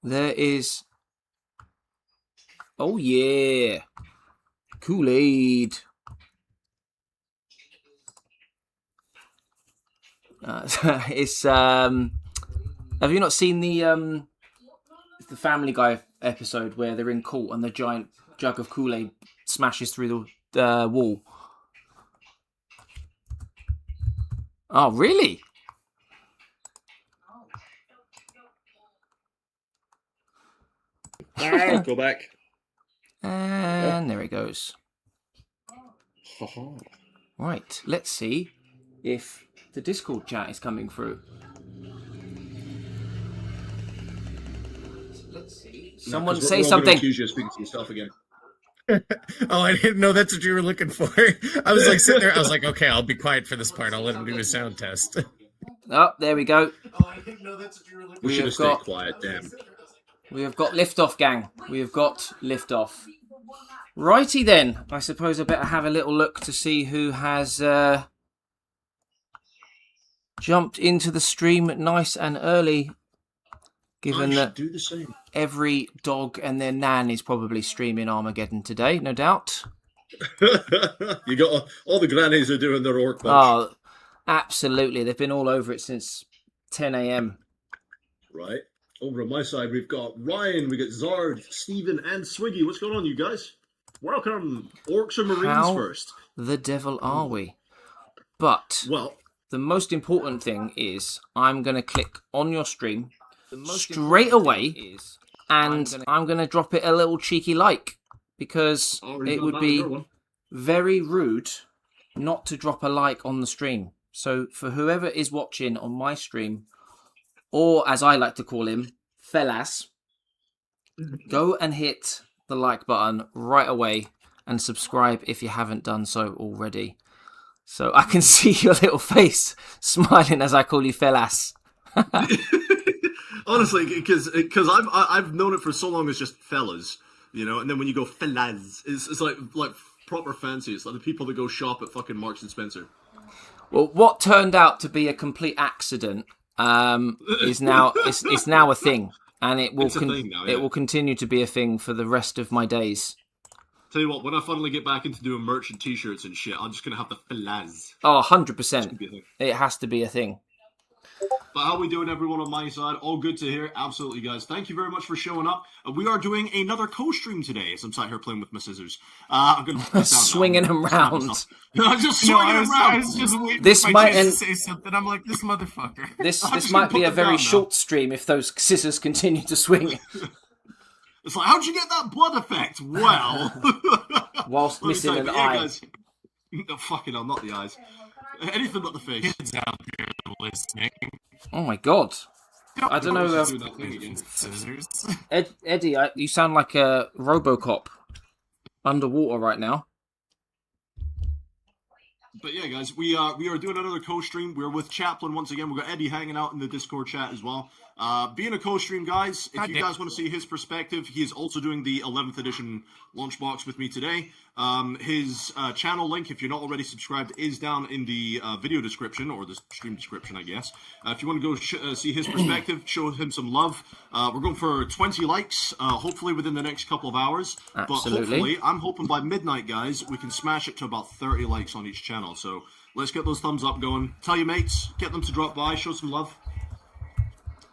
there is... Oh, yeah. Kool-Aid. It's... Have you not seen the Family Guy episode where they're in court and the giant jug of Kool-Aid smashes through the wall? Oh, really? Go back. And there it goes. Right, let's see if the Discord chat is coming through. Let's see. Someone say something. Accuse you of speaking to yourself again. Oh, I didn't know that's what you were looking for. I was like sitting there. I was like, okay, I'll be quiet for this part. I'll let him do his sound test. Oh, there we go. Oh, I didn't know that's what you were looking for. We should have stayed quiet, damn. We have got liftoff, gang. We have got liftoff. Righty then. I suppose I better have a little look to see who has jumped into the stream nice and early. Given that do the same. Every dog and their nan is probably streaming Armageddon today, no doubt. You got all the grannies are doing their orc punch. Oh, absolutely. They've been all over it since 10 a.m. Right. Over on my side, we've got Ryan, we got Zard, Stephen, and Swiggy. What's going on, you guys? Welcome. Orcs or Marines How first? The devil are we? But well, the most important thing is I'm going to click on your stream straight away, and I'm going to drop it a little cheeky like, because it would be very rude not to drop a like on the stream. So for whoever is watching on my stream, or as I like to call him, fellas, go and hit the like button right away and subscribe if you haven't done so already. So I can see your little face smiling as I call you fellas. honestly, because I've known it for so long as just fellas, you know, and then when you go fellas, it's like proper fancy. It's like the people that go shop at fucking Marks and Spencer. Well, what turned out to be a complete accident is now it's now a thing, and it will it will continue to be a thing for the rest of my days. Tell you what, when I finally get back into doing merch and t-shirts and shit, I'm just gonna have the fellas. Oh, 100%. It has to be a thing. But how we doing, everyone on my side? All good to hear. Absolutely, guys. Thank you very much for showing up. We are doing another co-stream today, as I'm sat here playing with my scissors. I'm going to swinging them round. I'm just swinging them round. I was just waiting this for might to say something. I'm like, this motherfucker. This might be a very short stream if those scissors continue to swing. It's like, how'd you get that blood effect? Well, whilst missing an eye. Guys, no, fucking hell, not the eyes. Anything but the face. Kids out there listening. Oh my god. I don't know. Scissors. Eddie, you sound like a Robocop underwater right now. But yeah, guys, we are doing another co-stream. We're with Chaplain once again. We've got Eddie hanging out in the Discord chat as well. Being a co-stream, guys, if you guys want to see his perspective, he is also doing the 11th edition launch box with me today. His channel link, if you're not already subscribed, is down in the video description, or the stream description, I guess. If you want to go see his perspective, show him some love. We're going for 20 likes, hopefully within the next couple of hours. Absolutely. But hopefully, I'm hoping by midnight, guys, we can smash it to about 30 likes on each channel. So let's get those thumbs up going. Tell your mates, get them to drop by, show some love.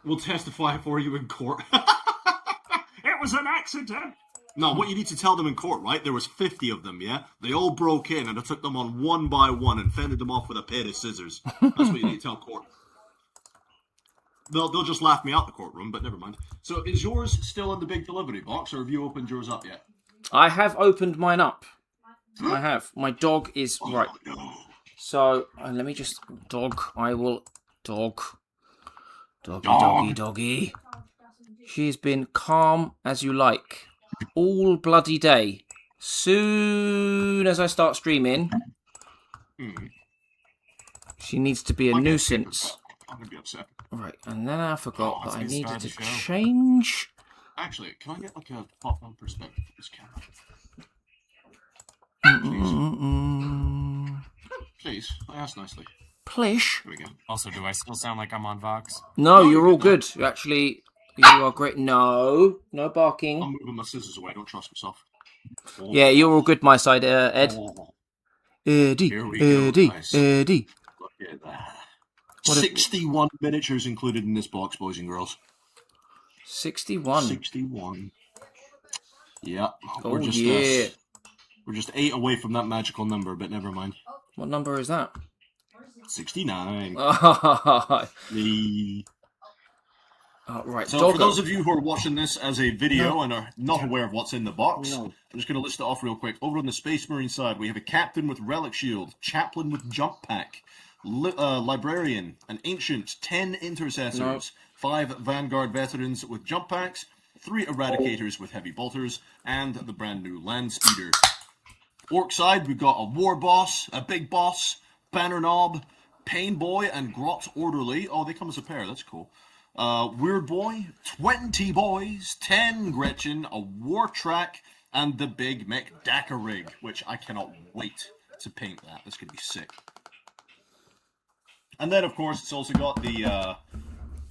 We'll testify for you in court. It was an accident. No, what you need to tell them in court, right? There was 50 of them, yeah? They all broke in, and I took them on one by one and fended them off with a pair of scissors. That's what you need to tell court. They'll just laugh me out the courtroom, but never mind. So is yours still in the big delivery box, or have you opened yours up yet? I have opened mine up. I have. My dog is... right. No. So, let me just... I will... Doggy. She's been calm as you like all bloody day. Soon as I start streaming, she needs to be a nuisance. I'm going to be upset. Right, and then I forgot that I needed to change. Actually, can I get like a top-down perspective of this camera? Please, I asked nicely. Plish. Here we go. Also, do I still sound like I'm on Vox? No, you're all good. You actually, You are great. No barking. I'm moving my scissors away. I don't trust myself. Oh. Yeah, you're all good, my side, Ed. Oh. Eddie, Here we go, Eddie, guys. Eddie. Look at that. 61 miniatures included in this box, boys and girls. 61. 61. Yeah. Oh, We're just, yeah. we're just 8 away from that magical number, but never mind. What number is that? 69. Right. So Doggo. for those of you who are watching this as a video and are not aware of what's in the box, I'm just going to list it off real quick. Over on the Space Marine side, we have a Captain with Relic Shield, Chaplain with Jump Pack, Librarian, an Ancient, 10 Intercessors, 5 Vanguard Veterans with Jump Packs, 3 Eradicators with Heavy Bolters, and the brand new Land Speeder. Orc side, we've got a War Boss, a Big Boss, Banner Knob, Pain Boy, and Grot Orderly. Oh, they come as a pair, that's cool. Weird Boy, 20 Boys, 10 Gretchen, a War Track, and the Big Mech Dakar Rig, which I cannot wait to paint that. That's going to be sick. And then, of course, it's also got the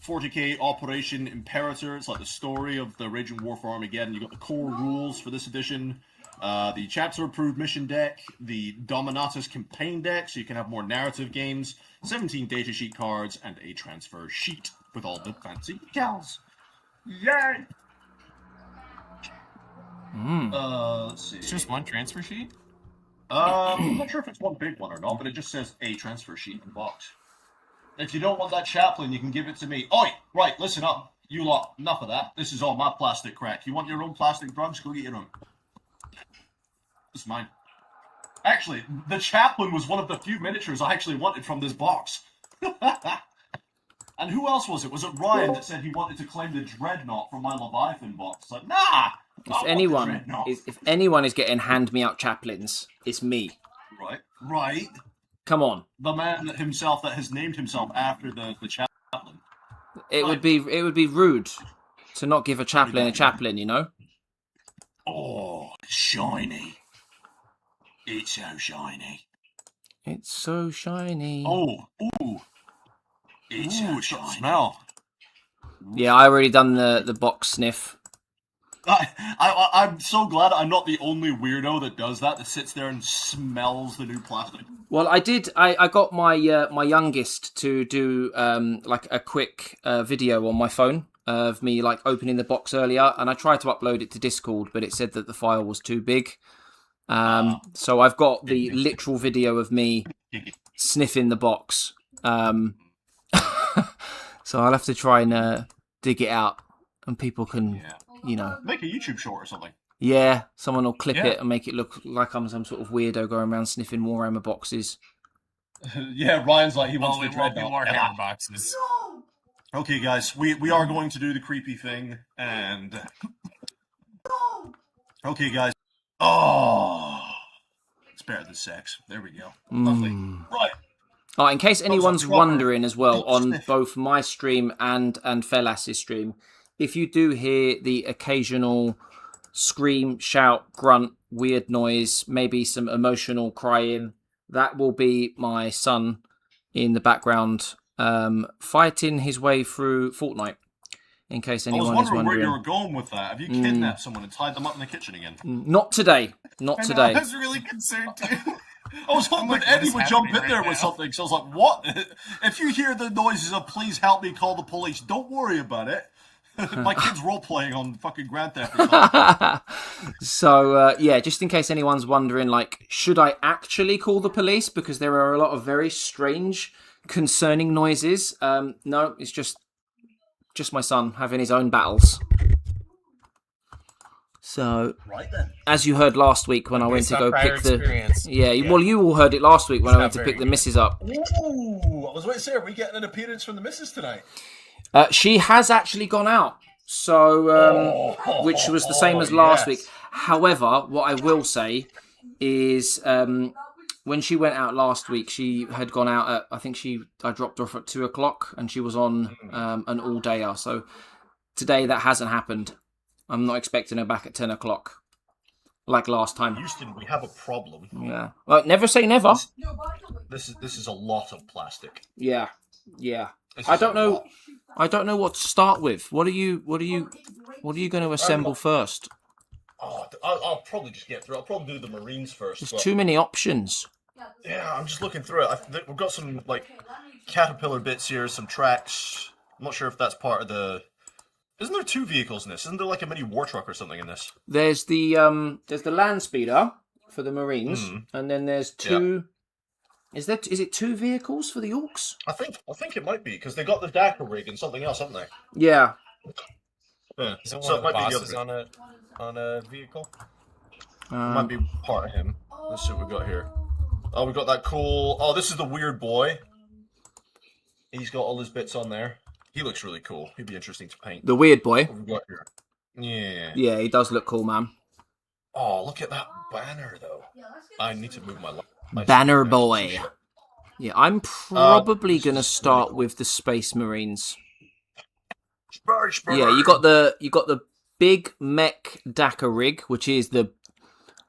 40K Operation Imperator. It's like the story of the Raging War for Armageddon. You've got the core rules for this edition, the chapter-approved mission deck, the Dominatus campaign deck, so you can have more narrative games, 17 datasheet cards, and a transfer sheet with all the fancy decals. Yay! Let's see. It's just one transfer sheet? I'm not sure if it's one big one or not, but it just says a transfer sheet in the box. If you don't want that Chaplain, you can give it to me. Oi! Right, listen up. You lot, enough of that. This is all my plastic crack. You want your own plastic drugs? Go get your own. This is mine. Actually, the Chaplain was one of the few miniatures I actually wanted from this box. And who else was it? Was it Ryan that said he wanted to claim the Dreadnought from my Leviathan box? Like, nah! If anyone is getting hand-me-out Chaplains, it's me. Right. Come on. The man himself that has named himself after the Chaplain. It would be rude to not give a Chaplain, you know? Oh, shiny. It's so shiny. It's so shiny. Oh, ooh. It's so shiny. Smell. Yeah, I already done the box sniff. I'm so glad I'm not the only weirdo that does that sits there and smells the new plastic. Well, I did. I got my my youngest to do like a quick video on my phone of me like opening the box earlier, and I tried to upload it to Discord, but it said that the file was too big. So I've got the literal video of me sniffing the box. So I'll have to try and dig it out, and people can, you know, make a YouTube short or something. Yeah, someone will clip it and make it look like I'm some sort of weirdo going around sniffing Warhammer boxes. Yeah, Ryan's like he wants to dread Warhammer boxes. Okay, guys, we are going to do the creepy thing, and okay, guys. Oh, it's better than sex. There we go. Lovely. Right. Oh, in case anyone's wondering as well, on both my stream and Felas's stream, if you do hear the occasional scream, shout, grunt, weird noise, maybe some emotional crying, that will be my son in the background fighting his way through Fortnite. In case anyone is wondering. Where you were going with that. Have you kidnapped someone and tied them up in the kitchen again? Not today. Not today. I was really concerned too. I was hoping Eddie would jump in there with something. So I was like, what? If you hear the noises of please help me, call the police, don't worry about it. My kid's role-playing on fucking Grand Theft Auto. So, yeah, just in case anyone's wondering, like, should I actually call the police? Because there are a lot of very strange, concerning noises. No, it's just my son having his own battles. So, right then. As you heard last week when I went to go pick experience. Well, you all heard it last week when I went to pick the missus up. Ooh, I was waiting to say, are we getting an appearance from the missus tonight? She has actually gone out, so which was the same as last week. However, what I will say is when she went out last week, she had gone out at, I dropped her off at 2:00, and she was on an all-dayer. So today that hasn't happened. I'm not expecting her back at 10:00, like last time. Houston, we have a problem. Yeah. Well, never say never. This is a lot of plastic. Yeah. I don't know. I don't know what to start with. What are you going to assemble first? Oh, I'll probably just get through. I'll probably do the Marines first. There's too many options. Yeah, I'm just looking through it. We've got some like caterpillar bits here, some tracks. I'm not sure if that's part of the. Isn't there 2 vehicles in this? Isn't there like a mini war truck or something in this? There's the land speeder for the Marines, and then there's 2. Yeah. Is it 2 vehicles for the Orks? I think it might be because they got the Dakar rig and something else, haven't they? Yeah. Yeah. Is it So one it might of the be the bosses on a vehicle? might be part of him. Let's see what we got here. Oh, we got that cool. Oh, this is the weird boy. He's got all his bits on there. He looks really cool. He'd be interesting to paint. The weird boy. What we got here? Yeah. Yeah, he does look cool, man. Oh, look at that banner, though. I need to move my Banner boy. Yeah, I'm probably gonna start with the Space Marines. Yeah, you got the big mech Dakar rig, which is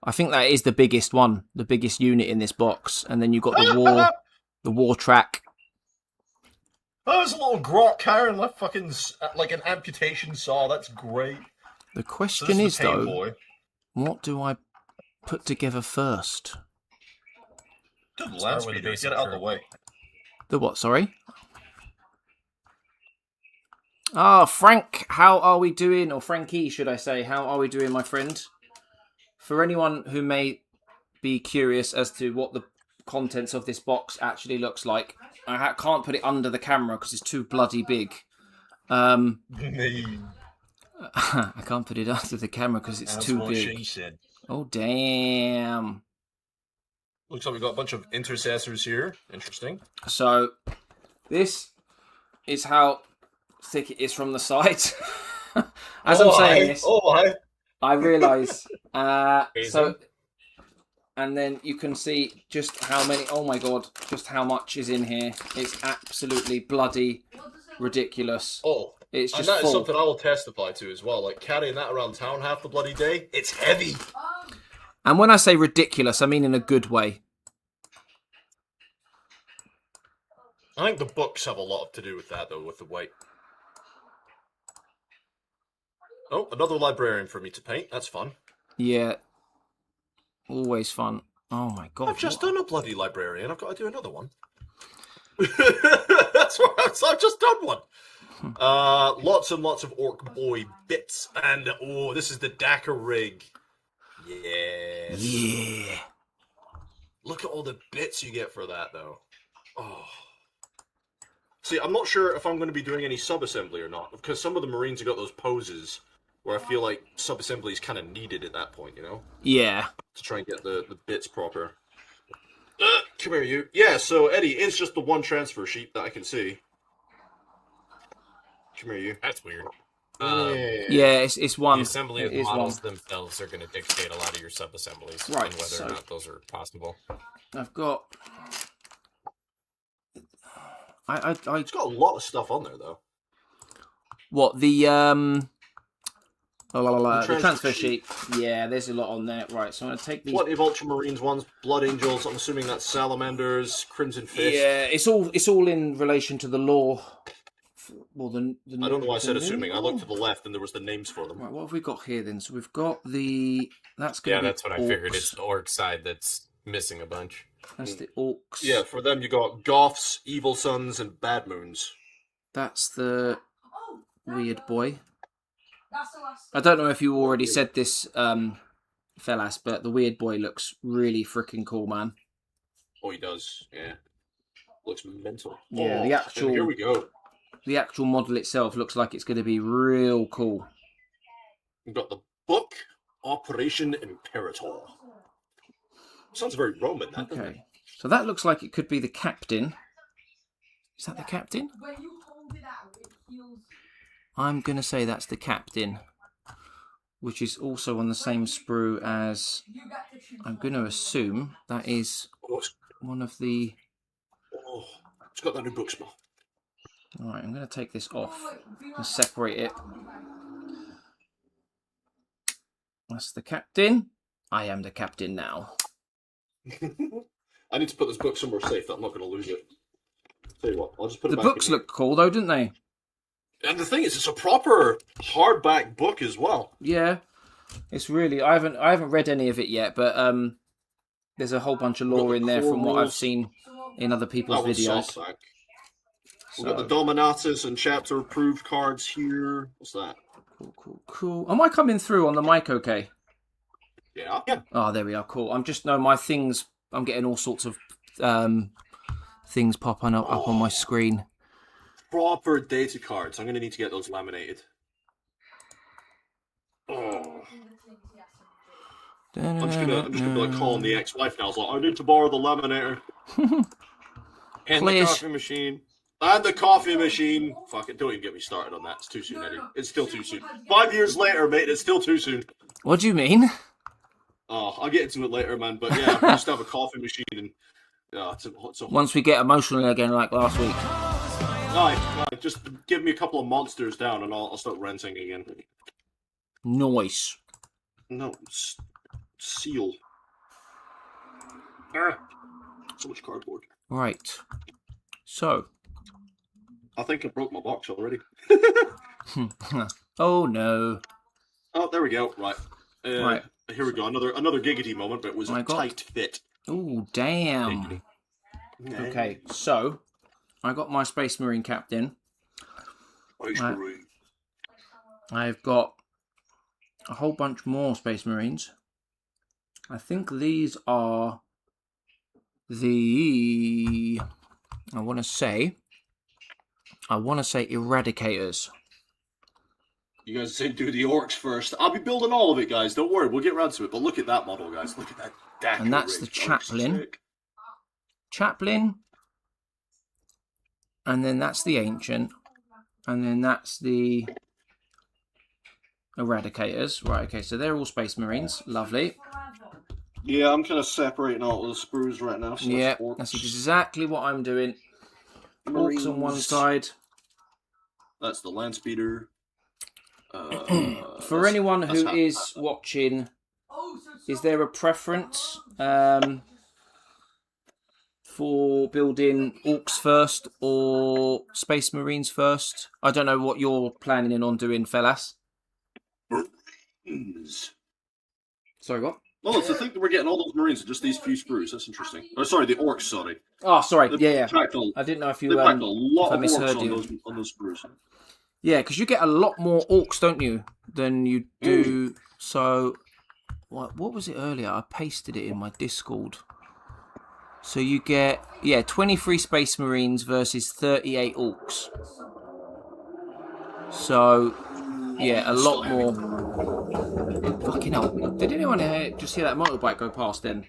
I think that is the biggest one, the biggest unit in this box, and then you got the war track. Oh, there's a little grok carrying a fucking like an amputation saw. That's great. The question is though, boy. what do I put together first? Good land speeder. Get it out of the way. The what? Sorry. Ah, Frank, how are we doing? Or Frankie, should I say? How are we doing, my friend? For anyone who may be curious as to what the contents of this box actually looks like, I can't put it under the camera because it's too bloody big. I can't put it under the camera because it's too big. She said. Oh, damn. Looks like we've got a bunch of intercessors here. Interesting. So, this is how thick it is from the side. As I'm saying this, I realise. So, and then you can see just how many. Oh my god! Just how much is in here. It's absolutely bloody ridiculous. Oh, it's just and that full. is something I will testify to as well. Like carrying that around town half the bloody day, it's heavy. And when I say ridiculous, I mean in a good way. I think the books have a lot to do with that, though, with the weight. Oh, another librarian for me to paint. That's fun. Yeah. Always fun. Oh my god. I've just done a bloody librarian. I've got to do another one. I've just done one. Lots and lots of Ork boy bits. And, oh, this is the Dakar rig. Yes. Yeah. Look at all the bits you get for that, though. Oh. See, I'm not sure if I'm going to be doing any sub-assembly or not, because some of the Marines have got those poses where I feel like sub-assembly is kind of needed at that point, you know? Yeah. To try and get the bits proper. Come here, you. Yeah, so, Eddie, it's just the one transfer sheet that I can see. Come here, you. That's weird. Yeah, it's one. The assembly of models themselves are going to dictate a lot of your sub-assemblies, right, and whether or not those are possible. I've got... It's got a lot of stuff on there, though. What, the transfer sheet. Yeah, there's a lot on there. Right, so I'm going to take these... Plenty of Ultramarines ones, Blood Angels, I'm assuming that's Salamanders, Crimson Fist. Yeah, it's all in relation to the lore. Well, I don't know why I said assuming. I looked to the left and there was the names for them. Right, what have we got here then? So we've got the... That's going to be that's what Orks. I figured. It's the Orc side that's missing a bunch. That's the Orks. Yeah, for them you got Goths, Evil Sons, and Bad Moons. That's the weird boy. I don't know if you already said this, fellas, but the weird boy looks really freaking cool, man. Oh, he does. Yeah, looks mental. Yeah, the actual. Here we go. The actual model itself looks like it's going to be real cool. We've got the book, Operation Imperator. Sounds very Roman, that, doesn't it? Okay, so that looks like it could be the captain. Is that the captain? I'm going to say that's the captain, which is also on the same sprue as, I'm going to assume, that is one of the... Oh, it's got that new book smell. Alright, I'm going to take this off and separate it. That's the captain. I am the captain now. I need to put this book somewhere safe that I'm not going to lose it. Tell you what, I'll just put it The back books in here. look cool though, didn't they? And the thing is, it's a proper hardback book as well. Yeah, it's really. I haven't read any of it yet, but there's a whole bunch of lore in there from what I've seen in other people's videos. We've got the Dominatus and chapter approved cards here. What's that? Cool. Am I coming through on the mic okay? Yeah. Oh, there we are. Cool. I'm just my things. I'm getting all sorts of things popping up on my screen. Proper data cards. I'm going to need to get those laminated. Oh. I'm just gonna be like calling the ex-wife now. I was like, I need to borrow the laminator. And the coffee machine. And the coffee machine. Fuck it, don't even get me started on that. It's too soon, Eddie. It's still too soon. 5 years later, mate, it's still too soon. What do you mean? Oh, I'll get into it later, man. But yeah, I used to have a coffee machine and it's a... Once we get emotional again like last week. No, just give me a couple of monsters down and I'll start renting again. Nice. No, seal. So much cardboard. Right. So. I think I broke my box already. Oh no. Oh, there we go. Right. Right. Here we go. Another giggity moment, but it was a tight fit. Oh damn. Okay, so I got my Space Marine captain. Marine. I've got a whole bunch more Space Marines. I think these are the I want to say Eradicators. You guys say do the Orks first. I'll be building all of it, guys. Don't worry, we'll get around to it. But look at that model, guys. Look at that. And that's the Chaplain. Chaplain. And then that's the Ancient. And then that's the Eradicators. Right, okay, so they're all Space Marines. Lovely. Yeah, I'm kind of separating all the sprues right now. So yeah, that's exactly what I'm doing. Orks on one side. That's the land speeder. For anyone who is watching, is there a preference for building Orks first or Space Marines first? I don't know what you're planning on doing, fellas. Sorry, what? Well, it's the thing that we're getting all those Marines are just these few sprues. That's interesting. Oh, sorry, the Orks, sorry. Oh, sorry, yeah. I didn't know if you packed a lot of misheard Orks on those sprues. Yeah, because you get a lot more Orks, don't you, than you do... So, what was it earlier? I pasted it in my Discord. So you get, 23 Space Marines versus 38 Orks. So, yeah, a lot more. Fucking hell. Did anyone just hear that motorbike go past then?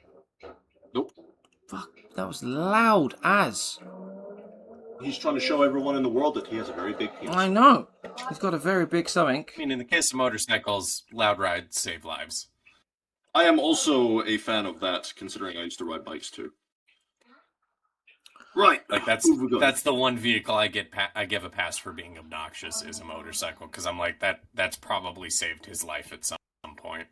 Nope. Fuck, that was loud as. He's trying to show everyone in the world that he has a very big penis. I know. He's got a very big stomach. I mean, in the case of motorcycles, loud rides save lives. I am also a fan of that, considering I used to ride bikes too. Right. Like that's the one vehicle I give a pass for being obnoxious is a motorcycle, because I'm like that's probably saved his life at some point.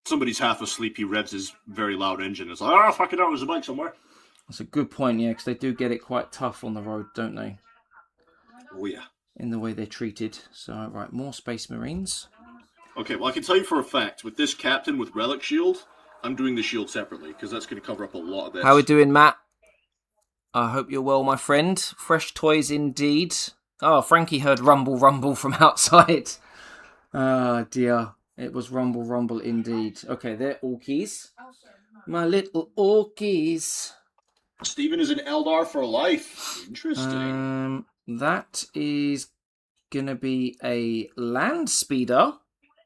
Somebody's half asleep, he revs his very loud engine. It's like, fucking hell, there's a bike somewhere. That's a good point, yeah, because they do get it quite tough on the road, don't they? Oh, yeah. In the way they're treated. So, right, more Space Marines. Okay, well, I can tell you for a fact, with this captain with Relic Shield, I'm doing the shield separately, because that's going to cover up a lot of this. How we doing, Matt? I hope you're well, my friend. Fresh toys indeed. Oh, Frankie heard rumble, rumble from outside. Oh, dear. It was rumble, rumble indeed. Okay, they're Orkies. My little Orkies. Steven is an Eldar for life. Interesting. That is going to be a land speeder,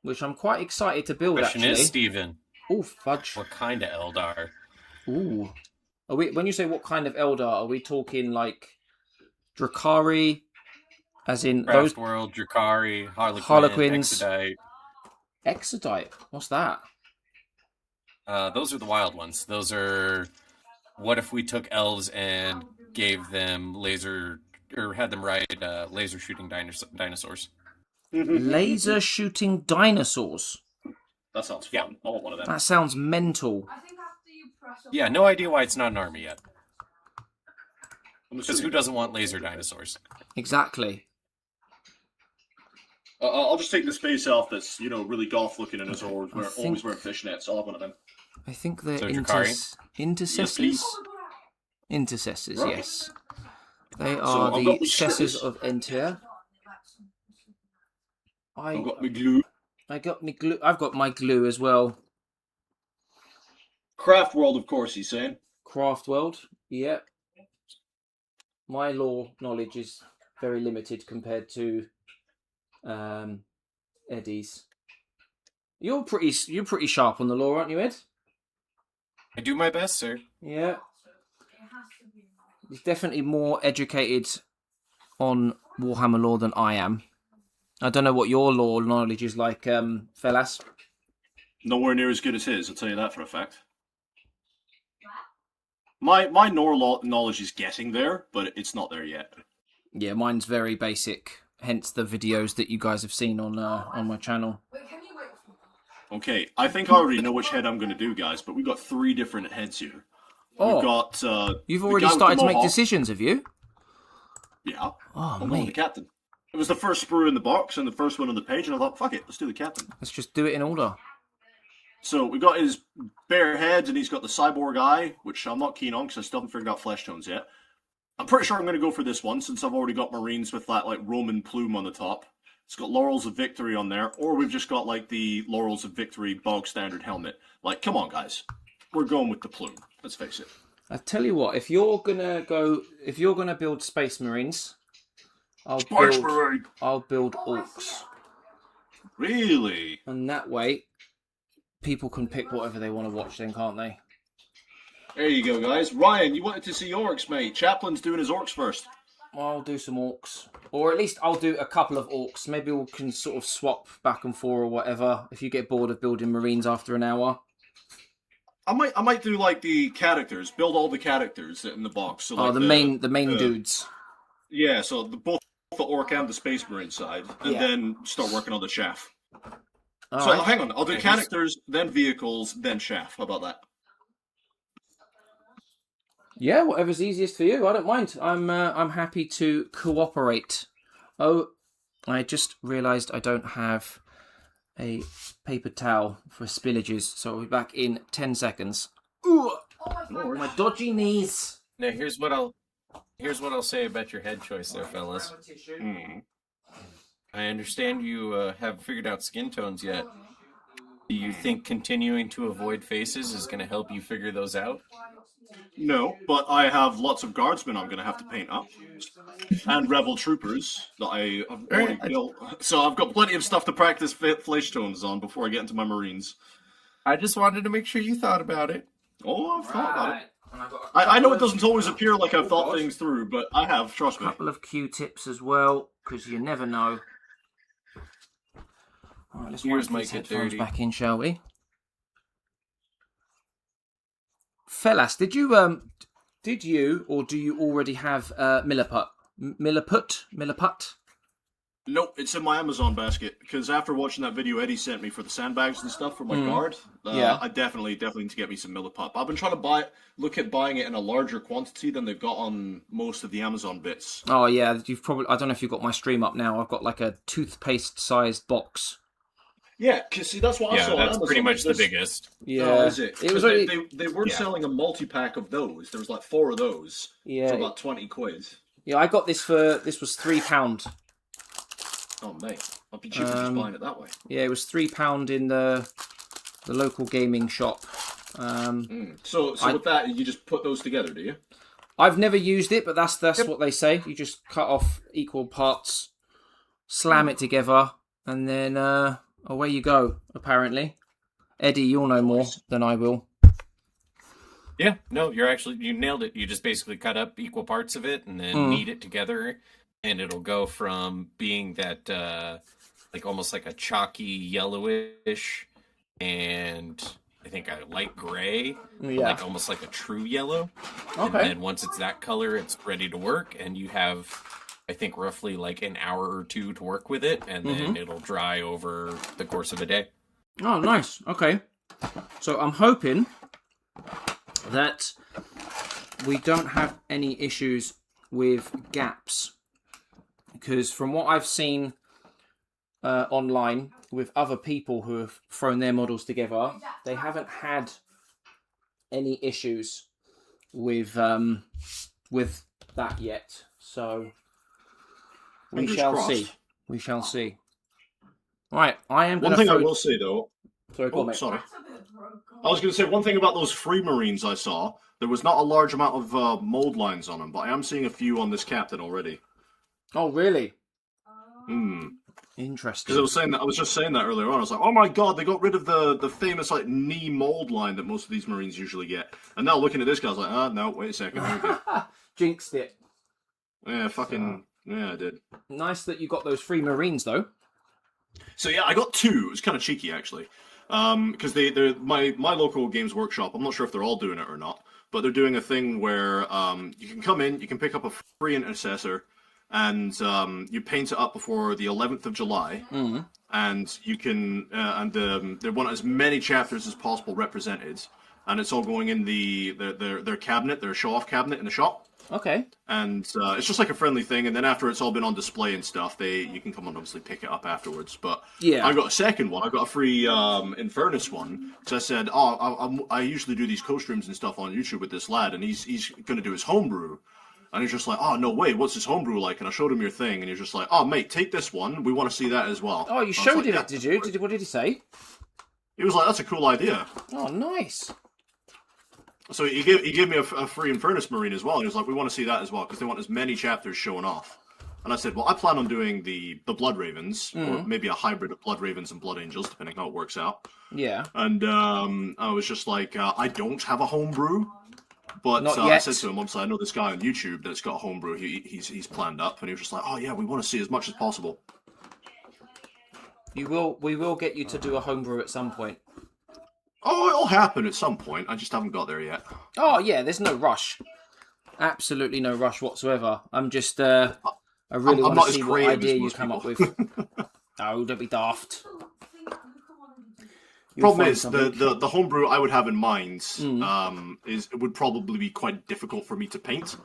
which I'm quite excited to build, Question actually. is, Steven. Oh, fudge. What kind of Eldar? Ooh. When you say what kind of Eldar, are we talking like Drakari, as in Craft World, Drakari, Harlequins, Exodite. Exodite? What's that? Those are the wild ones. Those are... What if we took elves and gave them had them ride laser shooting dinosaurs? Laser shooting dinosaurs? That sounds fun. I want one of them. That sounds mental. Yeah, no idea why it's not an army yet. Because who doesn't want laser dinosaurs? Exactly. I'll just take the space elf that's, you know, really goth looking and is always think- wearing fishnets. I'll have one of them. I think they're So Drakari? intercessors. please. Intercessors, Right. yes. They So are I've the got my Cessors strippers. of Enter. I've got my glue. I've got my glue as well. Craft world, of course, he's saying. Craft World, yep. My lore knowledge is very limited compared to Eddie's. You're pretty sharp on the lore, aren't you, Ed? I do my best, sir. Yeah. He's definitely more educated on Warhammer lore than I am. I don't know what your lore knowledge is like, fellas. Nowhere near as good as his, I'll tell you that for a fact. My lore knowledge is getting there, but it's not there yet. Yeah, mine's very basic. Hence the videos that you guys have seen on my channel. Okay, I think I already know which head I'm going to do, guys, but we've got 3 different heads here. Oh, We've got... you've the already guy with started the to make mohawk. decisions, have you? Yeah. Oh, I'm going with the mate. captain. It was the first sprue in the box and the first one on the page, and I thought, fuck it, let's do the captain. Let's just do it in order. So we got his bare head, and he's got the cyborg eye, which I'm not keen on because I still haven't figured out flesh tones yet. I'm pretty sure I'm going to go for this one since I've already got Marines with that like Roman plume on the top. It's got Laurels of Victory on there, or we've just got like the Laurels of Victory bog standard helmet. Like, come on, guys, we're going with the plume. Let's face it. I tell you what, if you're gonna build Space Marines, I'll build Orks, Really? and that way, people can pick whatever they want to watch. Then, can't they? There you go, guys. Ryan, you wanted to see Orks, mate. Chaplain's doing his Orks first. I'll do some Orks, or at least I'll do a couple of Orks. Maybe we can sort of swap back and forth or whatever. If you get bored of building Marines after an hour. I might do like the characters, build all the characters in the box. So, like, the main dudes. Yeah, so both the Orc and the Space Marine side, and Yeah. then start working on the chaff. All So right. hang on, I'll do characters, then vehicles, then chaff. How about that? Yeah, whatever's easiest for you. I don't mind. I'm happy to cooperate. Oh, I just realised I don't have a paper towel for spillages, so I'll be back in 10 seconds. Ooh, my dodgy knees. Now here's what I'll say about your head choice there, fellas. I understand you haven't figured out skin tones yet. Do you think continuing to avoid faces is going to help you figure those out? No, but I have lots of guardsmen I'm going to have to paint up, and rebel troopers that I have already built. So I've got plenty of stuff to practice flesh tones on before I get into my Marines. I just wanted to make sure you thought about it. Oh, I've thought about it. I know it doesn't always appear like I've thought things through, but I have, trust me. A couple of Q-tips as well, because you never know. All right, let's Yours wipe might these get headphones dirty. back in, shall we? Fellas, did you or do you already have Milliput? Nope, it's in my Amazon basket, because after watching that video Eddie sent me for the sandbags and stuff for my guard, Yeah. I definitely need to get me some Milliput. I've been trying to look at buying it in a larger quantity than they've got on most of the Amazon bits. Oh yeah, I don't know if you've got my stream up now. I've got like a toothpaste-sized box. Yeah, because see, that's what I Yeah, saw on that's Amazon. pretty much the This- biggest. Yeah, Oh, is it? It was 'Cause only, they were selling a multi-pack of those. There was like 4 of those yeah, for about 20 quid. yeah. I got this was £3. Oh, mate. I'd be cheaper just buying it that way. Yeah, it was £3 in the local gaming shop. So with that, you just put those together, do you? I've never used it, but that's what they say. You just cut off equal parts, slam it together, and then away you go, apparently. Eddie, you'll know more than I will. Yeah, no, you nailed it. You just basically cut up equal parts of it and then knead it together, and it'll go from being that like almost like a chalky yellowish, and I think a light gray, like almost like a true yellow. Okay. And then once it's that color, it's ready to work, and you have, I think, roughly like an hour or 2 to work with it, and then it'll dry over the course of a day. Oh, nice. Okay. So I'm hoping that we don't have any issues with gaps, because from what I've seen online with other people who have thrown their models together, they haven't had any issues with that yet. So we shall see. We shall see. Right, I am. One thing I will say though. Sorry, go on, mate. Sorry. I was going to say one thing about those free Marines I saw. There was not a large amount of mold lines on them, but I am seeing a few on this captain already. Oh, really? Because Interesting. I was just saying that earlier on. I was like, oh my god, they got rid of the famous like knee mold line that most of these Marines usually get. And now looking at this guy, I was like, no, wait a second. Okay. Jinxed it. Yeah, yeah, I did. Nice that you got those free Marines though. So yeah, I got two. It was kind of cheeky actually, because they're my local Games Workshop. I'm not sure if they're all doing it or not, but they're doing a thing where you can come in, you can pick up a free intercessor, and you paint it up before the 11th of July, and you can they want as many chapters as possible represented, and it's all going in their cabinet, their show-off cabinet in the shop. Okay. And it's just like a friendly thing, and then after it's all been on display and stuff, you can come and obviously pick it up afterwards. But yeah, I got a second one. I got a free Infernus one, because I said, I usually do these co-streams and stuff on YouTube with this lad, and he's going to do his homebrew. And he's just like, oh, no way, what's his homebrew like? And I showed him your thing, and he was just like, oh, mate, take this one. We want to see that as well. Oh, you showed him it, did you? What did he say? He was like, that's a cool idea. Oh, nice. So he gave me a free Infernus Marine as well. He was like, we want to see that as well, because they want as many chapters showing off. And I said, well, I plan on doing the Blood Ravens, or maybe a hybrid of Blood Ravens and Blood Angels, depending how it works out. Yeah. And I was just like, I don't have a homebrew. But I said to him, obviously, I know this guy on YouTube that's got a homebrew. He's planned up, and he was just like, oh yeah, we want to see as much as possible. We will get you to do a homebrew at some point. Oh, it'll happen at some point. I just haven't got there yet. Oh yeah, there's no rush. Absolutely no rush whatsoever. I'm just I really want to see what idea you come up with. Oh, don't be daft. Problem is, the homebrew I would have in mind it would probably be quite difficult for me to paint.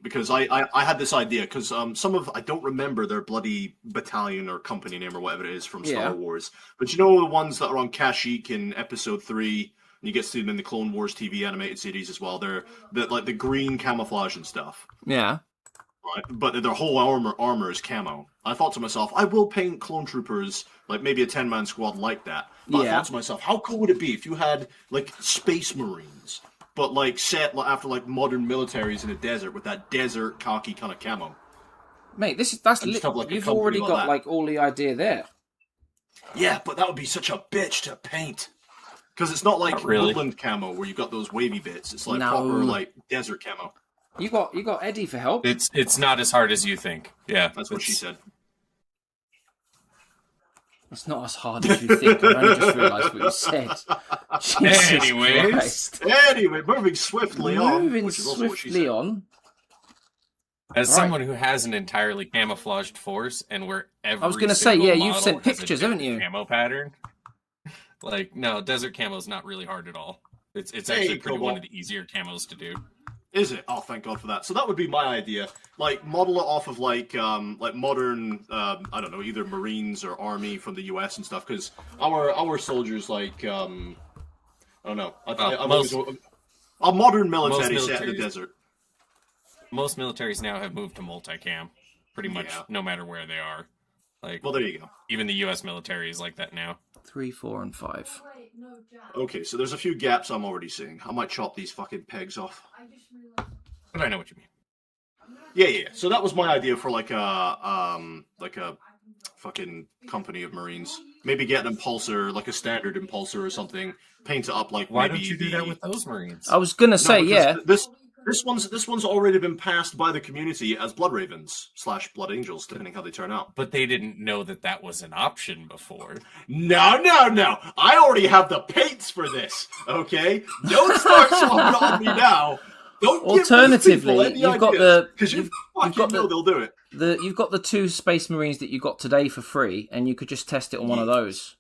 Because I had this idea, because I don't remember their bloody battalion or company name or whatever it is from Star Wars. But you know the ones that are on Kashyyyk in Episode 3, and you get to see them in the Clone Wars TV animated series as well. They're like the green camouflage and stuff. Yeah. Right, but their whole armor is camo. I thought to myself, I will paint clone troopers, like maybe a 10-man squad like that. But I thought to myself, how cool would it be if you had like Space Marines, but like set after like modern militaries in a desert with that desert khaki kind of camo? Mate, you've already got like all the idea there. Yeah, but that would be such a bitch to paint. Because it's not like woodland camo where you've got those wavy bits. It's like proper like desert camo. You got Eddie for help. It's not as hard as you think. Yeah, that's what she said. It's not as hard as you think. I only just realised what you said. Anyway, moving swiftly on. As someone who has an entirely camouflaged force, and where every I was going to say, you've sent pictures, haven't you? Camo pattern. Like, no, desert camo is not really hard at all. It's actually one of the easier camos to do. Is it? Oh, thank God for that. So that would be my idea. Like, model it off of like modern, I don't know, either Marines or Army from the US and stuff. Because our soldiers, like, I don't know. A modern military set in the desert. Most militaries now have moved to multicam, pretty much, no matter where they are. Like, well, there you go. Even the US military is like that now. 3, 4, and 5. Okay, so there's a few gaps I'm already seeing. I might chop these fucking pegs off. But I know what you mean. Yeah. So that was my idea for like a fucking company of Marines. Maybe get an impulsor, like a standard impulsor or something. Paint it up like. Why don't you do that with those Marines? I was gonna say, This one's already been passed by the community as Blood Ravens / Blood Angels, depending how they turn out. But they didn't know that was an option before. No. I already have the paints for this. Okay, don't start talking on me now. Don't. Alternatively, you've got the because you've got they'll do it. You've got the 2 Space Marines that you got today for free, and you could just test it on one of those.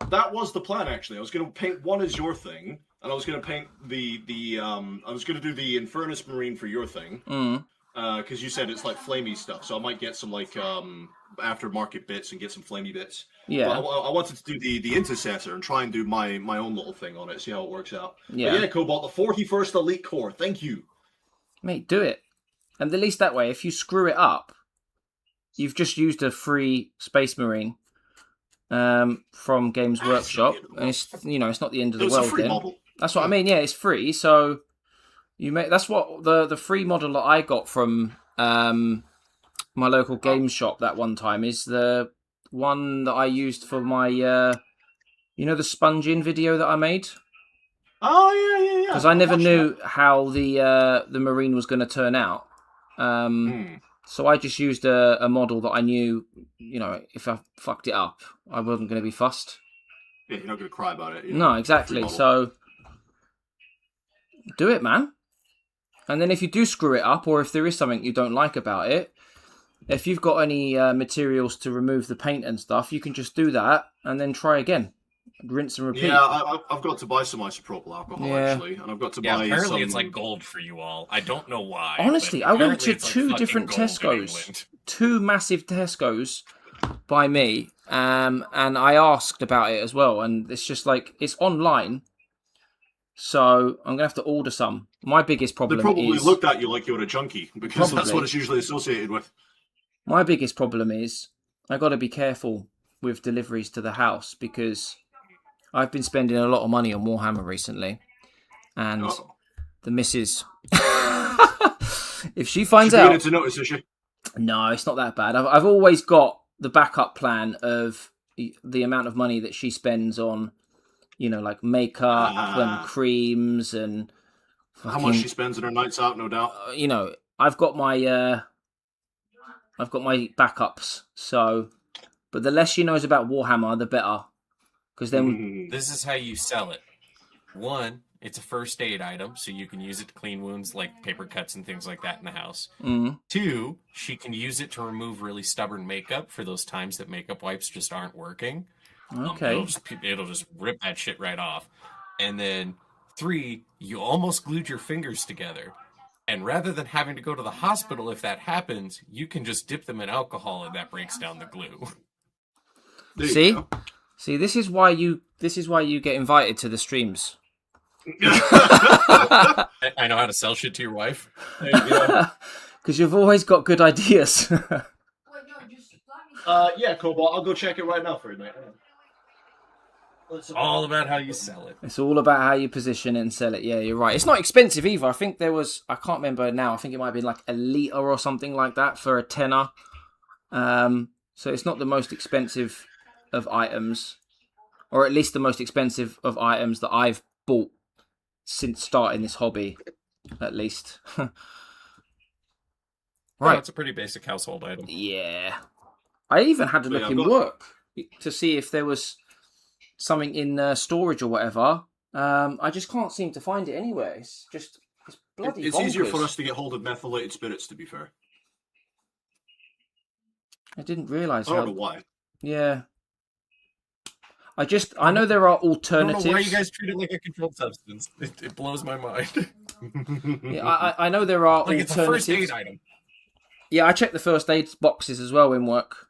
That was the plan, actually. I was going to paint one as your thing. And I was going to paint I was going to do the Infernus Marine for your thing. because you said it's like flamey stuff, so I might get some like aftermarket bits and get some flamey bits. Yeah. But I wanted to do the intercessor and try and do my own little thing on it, see how it works out. Yeah. But yeah, Cobalt, the 41st Elite Corps. Thank you. Mate, do it. And at least that way, if you screw it up, you've just used a free Space Marine from Games Workshop, and it's it's not the end of the world. A free then model. That's what I mean. Yeah, it's free, so that's what the free model that I got from my local games shop that one time is the one that I used for my the sponge-in video that I made. Oh yeah. Because I never knew how the Marine was going to turn out. So I just used a model that I knew, if I fucked it up, I wasn't going to be fussed. Yeah, you're not going to cry about it. No, exactly. So do it, man. And then if you do screw it up, or if there is something you don't like about it, if you've got any materials to remove the paint and stuff, you can just do that and then try again. Rinse and repeat. Yeah, I've got to buy some isopropyl alcohol, actually. And I've got to buy apparently some... it's like gold for you all. I don't know why. Honestly, I went to two different Tesco's. Two massive Tesco's by me. And I asked about it as well. And it's just like, it's online. So I'm going to have to order some. My biggest problem is... They probably looked at you like you were a junkie, because that's what it's usually associated with. My biggest problem is I got to be careful with deliveries to the house, because I've been spending a lot of money on Warhammer recently. And the missus... if she finds out... To notice, is she? No, it's not that bad. I've always got the backup plan of the amount of money that she spends on, like makeup and creams and how much she spends on her nights out, no doubt. I've got my backups. So, but the less she knows about Warhammer, the better. Because then this is how you sell it. One, it's a first aid item, so you can use it to clean wounds like paper cuts and things like that in the house. Two, she can use it to remove really stubborn makeup for those times that makeup wipes just aren't working. Okay. It'll just rip that shit right off. And then three, you almost glued your fingers together. And rather than having to go to the hospital if that happens, you can just dip them in alcohol and that breaks down the glue. See, this is why you get invited to the streams. I know how to sell shit to your wife. There you go. Because you've always got good ideas. Yeah, Cobalt, I'll go check it right now for you, mate. It's all about how you sell it. It's all about how you position it and sell it. Yeah, you're right. It's not expensive either. I think there was, I can't remember now, I think it might have been like a litre or something like that for a tenner. So it's not the most expensive of items, or at least the most expensive of items that I've bought since starting this hobby, at least. Right. It's a pretty basic household item. Yeah. I even had to look in work to see if there was something in storage or whatever. I just can't seem to find it anywhere. It's bloody It's bonkers. easier for us to get hold of methylated spirits, to be fair. I didn't realise I don't know why. Yeah. I know there are alternatives. I don't know why you guys treat it like a controlled substance. It blows my mind. Yeah, I know there are alternatives. It's a first aid item. Yeah, I check the first aid boxes as well in work.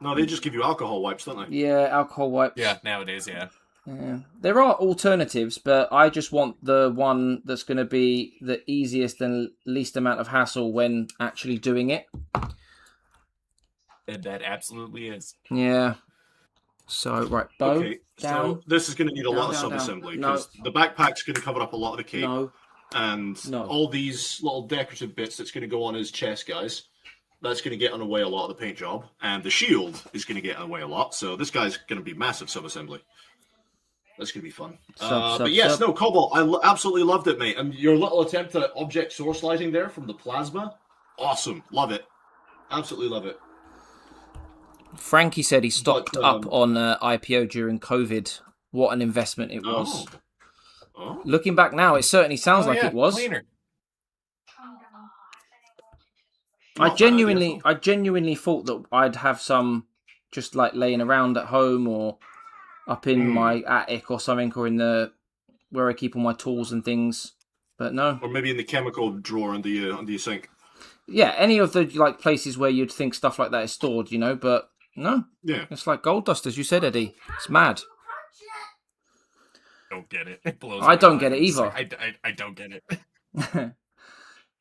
No, they just give you alcohol wipes, don't they? Yeah, alcohol wipes. Yeah, nowadays, yeah. There are alternatives, but I just want the one that's going to be the easiest and least amount of hassle when actually doing it. That absolutely is. Yeah. So, right, bow, okay, down. So this is going to need a lot of down, sub-assembly, down. because the backpack's going to cover up a lot of the cape. No. And all these little decorative bits that's going to go on his chest, guys, that's going to get in the way a lot of the paint job. And the shield is going to get in the way a lot. So this guy's going to be massive sub-assembly. That's going to be fun. But yes, no, Cobalt, I absolutely loved it, mate. And your little attempt at object source lighting there from the plasma, awesome. Love it. Absolutely love it. Frankie said he stocked up on IPO during COVID. What an investment it was. Oh. Looking back now, it certainly sounds like it was. Cleaner. I genuinely thought that I'd have some just like laying around at home or up in my attic or something, or in where I keep all my tools and things. But no. Or maybe in the chemical drawer under your sink. Yeah, any of the like places where you'd think stuff like that is stored, you know, but no. Yeah. It's like gold dust, as you said, Eddie. It's mad. Don't get it. It blows I don't my get it mind. either. I don't get it.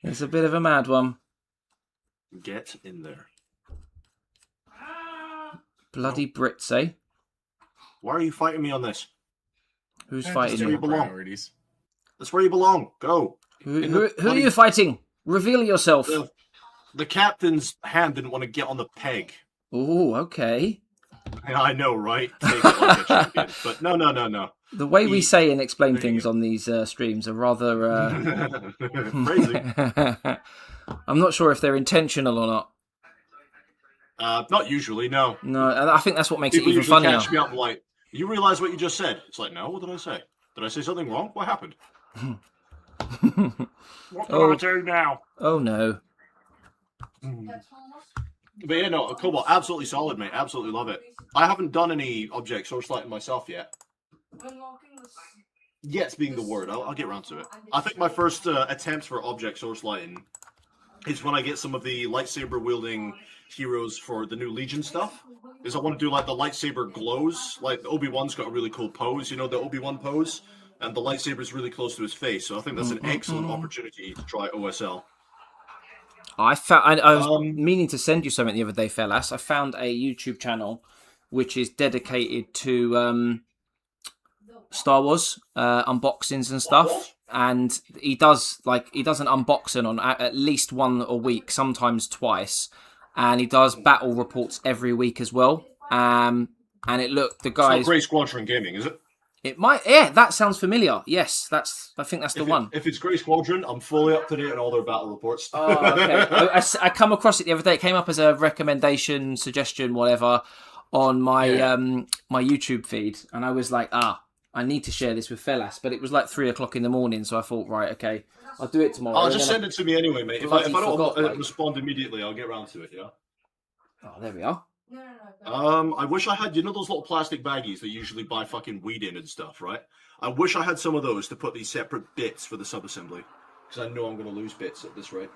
It's a bit of a mad one. Get in there. Bloody Brits, eh? Why are you fighting me on this? Who's Just fighting where you you? belong. priorities. That's where you belong. Go. Who are you fighting? Reveal yourself. The captain's hand didn't want to get on the peg. Oh, okay. I know, right? Take it like a champion. But no. The way we say and explain things on these streams are rather... Crazy. I'm not sure if they're intentional or not. Not usually, no. No, and I think that's what makes People it even usually funnier. catch me up like, you realize what you just said? It's like, no, what did I say? Did I say something wrong? What happened? What do I do now? Oh, no. But yeah, no, Cobalt, absolutely solid, mate. Absolutely love it. I haven't done any object source lighting myself yet. Yet's being the word. I'll get around to it. I think my first attempts for object source lighting is when I get some of the lightsaber wielding heroes for the new Legion stuff. Is I want to do like the lightsaber glows. Like Obi-Wan's got a really cool pose, you know, the Obi-Wan pose, and the lightsaber's really close to his face. So I think that's an excellent opportunity to try OSL. I was meaning to send you something the other day, fellas. I found a YouTube channel which is dedicated to Star Wars unboxings and stuff, and he does an unboxing on at least one a week, sometimes twice, and he does battle reports every week as well. And the It's guys. not Grey Squadron Gaming, is it? It might, yeah. That sounds familiar. Yes, I think that's the one. If it's Grey Squadron, I'm fully up to date on all their battle reports. Oh, okay. I come across it the other day. It came up as a recommendation, suggestion, whatever, on my my YouTube feed, and I was like, I need to share this with fellas. But it was like 3 o'clock in the morning, so I thought, right, okay, I'll do it tomorrow. I'll just send it to me anyway, mate. If I don't forgot, respond immediately, I'll get around to it. Yeah. Oh, there we are. I wish I had, you know, those little plastic baggies that you usually buy fucking weed in and stuff, right? I wish I had some of those to put these separate bits for the sub-assembly, because I know I'm going to lose bits at this rate.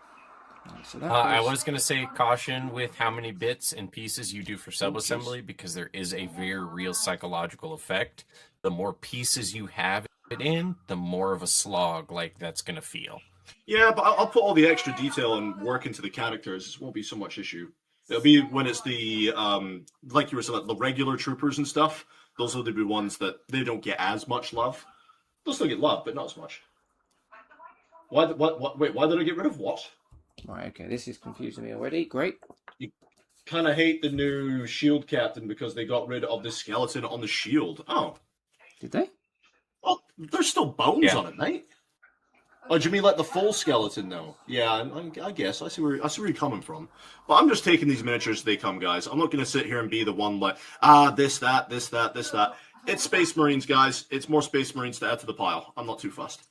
So I was going to say caution with how many bits and pieces you do for sub-assembly, because there is a very real psychological effect. The more pieces you have it in, the more of a slog like that's going to feel. Yeah, but I'll put all the extra detail and work into the characters. It won't be so much issue. It'll be when it's the, like you were saying, the regular troopers and stuff. Those will be ones that they don't get as much love. They'll still get love, but not as much. Wait, why did I get rid of what? Right, okay, this is confusing me already. Great. You kind of hate the new shield captain because they got rid of the skeleton on the shield. Oh. Did they? Well, there's still bones on it, mate. Oh, do you mean like the full skeleton, though? Yeah, I guess. I see where you're coming from. But I'm just taking these miniatures as they come, guys. I'm not going to sit here and be the one like, this, that. It's Space Marines, guys. It's more Space Marines to add to the pile. I'm not too fussed.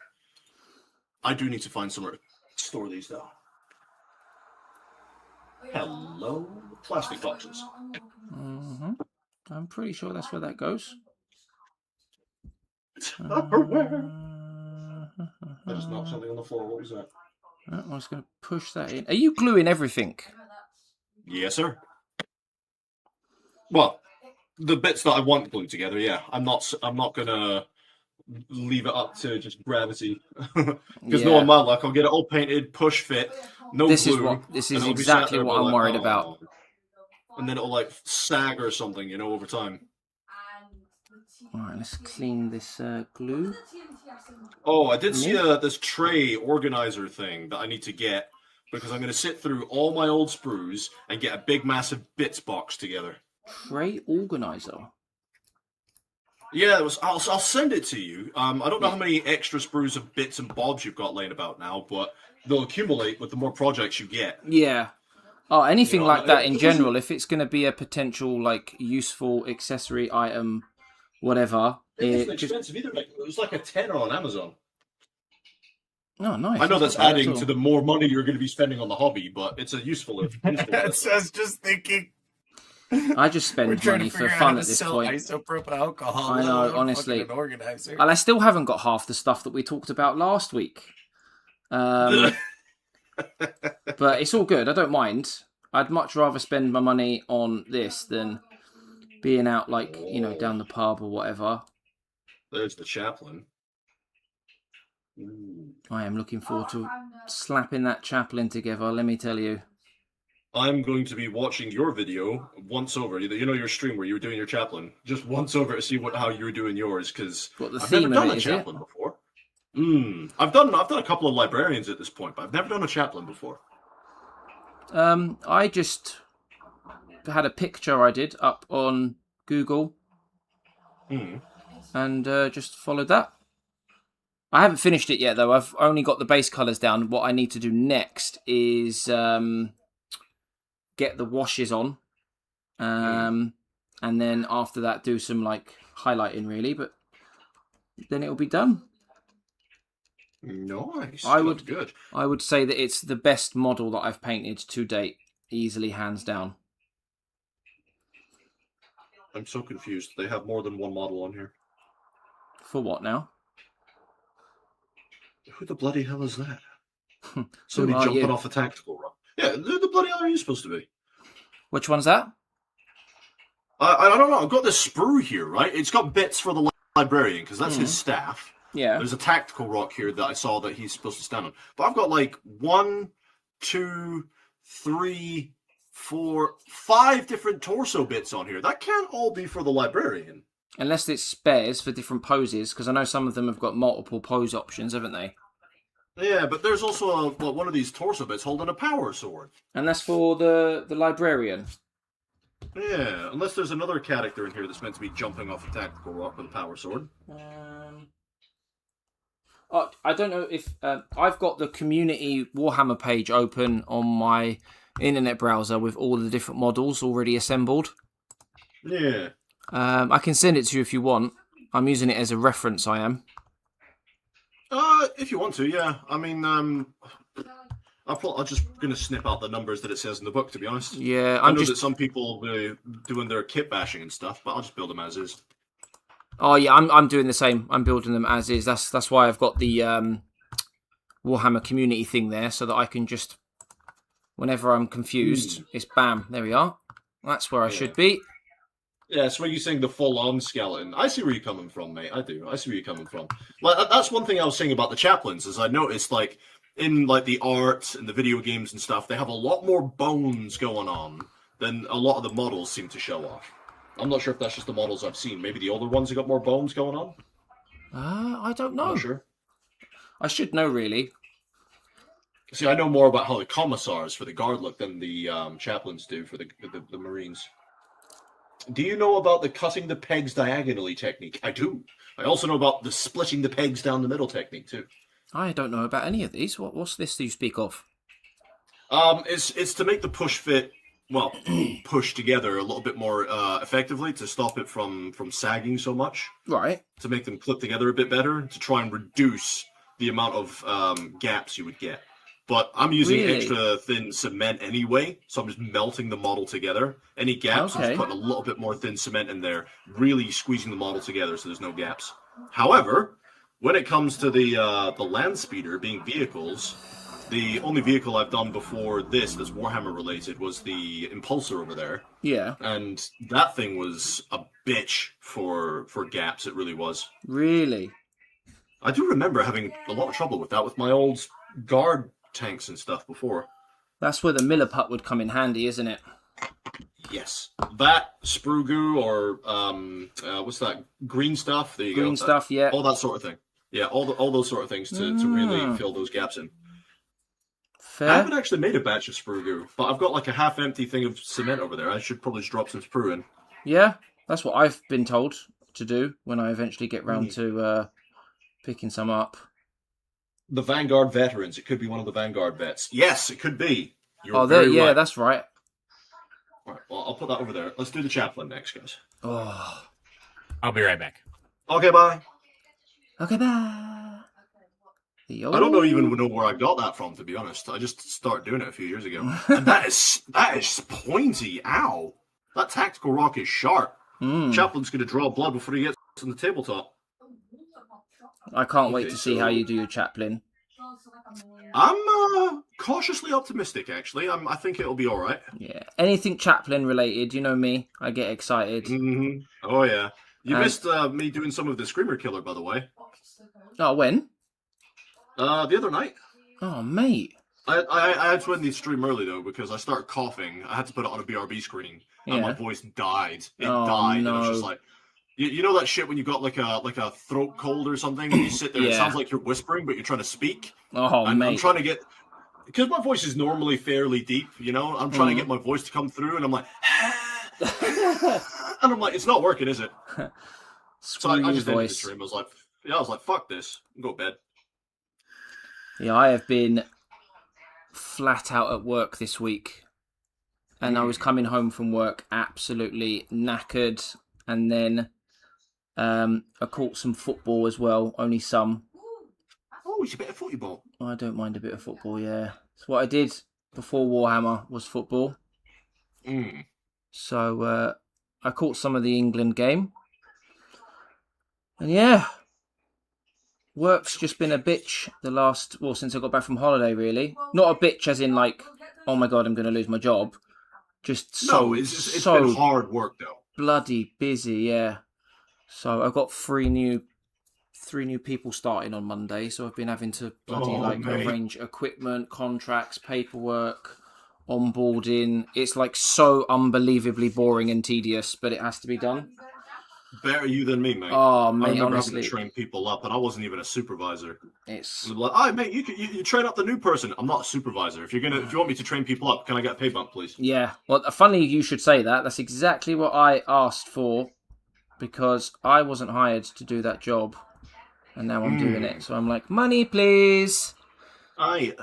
I do need to find somewhere to store these, though. Hello, plastic boxes. Mm-hmm. I'm pretty sure that's where that goes. I just knocked something on the floor. What was that? I was going to push that in. Are you gluing everything? Yes, sir. Well, the bits that I want glued together, yeah. I'm not gonna leave it up to just gravity. Because knowing my luck, I'll get it all painted, push fit, no glue. This is exactly what I'm worried about. And then it'll like sag or something, you know, over time. Alright, let's clean this glue. Oh, I did see this tray organizer thing that I need to get because I'm going to sit through all my old sprues and get a big, massive bits box together. Tray organizer? Yeah, I'll send it to you. I don't know how many extra sprues of bits and bobs you've got laying about now, but they'll accumulate with the more projects you get. Yeah. Oh, anything like that in general, if it's going to be a potential, like, useful accessory item, whatever. It's expensive either. It was like a tenner on Amazon. Oh, nice. I know that's adding to the more money you're going to be spending on the hobby, but it's a useful. That's just thinking. I just spend money for fun at this point. Isopropyl alcohol. I know, honestly. An organizer. And I still haven't got half the stuff that we talked about last week. But it's all good. I don't mind. I'd much rather spend my money on this than being out, like, you know, down the pub or whatever. There's the Chaplain. Ooh. I am looking forward to slapping that Chaplain together, let me tell you. I'm going to be watching your video once over. You know your stream where you were doing your Chaplain. Just once over to see how you're doing yours, because I've never done a Chaplain before. I've done a couple of librarians at this point, but I've never done a Chaplain before. I just had a picture I did up on Google and just followed that. I haven't finished it yet, though. I've only got the base colours down. What I need to do next is get the washes on, and then after that do some like highlighting, really. But then it'll be done. Nice. I would say that it's the best model that I've painted to date, easily, hands down. I'm so confused. They have more than one model on here. For what now? Who the bloody hell is that? Somebody jumping off a tactical rock. Yeah, who the bloody hell are you supposed to be? Which one's that? I don't know. I've got this sprue here, right? It's got bits for the librarian, because that's his staff. Yeah. There's a tactical rock here that I saw that he's supposed to stand on. But I've got like 1, 2, 3, 4, 5 different torso bits on here. That can't all be for the librarian. Unless it's spares for different poses, because I know some of them have got multiple pose options, haven't they? Yeah, but there's also one of these torso bits holding a power sword. And that's for the librarian. Yeah, unless there's another character in here that's meant to be jumping off a tactical rock with a power sword. I don't know if... I've got the community Warhammer page open on my internet browser with all the different models already assembled. Yeah. I can send it to you if you want. I'm using it as a reference, I am. If you want to, yeah. I mean, I'm just going to snip out the numbers that it says in the book, to be honest. Yeah, I know that some people are doing their kit bashing and stuff, but I'll just build them as is. Oh yeah, I'm doing the same. I'm building them as is. That's why I've got the Warhammer community thing there, so that I can just, whenever I'm confused, it's bam, there we are. That's where I should be. Yeah, so when you're saying the full-on skeleton, I see where you're coming from, mate. I do. I see where you're coming from. Like, that's one thing I was saying about the Chaplains, is I noticed, like, in like the art and the video games and stuff, they have a lot more bones going on than a lot of the models seem to show off. I'm not sure if that's just the models I've seen. Maybe the older ones have got more bones going on. I don't know. I'm not sure. I should know, really. See, I know more about how the commissars for the guard look than the chaplains do for the Marines. Do you know about the cutting the pegs diagonally technique? I do. I also know about the splitting the pegs down the middle technique too. I don't know about any of these. What's this you speak of? It's to make the push fit, well, push together a little bit more effectively, to stop it from sagging so much. Right. To make them clip together a bit better, to try and reduce the amount of gaps you would get. But I'm using extra thin cement anyway, so I'm just melting the model together. Any gaps, I'm just putting a little bit more thin cement in there, really squeezing the model together so there's no gaps. However, when it comes to the land speeder being vehicles, the only vehicle I've done before this that's Warhammer related was the Impulsor over there. Yeah. And that thing was a bitch for gaps, it really was. Really? I do remember having a lot of trouble with that with my old guard tanks and stuff before. That's where the Milliput would come in handy, isn't it? Yes. That, sprue goo, or what's that? Green stuff. There you go. Green stuff, yeah. All that sort of thing. Yeah, all those sort of things to really fill those gaps in. Fair. I haven't actually made a batch of sprue goo, but I've got like a half-empty thing of cement over there. I should probably just drop some sprue in. Yeah, that's what I've been told to do when I eventually get round to picking some up. The Vanguard veterans. It could be one of the Vanguard vets. Yes, it could be. You're right. That's right. All right, well, I'll put that over there. Let's do the Chaplain next, guys. Oh. I'll be right back. Okay, bye. Okay, bye. I don't even know where I got that from, to be honest. I just started doing it a few years ago. And that is pointy. Ow. That tactical rock is sharp. Chaplain's going to draw blood before he gets on the tabletop. I can't wait to see how you do your Chaplain. I'm cautiously optimistic, actually. I think it'll be all right. Yeah. Anything Chaplain related, you know me, I get excited. Mm-hmm. Oh yeah. You missed me doing some of the Screamer Killer, by the way. Oh, when? The other night. Oh, mate. I had to end the stream early though because I started coughing. I had to put it on a BRB screen, and my voice died. It died, no. and I was just like, you know that shit when you got like a throat cold or something, and you sit there. It sounds like you're whispering, but you're trying to speak. Oh, and mate. I'm trying to get because my voice is normally fairly deep. You know, I'm trying to get my voice to come through, and I'm like, and I'm like, it's not working, is it? So I just ended the stream. I was like, fuck this, go to bed. Yeah, I have been flat out at work this week, and I was coming home from work absolutely knackered, and then I caught some football as well, only some. Oh, it's a bit of football. I don't mind a bit of football, yeah. It's what I did before Warhammer was football. So I caught some of the England game, and yeah. Work's just been a bitch since I got back from holiday, really. Not a bitch as in like, oh my god, I'm going to lose my job. Just it's been hard work though. Bloody busy, yeah. So I've got three new people starting on Monday, so I've been having to arrange equipment, contracts, paperwork, onboarding. It's like so unbelievably boring and tedious, but it has to be done. Better you than me, mate. Oh, mate, I remember honestly. having to train people up, and I wasn't even a supervisor. It's like, oh, mate, you train up the new person. I'm not a supervisor. If you want me to train people up, can I get a pay bump, please? Yeah. Well, funny you should say that. That's exactly what I asked for, because I wasn't hired to do that job, and now I'm doing it. So I'm like, money, please. I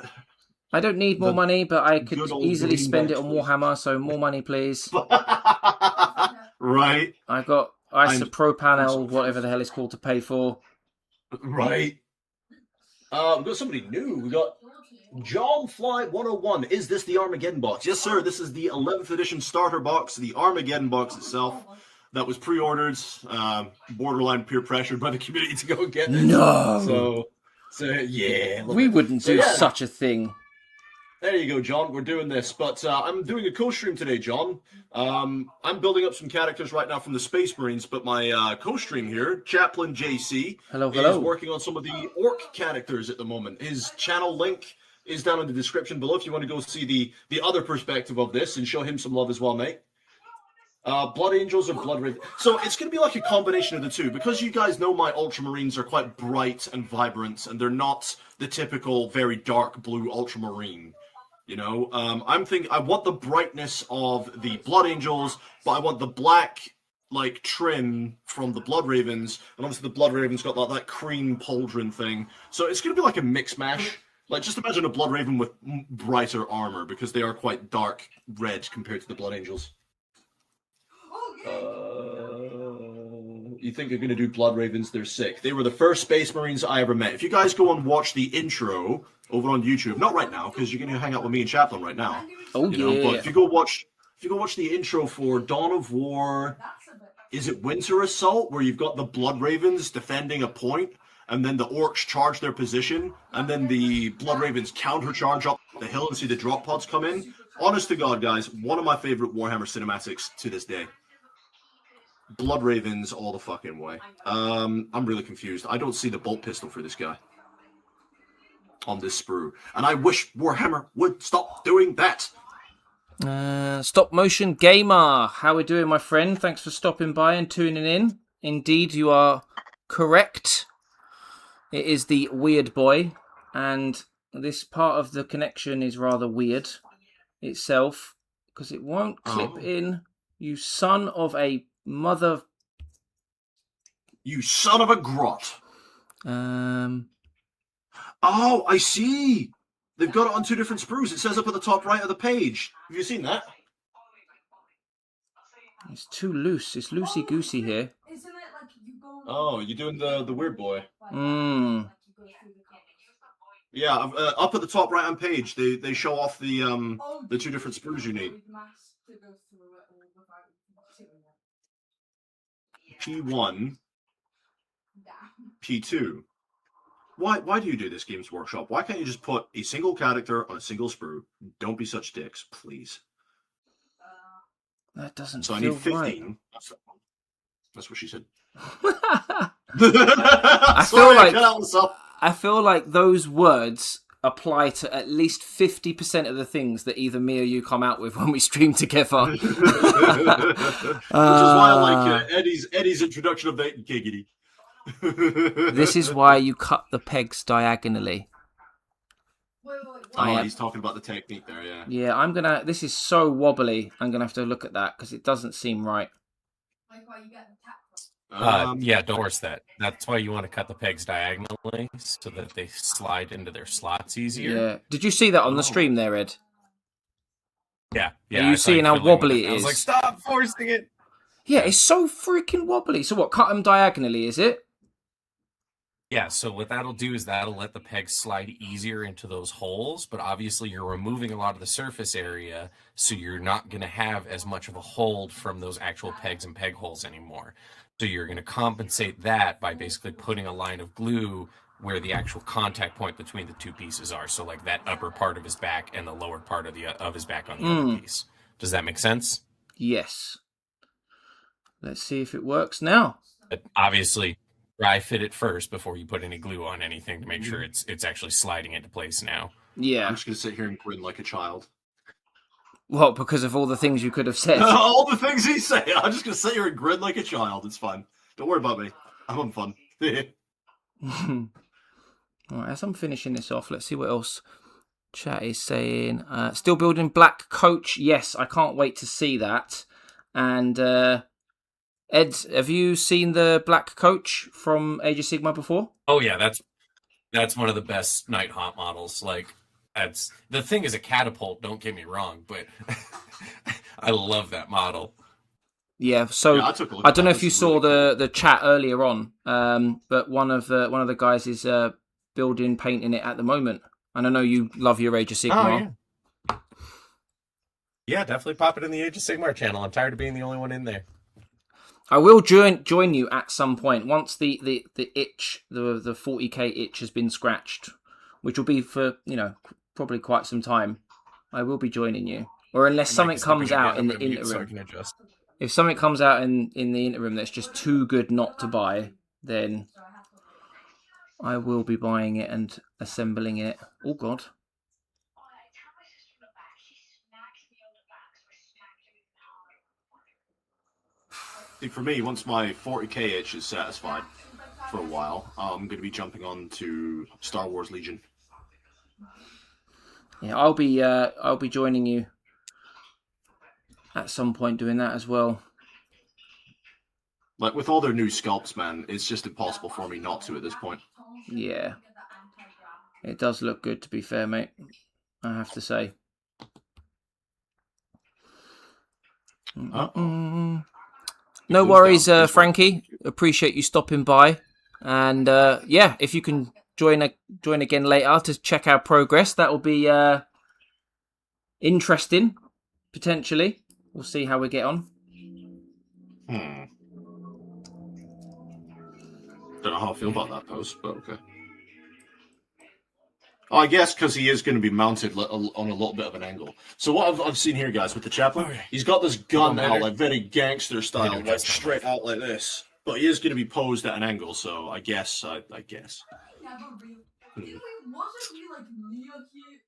don't need more money, but I could easily spend it on Warhammer. So more money, please. Right. I got Pro Panel, whatever the hell it's called, to pay for. Right. We've got somebody new. We got John Fly 101. Is this the Armageddon box? Yes, sir. This is the 11th edition starter box, the Armageddon box itself. That was pre-ordered, borderline peer pressured by the community to go get it. No. So yeah. We wouldn't do such a thing. There you go, John. We're doing this. But I'm doing a co-stream today, John. I'm building up some characters right now from the Space Marines, but my co-stream here, Chaplain JC, is working on some of the Ork characters at the moment. His channel link is down in the description below if you want to go see the other perspective of this and show him some love as well, mate. Blood Angels or Blood Ravens. So it's going to be like a combination of the two. Because you guys know my Ultramarines are quite bright and vibrant, and they're not the typical very dark blue Ultramarine. You know, I want the brightness of the Blood Angels, but I want the black, like, trim from the Blood Ravens, and obviously the Blood Ravens got that cream pauldron thing. So it's going to be like a mix mash. Like, just imagine a Blood Raven with brighter armor, because they are quite dark red compared to the Blood Angels. You think you're going to do Blood Ravens? They're sick. They were the first Space Marines I ever met. If you guys go and watch the intro over on YouTube, not right now, because you're going to hang out with me and Chaplain right now. Oh, yeah. But if you go watch the intro for Dawn of War, is it Winter Assault, where you've got the Blood Ravens defending a point, and then the Orks charge their position, and then the Blood Ravens countercharge up the hill and see the drop pods come in? Honest to God, guys, one of my favorite Warhammer cinematics to this day. Blood Ravens all the fucking way. I'm really confused. I don't see the bolt pistol for this guy on this sprue. And I wish Warhammer would stop doing that. Stop Motion Gamer. How we doing, my friend? Thanks for stopping by and tuning in. Indeed, you are correct. It is the Weird Boy. And this part of the connection is rather weird itself, because it won't clip in. You son of a mother. You son of a grot. Oh, I see. They've got it on two different sprues. It says up at the top right of the page. Have you seen that? It's too loose. It's loosey-goosey here. Oh, you're doing the Weird Boy. Yeah, up at the top right-hand page, they show off the two different sprues you need. P1, P2. Why do you do this, Games Workshop? Why can't you just put a single character on a single sprue? Don't be such dicks, please. That doesn't So I feel need 15. right. That's what she said. I feel like those words apply to at least 50% of the things that either me or you come out with when we stream together. Which is why I like Eddie's introduction of that giggity. This is why you cut the pegs diagonally. He's talking about the technique there, yeah. Yeah, this is so wobbly. I'm gonna have to look at that because it doesn't seem right. Yeah, don't force that. That's why you want to cut the pegs diagonally so that they slide into their slots easier. Yeah. Did you see that on the stream there, Ed? Yeah. Are you seeing how wobbly it is? I was like, stop forcing it. Yeah, it's so freaking wobbly. So what? Cut them diagonally, is it? Yeah, so what that'll do is that'll let the pegs slide easier into those holes, but obviously you're removing a lot of the surface area, so you're not going to have as much of a hold from those actual pegs and peg holes anymore. So you're going to compensate that by basically putting a line of glue where the actual contact point between the two pieces are. So like that upper part of his back and the lower part of his back on the other piece. Does that make sense? Yes. Let's see if it works now. But obviously, dry fit it first before you put any glue on anything to make sure it's actually sliding into place now. Yeah. I'm just going to sit here and grin like a child. What, because of all the things you could have said? All the things he's saying. I'm just going to sit here and grin like a child. It's fun. Don't worry about me. I'm having fun. Alright, as I'm finishing this off, let's see what else chat is saying. Still building Black Coach. Yes, I can't wait to see that. And Ed, have you seen the Black Coach from Age of Sigmar before? Oh yeah, that's one of the best Night Haunt models. Like, that's the thing is a catapult. Don't get me wrong, but I love that model. Yeah, so yeah, I don't know if you saw the chat earlier on, but one of the guys is painting it at the moment. And I know you love your Age of Sigmar. Oh, yeah, definitely pop it in the Age of Sigmar channel. I'm tired of being the only one in there. I will join you at some point once the itch, the 40k itch has been scratched, which will be for probably quite some time. I will be joining you, or unless something comes out in the interim. So I can adjust. If something comes out in the interim that's just too good not to buy, then I will be buying it and assembling it. Oh God. See, for me, once my 40k itch is satisfied for a while, I'm going to be jumping on to Star Wars Legion. Yeah, I'll be joining you at some point doing that as well. Like, with all their new sculpts, man, it's just impossible for me not to at this point. Yeah. It does look good, to be fair, mate. I have to say. No worries, Frankie. Appreciate you stopping by. And, yeah, if you can join again later to check our progress, that will be interesting, potentially. We'll see how we get on. Don't know how I feel about that post, but okay. Oh, I guess because he is going to be mounted on a little bit of an angle. So what I've seen here, guys, with the Chaplain, he's got this gun out, like very gangster style, like straight out like this. But he is going to be posed at an angle, so I guess. Yeah, but really, wasn't he like near here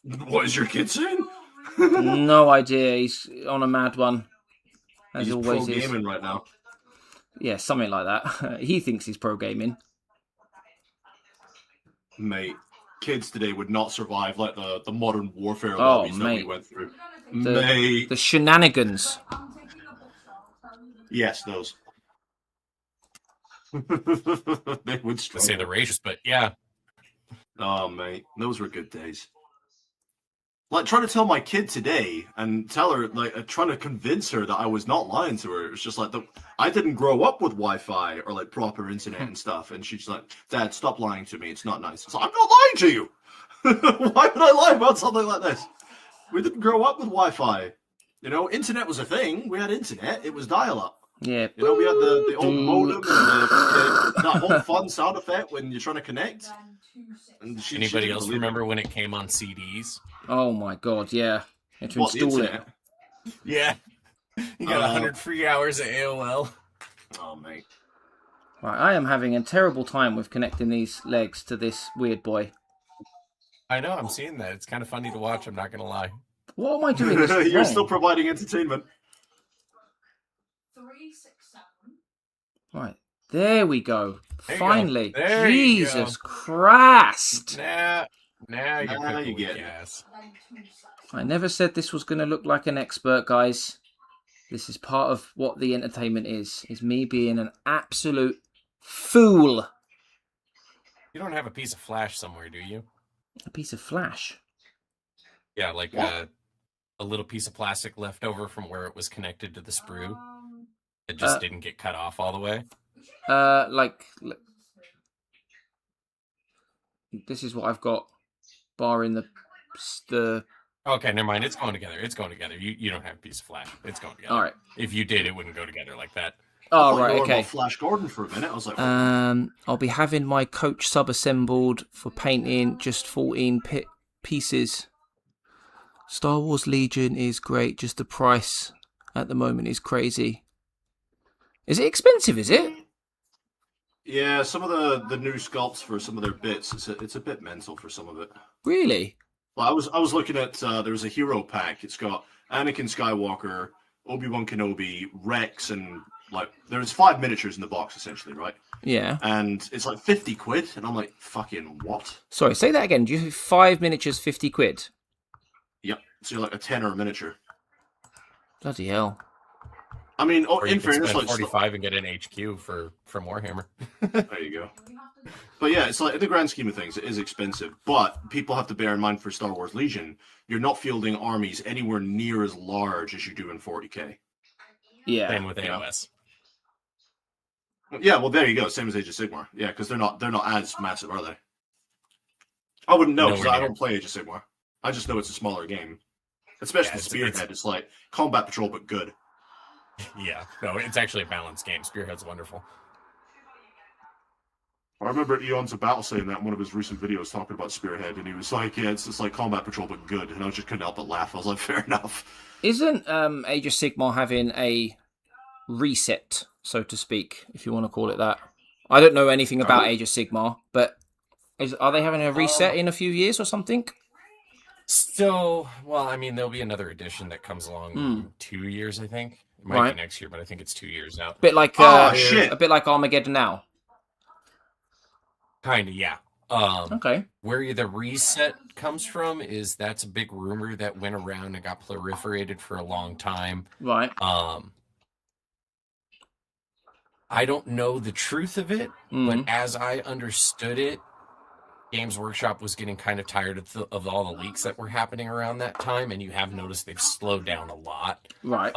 earlier? What is your kid saying? No idea. He's on a mad one. As He's always pro is. gaming right now. Yeah, something like that. He thinks he's pro gaming. Mate, kids today would not survive like the modern warfare lobbies that we went through. The shenanigans. Yes, those. They would struggle. Say the racist, but yeah. Oh, mate, those were good days. Like, trying to tell my kid today and tell her, like, trying to convince her that I was not lying to her. It was just like, I didn't grow up with Wi-Fi or, like, proper internet and stuff. And she's like, Dad, stop lying to me. It's not nice. It's like, I'm not lying to you. Why would I lie about something like this? We didn't grow up with Wi-Fi. You know, internet was a thing. We had internet. It was dial-up. Yeah. You know, we had the old modem and that whole fun sound effect when you're trying to connect. And Anybody else remember when it came on CDs? Oh my god, yeah. You had to What, the install it. internet? Yeah. You got 100 free hours of AOL. Oh, mate. Right, I am having a terrible time with connecting these legs to this weird boy. I know, I'm seeing that. It's kind of funny to watch, I'm not going to lie. What am I doing this You're wrong? still providing entertainment. 3, 6, 7. Right, there we go. There you Finally. go. There you Jesus Christ. Now you're Now cooking you with get it. gas. Then 2, 6. I never said this was going to look like an expert, guys. This is part of what the entertainment is me being an absolute fool. You don't have a piece of flash somewhere, do you? A piece of flash. Yeah, like a little piece of plastic left over from where it was connected to the sprue. It just didn't get cut off all the way. Like this is what I've got, barring the. Okay, never mind. It's going together. It's going together. You don't have a piece of flash. It's going together. All right. If you did, it wouldn't go together like that. Oh, I right, thought you were okay. about Flash Gordon for a minute. I was like, I'll be having my coach sub-assembled for painting, just 14 pieces. Star Wars Legion is great, just the price at the moment is crazy. Is it expensive, is it? yeah, some of the new sculpts for some of their bits, it's a bit mental for some of it. Really? Well, I was looking at there was a hero pack. It's got Anakin Skywalker, Obi-Wan Kenobi, Rex, and like there's 5 miniatures in the box essentially, right? Yeah. And it's like 50 quid, and I'm like, fucking what? Sorry, say that again. Do you have 5 miniatures, 50 quid? Yep. So you're like a 10 or a miniature. Bloody hell. I mean, Or you in could fairness, spend like 45 and get an HQ from Warhammer. there you go. But yeah, it's like in the grand scheme of things, it is expensive. But people have to bear in mind for Star Wars Legion, you're not fielding armies anywhere near as large as you do in 40k. Yeah. Same with AOS. Yeah, well, there you go. Same as Age of Sigmar. Yeah, because they're not as massive, are they? I wouldn't know because Nowhere I near. don't play Age of Sigmar. I just know it's a smaller game. Especially Yeah, Spearhead. It's like combat patrol, but good. Yeah, no, it's actually a balanced game. Spearhead's wonderful. I remember Eons of Battle saying that in one of his recent videos talking about Spearhead, and he was like, yeah, it's just like combat patrol, but good. And I just couldn't help but laugh. I was like, fair enough. Isn't Age of Sigmar having a reset, so to speak, if you want to call it that? I don't know anything about Age of Sigmar, but are they having a reset in a few years or something? Still, well, I mean, there'll be another edition that comes along in 2 years, I think. It might be next year, but I think it's 2 years out. Bit like shit. a bit like Armageddon now. Kind of, yeah. Okay. Where the reset comes from is that's a big rumor that went around and got proliferated for a long time. Right. I don't know the truth of it, but as I understood it, Games Workshop was getting kind of tired of all the leaks that were happening around that time, and you have noticed they've slowed down a lot. Right.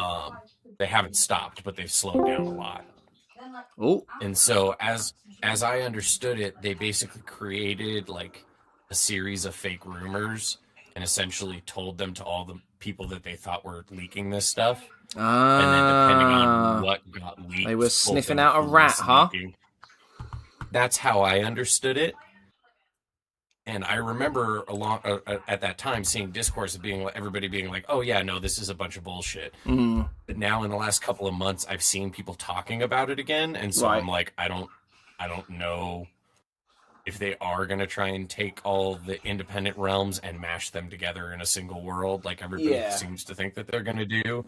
They haven't stopped, but they've slowed down a lot. Oh. And so, as I understood it, they basically created like a series of fake rumors and essentially told them to all the people that they thought were leaking this stuff. And then depending on what got leaked, they were told sniffing them out a who rat, was huh? leaking. That's how I understood it. And I remember at that time seeing discourse of everybody being like, "Oh yeah, no, this is a bunch of bullshit." But now in the last couple of months, I've seen people talking about it again, and so I'm like, I don't know if they are going to try and take all the independent realms and mash them together in a single world, like everybody seems to think that they're going to do,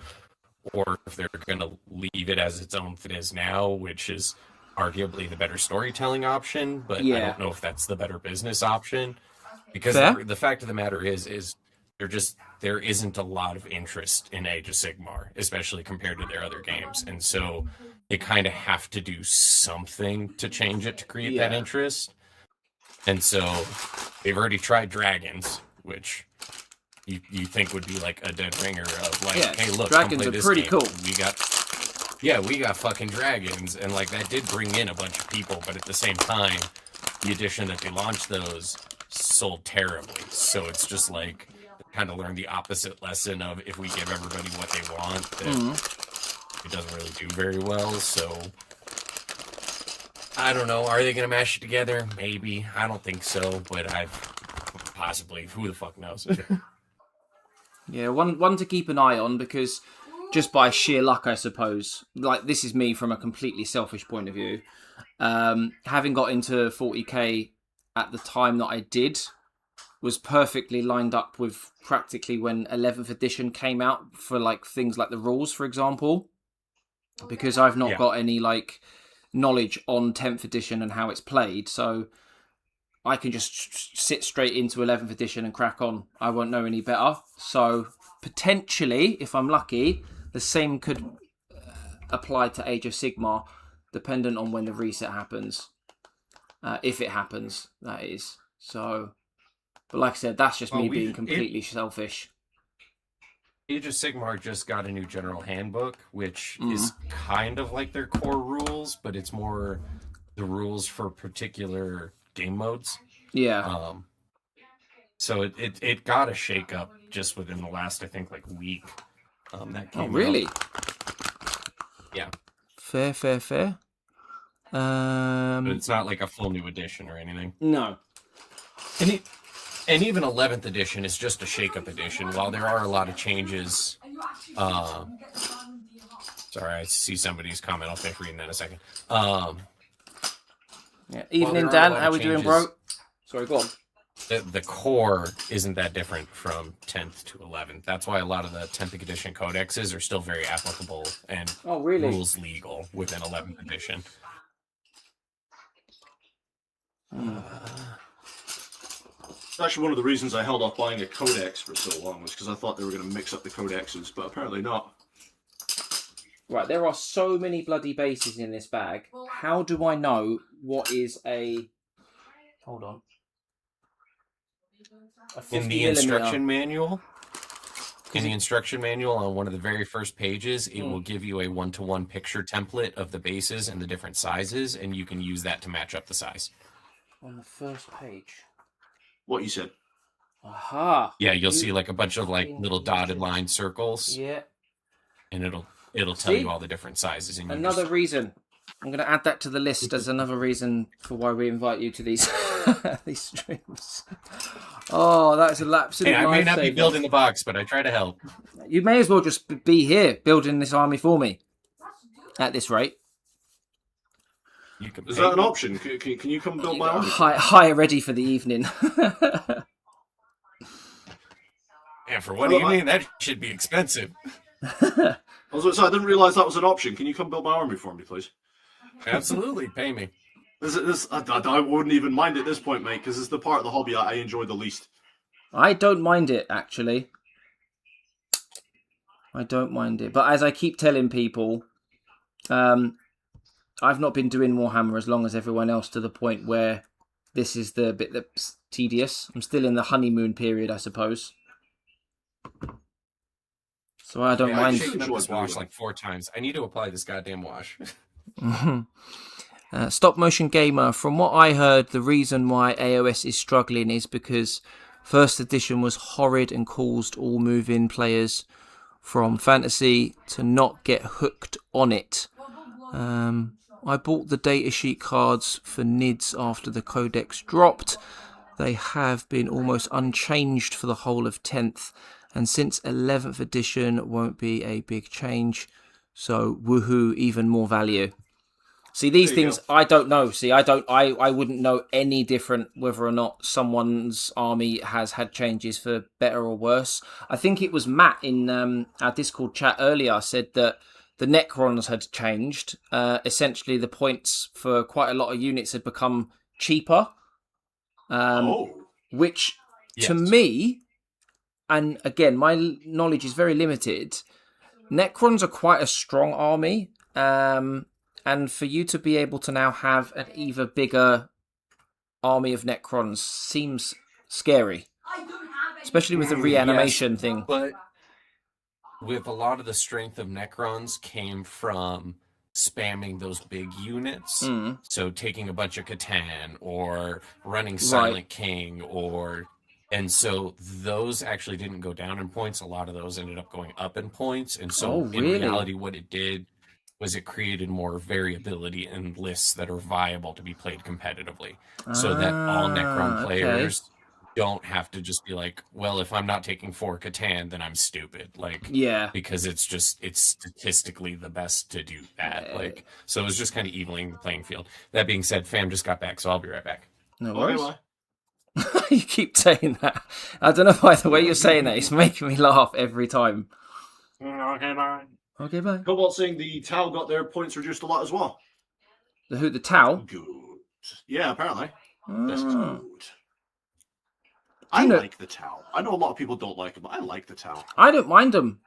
or if they're going to leave it as its own thing is now, which is arguably the better storytelling option, but I don't know if that's the better business option, because the fact of the matter is there isn't a lot of interest in Age of Sigmar, especially compared to their other games, and so they kind of have to do something to change it to create that interest. And so they've already tried dragons, which you think would be like a dead ringer of like, hey, look, dragons are pretty cool. We got fucking dragons, and like that did bring in a bunch of people, but at the same time, the edition that they launched those sold terribly. So it's just like kind of learned the opposite lesson of if we give everybody what they want, it doesn't really do very well. So I don't know. Are they going to mash it together? Maybe. I don't think so, but possibly. Who the fuck knows? Yeah, one to keep an eye on, because just by sheer luck, I suppose, like, this is me from a completely selfish point of view. Having got into 40k at the time that I did was perfectly lined up with practically when 11th edition came out for like things like the rules, for example, because I've not got any like knowledge on 10th edition and how it's played, so I can just sit straight into 11th edition and crack on. I won't know any better. So potentially, if I'm lucky, the same could apply to Age of Sigmar, dependent on when the reset happens. If it happens, that is. So, but like I said, that's just me being completely selfish. Age of Sigmar just got a new general handbook, which is kind of like their core rules, but it's more the rules for particular game modes. Yeah. So it got a shake up just within the last, I think, like week. That came really? out. Yeah. Fair. But it's not like a full new edition or anything. No. And even 11th edition is just a shake-up edition. While there are a lot of changes... sorry, I see somebody's comment. I'll finish reading that in a second. Evening, Dan. How we doing, bro? Sorry, go on. The core isn't that different from 10th to 11th. That's why a lot of the 10th edition codexes are still very applicable and rules legal within 11th edition. Actually, one of the reasons I held off buying a codex for so long was because I thought they were going to mix up the codexes, but apparently not. Right, there are so many bloody bases in this bag. How do I know what is a... Hold on. In the instruction manual, on one of the very first pages, it will give you a one-to-one picture template of the bases and the different sizes, and you can use that to match up the size. On the first page. What you said. Aha. Yeah, you'll see like a bunch of like little dotted line circles. Yeah. And it'll tell you all the different sizes. And another reason. I'm going to add that to the list as another reason for why we invite you to these these streams. Oh, that's an absolute I may not be building the box, but I try to help. You may as well just be here building this army for me. At this rate. Is that an option? Can you come build my army? Hire ready for the evening. Yeah, for what do you mean? That should be expensive. I didn't realise that was an option. Can you come build my army for me, please? Absolutely, pay me. I wouldn't even mind at this point, mate, because it's the part of the hobby I enjoy the least. I don't mind it, actually. I don't mind it. But as I keep telling people, I've not been doing Warhammer as long as everyone else, to the point where this is the bit that's tedious. I'm still in the honeymoon period, I suppose. So I don't mind. I've shaken up this wash like 4 times. I need to apply this goddamn wash. Stop Motion Gamer, from what I heard, the reason why AOS is struggling is because first edition was horrid and caused all move-in players from fantasy to not get hooked on it. I bought the datasheet cards for NIDS after the codex dropped. They have been almost unchanged for the whole of 10th, and since 11th edition won't be a big change, so woohoo, even more value. See, these things, I don't know. See, I wouldn't know any different whether or not someone's army has had changes for better or worse. I think it was Matt in our Discord chat earlier said that the Necrons had changed. Essentially, the points for quite a lot of units had become cheaper. Which, to me, and again, my knowledge is very limited, Necrons are quite a strong army. And for you to be able to now have an even bigger army of Necrons seems scary. Especially with the reanimation thing. But with a lot of the strength of Necrons came from spamming those big units. So taking a bunch of Catan or running Silent King and so those actually didn't go down in points. A lot of those ended up going up in points. And so in reality, what it did was it created more variability in lists that are viable to be played competitively, so that all Necron players don't have to just be like, well, if I'm not taking 4 Catan, then I'm stupid. Like, Yeah. because it's statistically the best to do that. Like, so it was just kind of evening the playing field. That being said, fam just got back, so I'll be right back. No worries. Okay, You keep saying that. I don't know why the way you're saying that, it's making me laugh every time. Okay, bye. Okay, bye. Cobalt saying the Tau got their points reduced a lot as well. The Tau? Good. Yeah, apparently. Ah. That's good. I like the Tau. I know a lot of people don't like them, but I like the Tau. I don't mind them.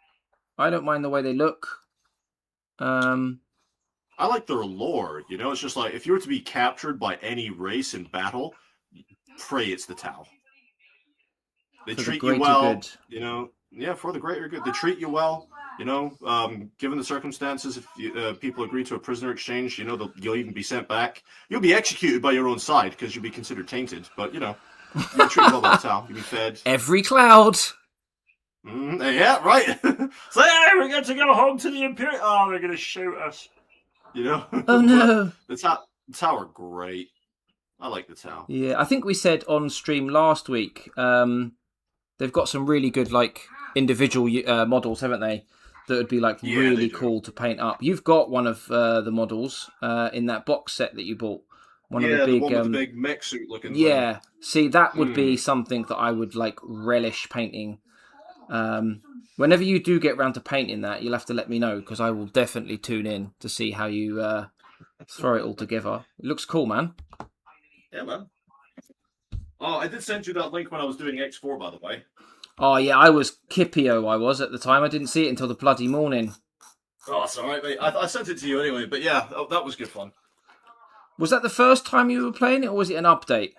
I don't mind the way they look. I like their lore, you know? It's just like, if you were to be captured by any race in battle, pray it's the Tau. They treat you well, good. you know? Yeah, for the greater good. They treat you well, you know? Given the circumstances, if people agree to a prisoner exchange, you know, you'll even be sent back. You'll be executed by your own side, because you'll be considered tainted, but, you know. You're treated well by the Tau. You'll be fed. Every cloud. Yeah, right. So, hey, we're going to go home to the Imperial. Oh, they're going to shoot us. You know? Oh, no. The Tau are great. I like the Tau. Yeah, I think we said on stream last week, they've got some really good, like, individual models, haven't they? That would be, like, really cool to paint up. You've got one of the models in that box set that you bought. One of the big, one with the big mech suit looking thing. Yeah, see, that would be something that I would, like, relish painting. Whenever you do get round to painting that, you'll have to let me know, because I will definitely tune in to see how you throw it all together. It looks cool, man. Yeah, man. Oh, I did send you that link when I was doing X4, by the way. Oh, yeah, I was Kippio, I was at the time. I didn't see it until the bloody morning. Oh, it's alright, mate. I sent it to you anyway, but yeah, that was good fun. Was that the first time you were playing it, or was it an update?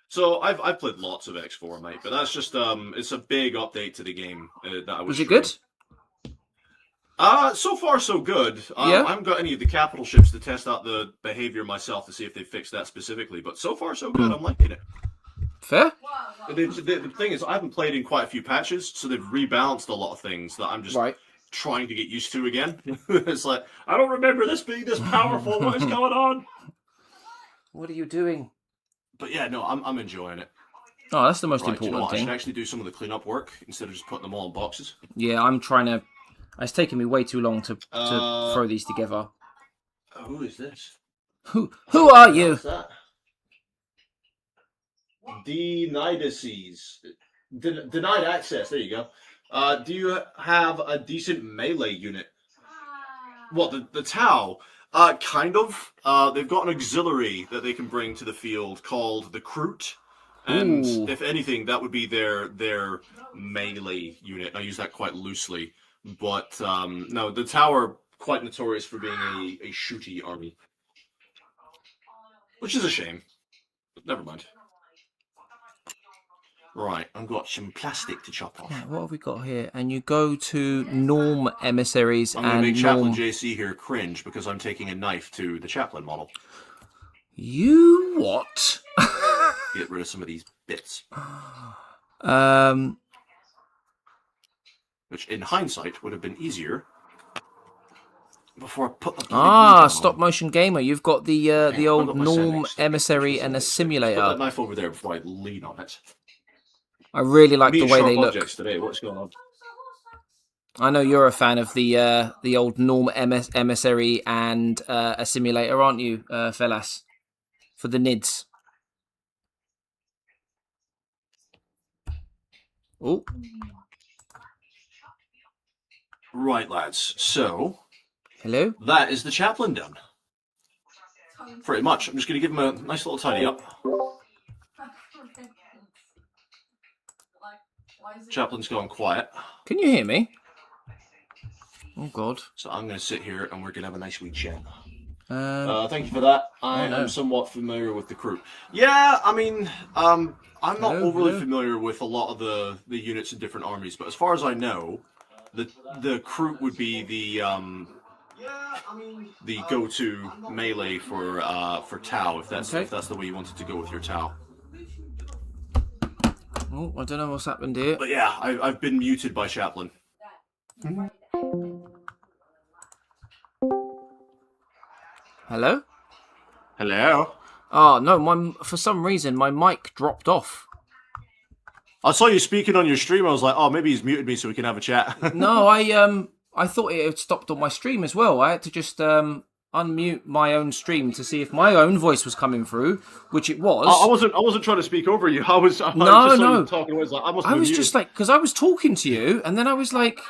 So I've played lots of X4, mate, but that's just it's a big update to the game that I was. Was it good? So far so good. Yeah? I haven't got any of the capital ships to test out the behavior myself to see if they fixed that specifically, but so far so good. I'm liking it. Fair. The thing is, I haven't played in quite a few patches, so they've rebalanced a lot of things that I'm just trying to get used to again. It's like, I don't remember this being this powerful. What is going on? What are you doing? But yeah, no, I'm enjoying it. Oh, that's the most important you know what? thing. I should actually do some of the cleanup work instead of just putting them all in boxes. Yeah, I'm trying to... It's taken me way too long to throw these together. Who is this? Who are you? What's that? Denied access. There you go. Do you have a decent melee unit? What, the Tau? Kind of. They've got an auxiliary that they can bring to the field called the Kroot. And if anything, that would be their melee unit. I use that quite loosely. But, no, the Tau are quite notorious for being a shooty army. Which is a shame. But never mind. Right, I've got some plastic to chop off. Yeah, what have we got here? And you go to Norm Emissaries I'm going to make Chaplain JC here cringe because I'm taking a knife to the Chaplain model. You what? Get rid of some of these bits. Which, in hindsight, would have been easier before I put the stop motion gamer. You've got the old Norm Emissary and a simulator. Put that knife over there before I lean on it. I really like the way they look. Today. What's going on? I know you're a fan of the old Norm Emissary and a simulator, aren't you, fellas? For the NIDS. Oh. Right, lads. So, hello. That is the Chaplain done. Pretty much. I'm just going to give him a nice little tidy up. Chaplain's gone quiet. Can you hear me? Oh, God. So I'm going to sit here and we're going to have a nice wee chat. Thank you for that. I am somewhat familiar with the Kroot. Yeah, I mean, I'm not overly familiar with a lot of the units in different armies, but as far as I know, the Kroot would be the go-to melee for Tau, if that's the way you wanted to go with your Tau. Oh, I don't know what's happened here. But yeah, I've been muted by Chaplain. Hello? Hello. Oh, no, for some reason, my mic dropped off. I saw you speaking on your stream. I was like, oh, maybe he's muted me so we can have a chat. No, I thought it had stopped on my stream as well. I had to just unmute my own stream to see if my own voice was coming through, which it was. I wasn't trying to speak over you. I just saw you talking away. I was just like, because I was talking to you, and then I was like,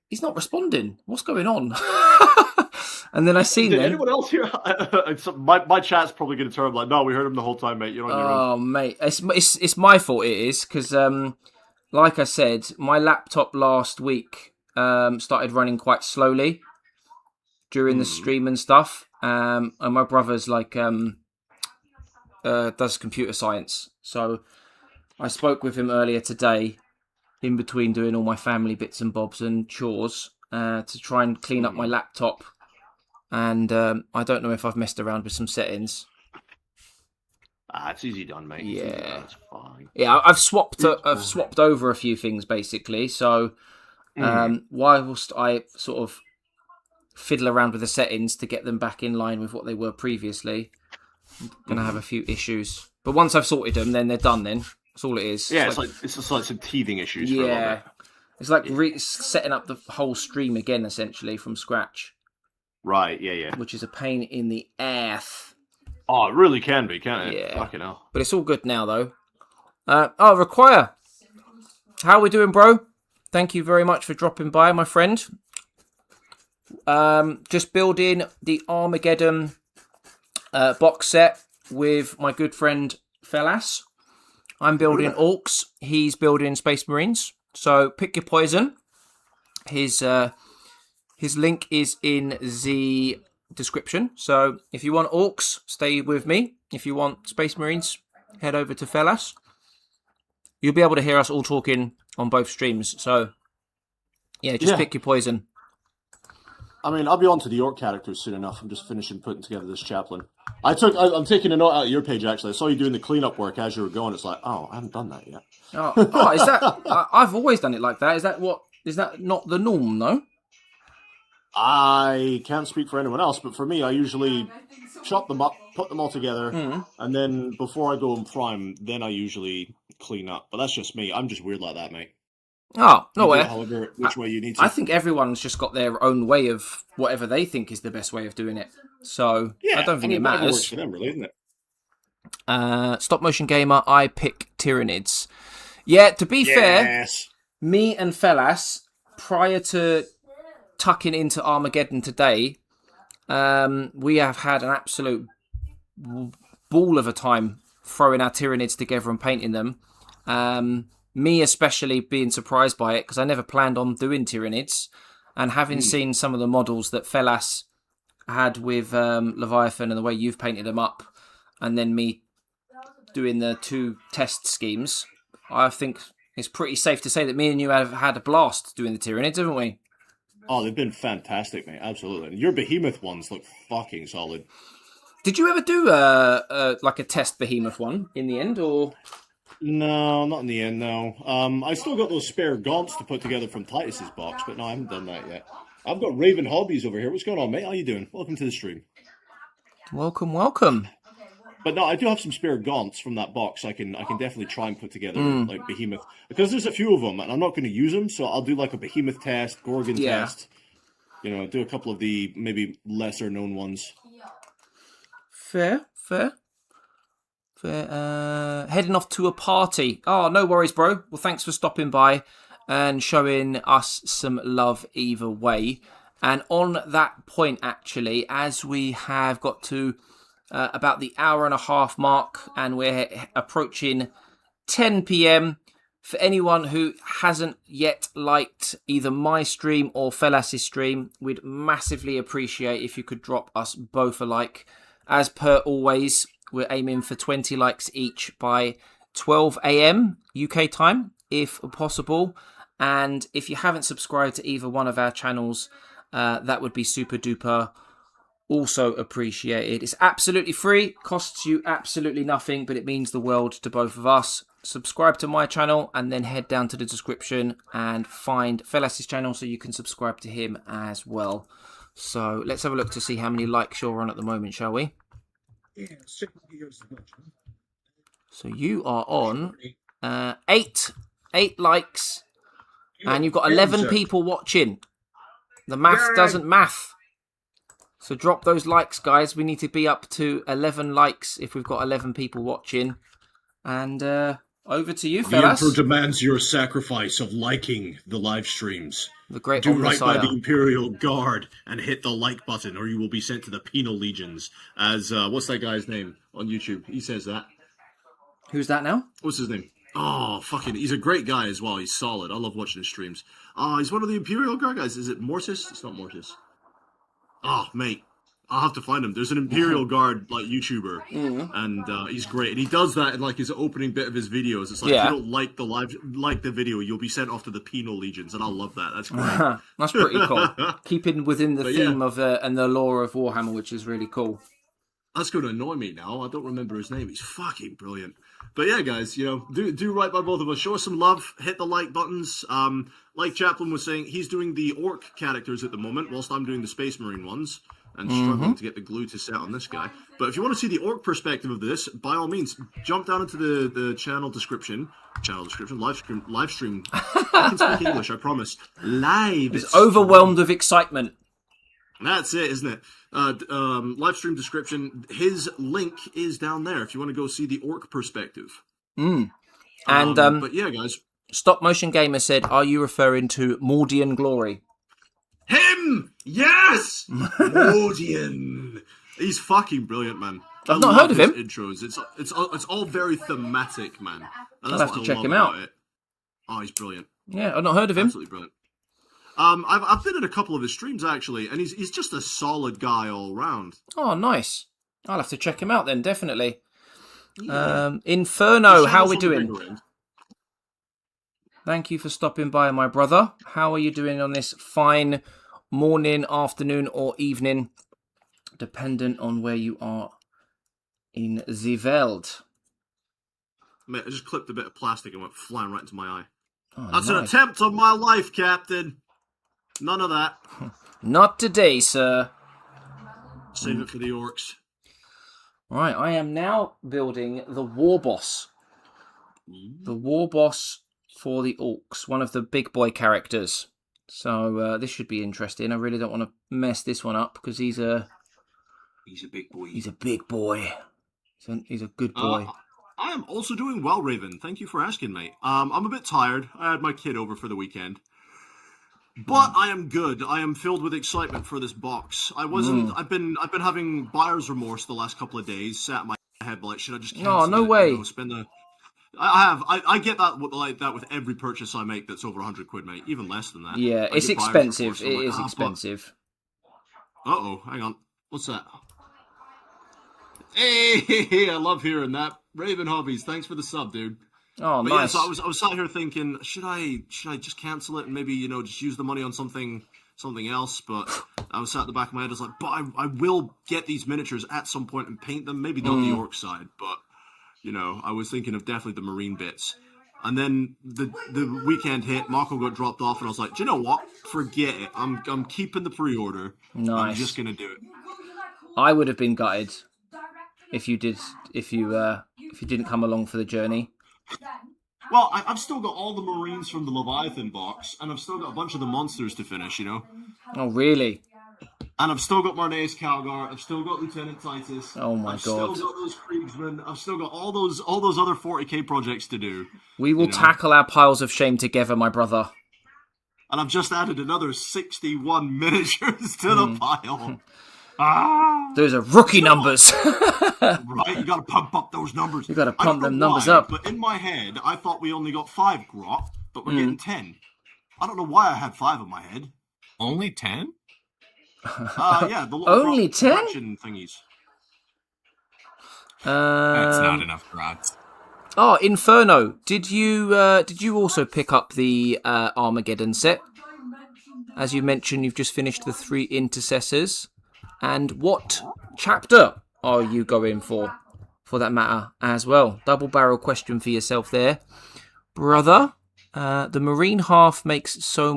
he's not responding. What's going on? And then I seen Did them. anyone else here? My chat's probably going to turn like, no, we heard him the whole time, mate. You're on your own. Oh, mate, it's my fault. It is because, like I said, my laptop last week started running quite slowly during the stream and stuff. And my brother's like does computer science, so I spoke with him earlier today, in between doing all my family bits and bobs and chores, to try and clean up my laptop. And I don't know if I've messed around with some settings. It's easy done, mate. Yeah, it's fine. Yeah, I've swapped over a few things basically. So whilst I sort of fiddle around with the settings to get them back in line with what they were previously, I'm gonna have a few issues. But once I've sorted them, then they're done. Then that's all it is. Yeah, it's just like some teething issues. For a little bit. It's like setting up the whole stream again, essentially from scratch. Right. Yeah. Which is a pain in the ass. Oh, it really can be, can't it? Yeah. Fucking hell. But it's all good now, though. Require. How we doing, bro? Thank you very much for dropping by, my friend. Just building the Armageddon box set with my good friend Fellas. I'm building Orks. He's building Space Marines. So pick your poison. His link is in the description. So if you want Orks, stay with me. If you want Space Marines, head over to Fellas. You'll be able to hear us all talking on both streams. So yeah, just pick your poison. I mean, I'll be on to the Orc characters soon enough. I'm just finishing putting together this Chaplain. I'm taking a note out of your page, actually. I saw you doing the cleanup work as you were going. It's like, oh, I haven't done that yet. Oh, is that... I've always done it like that. Is that not the norm, though? I can't speak for anyone else, but for me, I usually chop them up, put them all together, and then before I go and prime, then I usually clean up. But that's just me. I'm just weird like that, mate. Oh, no way. However, which way you need to. I think everyone's just got their own way of whatever they think is the best way of doing it. So I don't think it matters. Works for them, really, isn't it? Stop motion gamer, I pick Tyranids. Yeah, to be fair, me and Fellas, prior to tucking into Armageddon today, we have had an absolute ball of a time throwing our Tyranids together and painting them. Me especially being surprised by it, because I never planned on doing Tyranids, and having seen some of the models that Fellas had with Leviathan and the way you've painted them up, and then me doing the 2 test schemes, I think it's pretty safe to say that me and you have had a blast doing the Tyranids, haven't we? Oh, they've been fantastic, mate. Absolutely. And your Behemoth ones look fucking solid. Did you ever do like a test Behemoth one in the end, or...? No, not in the end, no. I still got those spare gaunts to put together from Titus's box, but no, I haven't done that yet. I've got Raven Hobbies over here. What's going on, mate? How you doing? Welcome to the stream. Welcome. But no, I do have some spare gaunts from that box. I can definitely try and put together like Behemoth, because there's a few of them, and I'm not going to use them, so I'll do like a Behemoth test, Gorgon test. You know, do a couple of the maybe lesser known ones. Fair. Heading off to a party. Oh, no worries, bro. Well, thanks for stopping by and showing us some love either way. And on that point, actually, as we have got to about the hour and a half mark, and we're approaching 10 p.m, for anyone who hasn't yet liked either my stream or Fellas' stream, we'd massively appreciate if you could drop us both a like. As per always, we're aiming for 20 likes each by 12 a.m. UK time, if possible. And if you haven't subscribed to either one of our channels, that would be super duper also appreciated. It's absolutely free, costs you absolutely nothing, but it means the world to both of us. Subscribe to my channel and then head down to the description and find Fellas' channel so you can subscribe to him as well. So let's have a look to see how many likes you're on at the moment, shall we? Yeah, So you are on 8 likes, and you've got 11 people watching. The math doesn't math. So drop those likes, guys. We need to be up to 11 likes if we've got 11 people watching. And over to you, The fellas. Emperor demands your sacrifice of liking the live streams. The great Do right by Omnissiah. the Imperial Guard and hit the like button, or you will be sent to the penal legions. As what's that guy's name on YouTube? He says that. Who's that now? What's his name? Oh, fucking! He's a great guy as well. He's solid. I love watching his streams. He's one of the Imperial Guard guys. Is it Mortis? It's not Mortis. Oh, mate. I'll have to find him. There's an Imperial Guard like YouTuber, and he's great. And he does that in like his opening bit of his videos. It's like if you don't like the video, you'll be sent off to the penal legions, and I love that. That's great. That's pretty cool. Keeping within the theme of and the lore of Warhammer, which is really cool. That's going to annoy me now. I don't remember his name. He's fucking brilliant. But yeah, guys, you know, do right by both of us. Show us some love. Hit the like buttons. Like Chaplain was saying, he's doing the Orc characters at the moment, whilst I'm doing the Space Marine ones. And struggling to get the glue to set on this guy. But if you want to see the Orc perspective of this, by all means, jump down into the channel description. Live stream. I can speak English, I promise. It's overwhelmed with excitement. That's it, isn't it? Live stream description. His link is down there if you want to go see the Orc perspective. And but yeah, guys. Stop Motion Gamer said, "Are you referring to Mordian Glory?" Him! Yes! Mordian! He's fucking brilliant, man. I've not heard of him. Intros. It's all very thematic, man. And I'll that's have to what I check love him about out. it. Oh, he's brilliant. Yeah, I've not heard of him. Absolutely brilliant. I've been at a couple of his streams actually, and he's just a solid guy all round. Oh, nice. I'll have to check him out then, definitely. Inferno, how are we doing? Thank you for stopping by, my brother. How are you doing on this fine morning, afternoon, or evening, dependent on where you are in the world? Mate, I just clipped a bit of plastic and went flying right into my eye. Oh, That's nice. an attempt on my life, Captain. None of that. Not today, sir. Save it for the Orcs. Right, I am now building the War Boss. The War Boss for the Orks, one of the big boy characters. So this should be interesting. I really don't want to mess this one up because he's a big boy. He's a big boy. He's a good boy. I am also doing well, Raven. Thank you for asking, mate. I'm a bit tired. I had my kid over for the weekend. But I am good. I am filled with excitement for this box. I've been having buyer's remorse the last couple of days. Sat in my head like, should I just cancel No, no it, way. You know, spend the I get that like that with every purchase I make that's over £100, mate. Even less than that. Yeah, I it's get buyer's expensive. remorse, and I'm It like, is expensive. Uh-oh, hang on. What's that? Hey, I love hearing that. Raven Hobbies, thanks for the sub, dude. Oh, But nice. yeah, so I was sat here thinking, should I just cancel it and maybe, you know, just use the money on something else? But I was sat at the back of my head, I was like, but I will get these miniatures at some point and paint them. Maybe not the Orc side, but, you know, I was thinking of definitely the Marine bits. And then the weekend hit, Marco got dropped off, and I was like, do you know what? Forget it. I'm keeping the pre-order. Nice. I'm just going to do it. I would have been gutted if you didn't come along for the journey. Well, I've still got all the Marines from the Leviathan box, and I've still got a bunch of the monsters to finish, you know? Oh, really? And I've still got Marnaeus Calgar, I've still got Lieutenant Titus. Oh my I've God. still got those Kriegsmen, I've still got all those other 40k projects to do. We will you know? tackle our piles of shame together, my brother. And I've just added another 61 miniatures to the pile. Ah! Those are rookie numbers. Right, you gotta pump up those numbers. You gotta I don't pump them know numbers why, up. But in my head, I thought we only got 5 grot, but we're getting 10. I don't know why I had 5 in my head. Only 10? Yeah, the little Only 10? fraction thingies. That's not enough grots. Oh, Inferno. Did you also pick up the Armageddon set? As you mentioned, you've just finished the 3 intercessors. And what chapter are you going for that matter, as well? Double barrel question for yourself there, brother. The Marine half makes so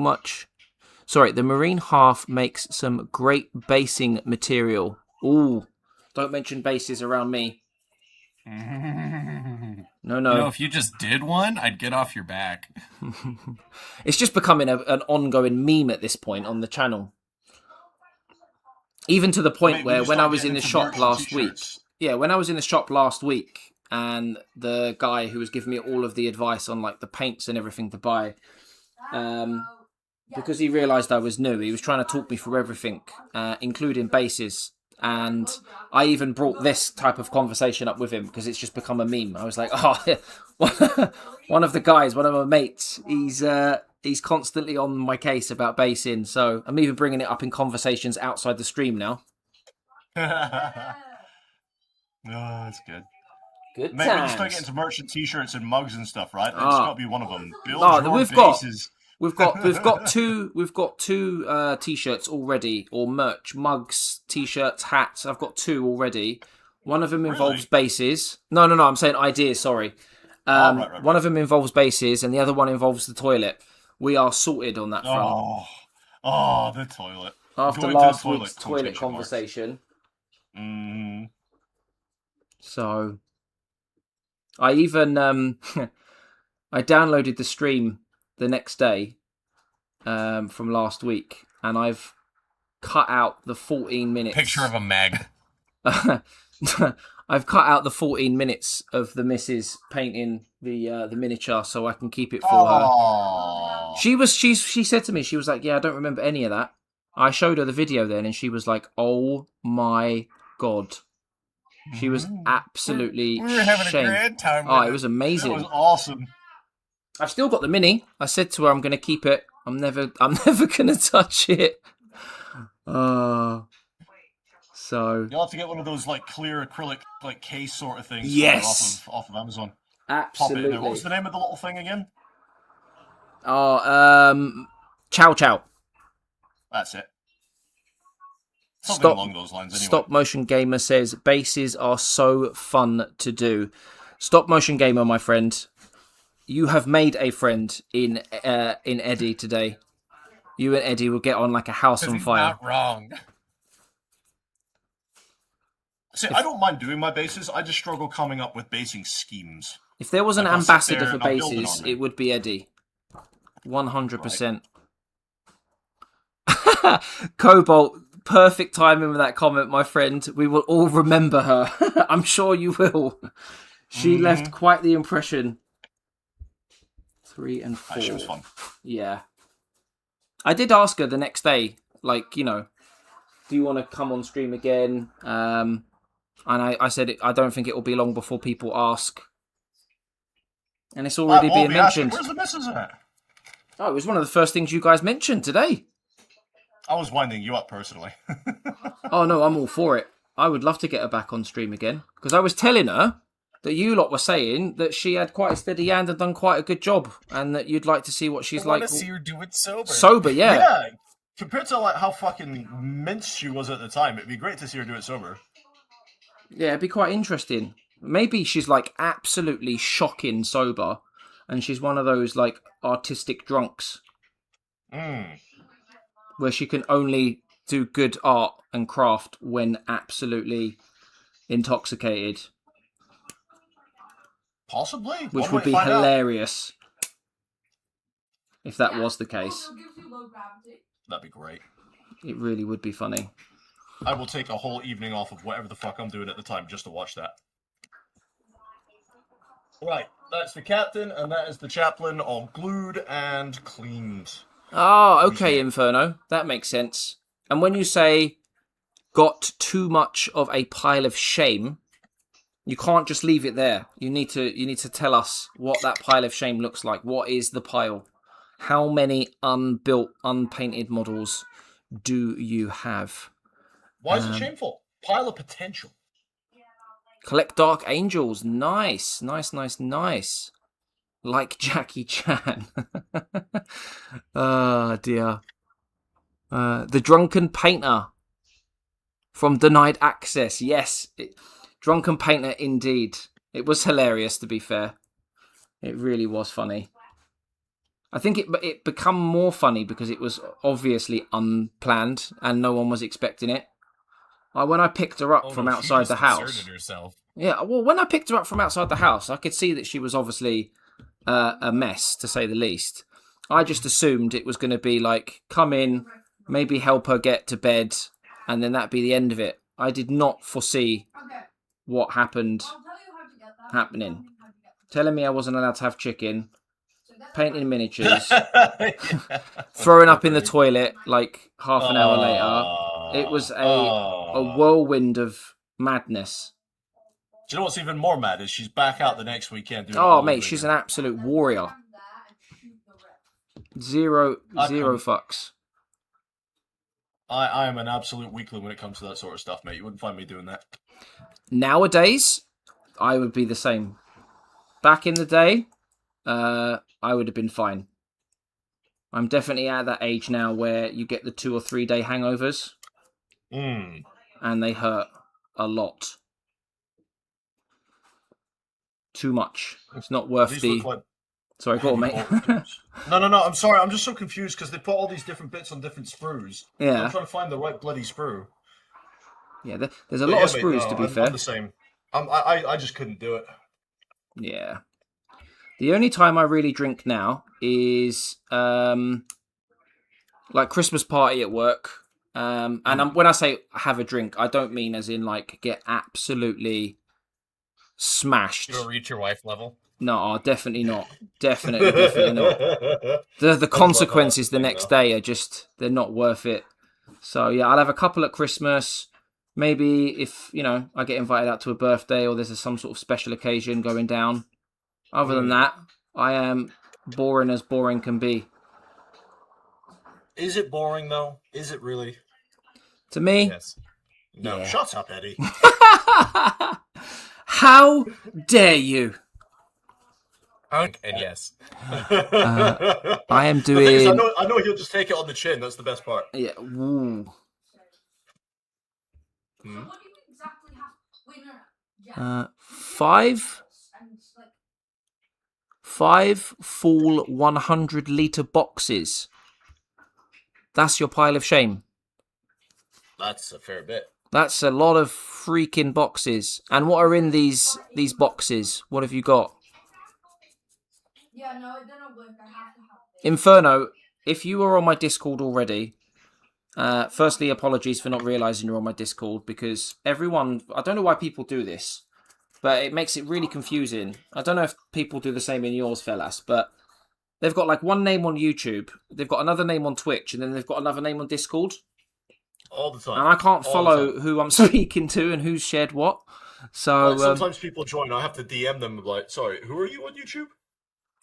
Sorry, the marine half makes some great basing material. Ooh, don't mention bases around me. No. You know, if you just did one, I'd get off your back. It's just becoming an ongoing meme at this point on the channel. Even to the point where when I was in the shop last week. Yeah, when I was in the shop last week and the guy who was giving me all of the advice on like the paints and everything to buy, because he realised I was new, he was trying to talk me through everything, including bases. And I even brought this type of conversation up with him because it's just become a meme. I was like, oh, one of the guys, one of my mates, he's constantly on my case about basing. So I'm even bringing it up in conversations outside the stream now. Oh, that's good. Good Mate, times. when you start getting to merchant t-shirts and mugs and stuff, right? It's got to be one of them. Build your we've bases. We've got two t-shirts already, or merch, mugs, t-shirts, hats. I've got 2 already. One of them involves bases. No, I'm saying ideas, sorry. Right. One of them involves bases and the other one involves the toilet. We are sorted on that front. Oh, the toilet. After Going last to the toilet, week's toilet conversation. So I even I downloaded the stream the next day from last week, and I've cut out the 14 minutes. Picture of a mag. I've cut out the 14 minutes of the missus painting the miniature so I can keep it for her. She said to me, she was like, yeah, I don't remember any of that. I showed her the video then, and she was like, oh my god. She was absolutely we were having shamed. a great time with it was amazing. It was awesome. I've still got the mini. I said to her, I'm going to keep it. I'm never going to touch it. So you'll have to get one of those like clear acrylic like case sort of things. Yes, off of Amazon. Absolutely. Pop it in there. What was the name of the little thing again? Chow Chow. That's it. Something along those lines. Anyway. Stop Motion Gamer says bases are so fun to do. Stop Motion Gamer, my friend. You have made a friend in Eddie today. You and Eddie will get on like a house on fire. Not wrong. See, I don't mind doing my bases. I just struggle coming up with basing schemes. If there was an ambassador for bases, it would be Eddie. 100%. Right. Cobalt, perfect timing with that comment, my friend. We will all remember her. I'm sure you will. She left quite the impression. 3 and 4. She was fun. Yeah. I did ask her the next day, like, you know, do you want to come on stream again? And I said, I don't think it will be long before people ask. And it's already being mentioned. Where's the missus at? Oh, it was one of the first things you guys mentioned today. I was winding you up personally. Oh, no, I'm all for it. I would love to get her back on stream again. Because I was telling her that you lot were saying that she had quite a steady hand and done quite a good job. And that you'd like to see what she's like. I want to see her do it sober. Sober, yeah. Yeah, compared to like how fucking minced she was at the time, it'd be great to see her do it sober. Yeah, it'd be quite interesting. Maybe she's like absolutely shocking sober. And she's one of those like artistic drunks. Where she can only do good art and craft when absolutely intoxicated. Possibly. Which would be hilarious if that was the case. That'd be great. It really would be funny. I will take a whole evening off of whatever the fuck I'm doing at the time just to watch that. Right, that's the captain, and that is the chaplain, all glued and cleaned. Oh, okay, Inferno. That makes sense. And when you say got too much of a pile of shame, you can't just leave it there. You need to tell us what that pile of shame looks like. What is the pile? How many unbuilt, unpainted models do you have? Why is it shameful? Pile of potential. Collect Dark Angels. Nice. Like Jackie Chan. Oh, dear. The Drunken Painter from Denied Access. Yes. Drunken Painter, indeed. It was hilarious, to be fair. It really was funny. I think it become more funny because it was obviously unplanned and no one was expecting it. When I picked her up from outside the house. Herself. Yeah, well, when I picked her up from outside the house, I could see that she was obviously a mess, to say the least. I just assumed it was going to be like, come in, maybe help her get to bed, and then that'd be the end of it. I did not foresee what happened happening. Telling me I wasn't allowed to have chicken, painting miniatures, throwing up in the toilet like half an hour later. It was a whirlwind of madness. Do you know what's even more mad is she's back out the next weekend. Doing Oh, mate, she's an absolute warrior. Zero fucks. I am an absolute weakling when it comes to that sort of stuff, mate. You wouldn't find me doing that. Nowadays, I would be the same. Back in the day, I would have been fine. I'm definitely at that age now where you get the 2 or 3 day hangovers. And they hurt a lot. Too much. It's not worth the... Sorry, go on, mate. No, I'm sorry. I'm just so confused because they put all these different bits on different sprues. Yeah. I'm trying to find the right bloody sprue. Yeah, there's a lot of sprues, to be fair. I'm the same. I just couldn't do it. Yeah. The only time I really drink now is like Christmas party at work. And when I say have a drink, I don't mean as in like get absolutely smashed. You don't reach your wife level? No, definitely not. Definitely not. The consequences the next day are just, they're not worth it. So yeah, I'll have a couple at Christmas. Maybe if, I get invited out to a birthday or there's some sort of special occasion going down. Other than that, I am boring as boring can be. Is it boring though? Is it really? To me? Yes. No, yeah. Shut up, Eddie. How dare you? And yes. I am doing... I know he'll just take it on the chin. That's the best part. Yeah. Woo. Five full 100-litre boxes. That's your pile of shame. That's a fair bit. That's a lot of freaking boxes. And what are in these boxes? What have you got? Yeah, no, it didn't work. I have to have it. Inferno, if you are on my Discord already, firstly, apologies for not realising you're on my Discord, because everyone... I don't know why people do this, but it makes it really confusing. I don't know if people do the same in yours, fellas, but they've got like one name on YouTube, they've got another name on Twitch, and then they've got another name on Discord. All the time. And I can't follow who I'm speaking to and who's shared what. So sometimes people join, I have to DM them like, sorry, who are you on YouTube?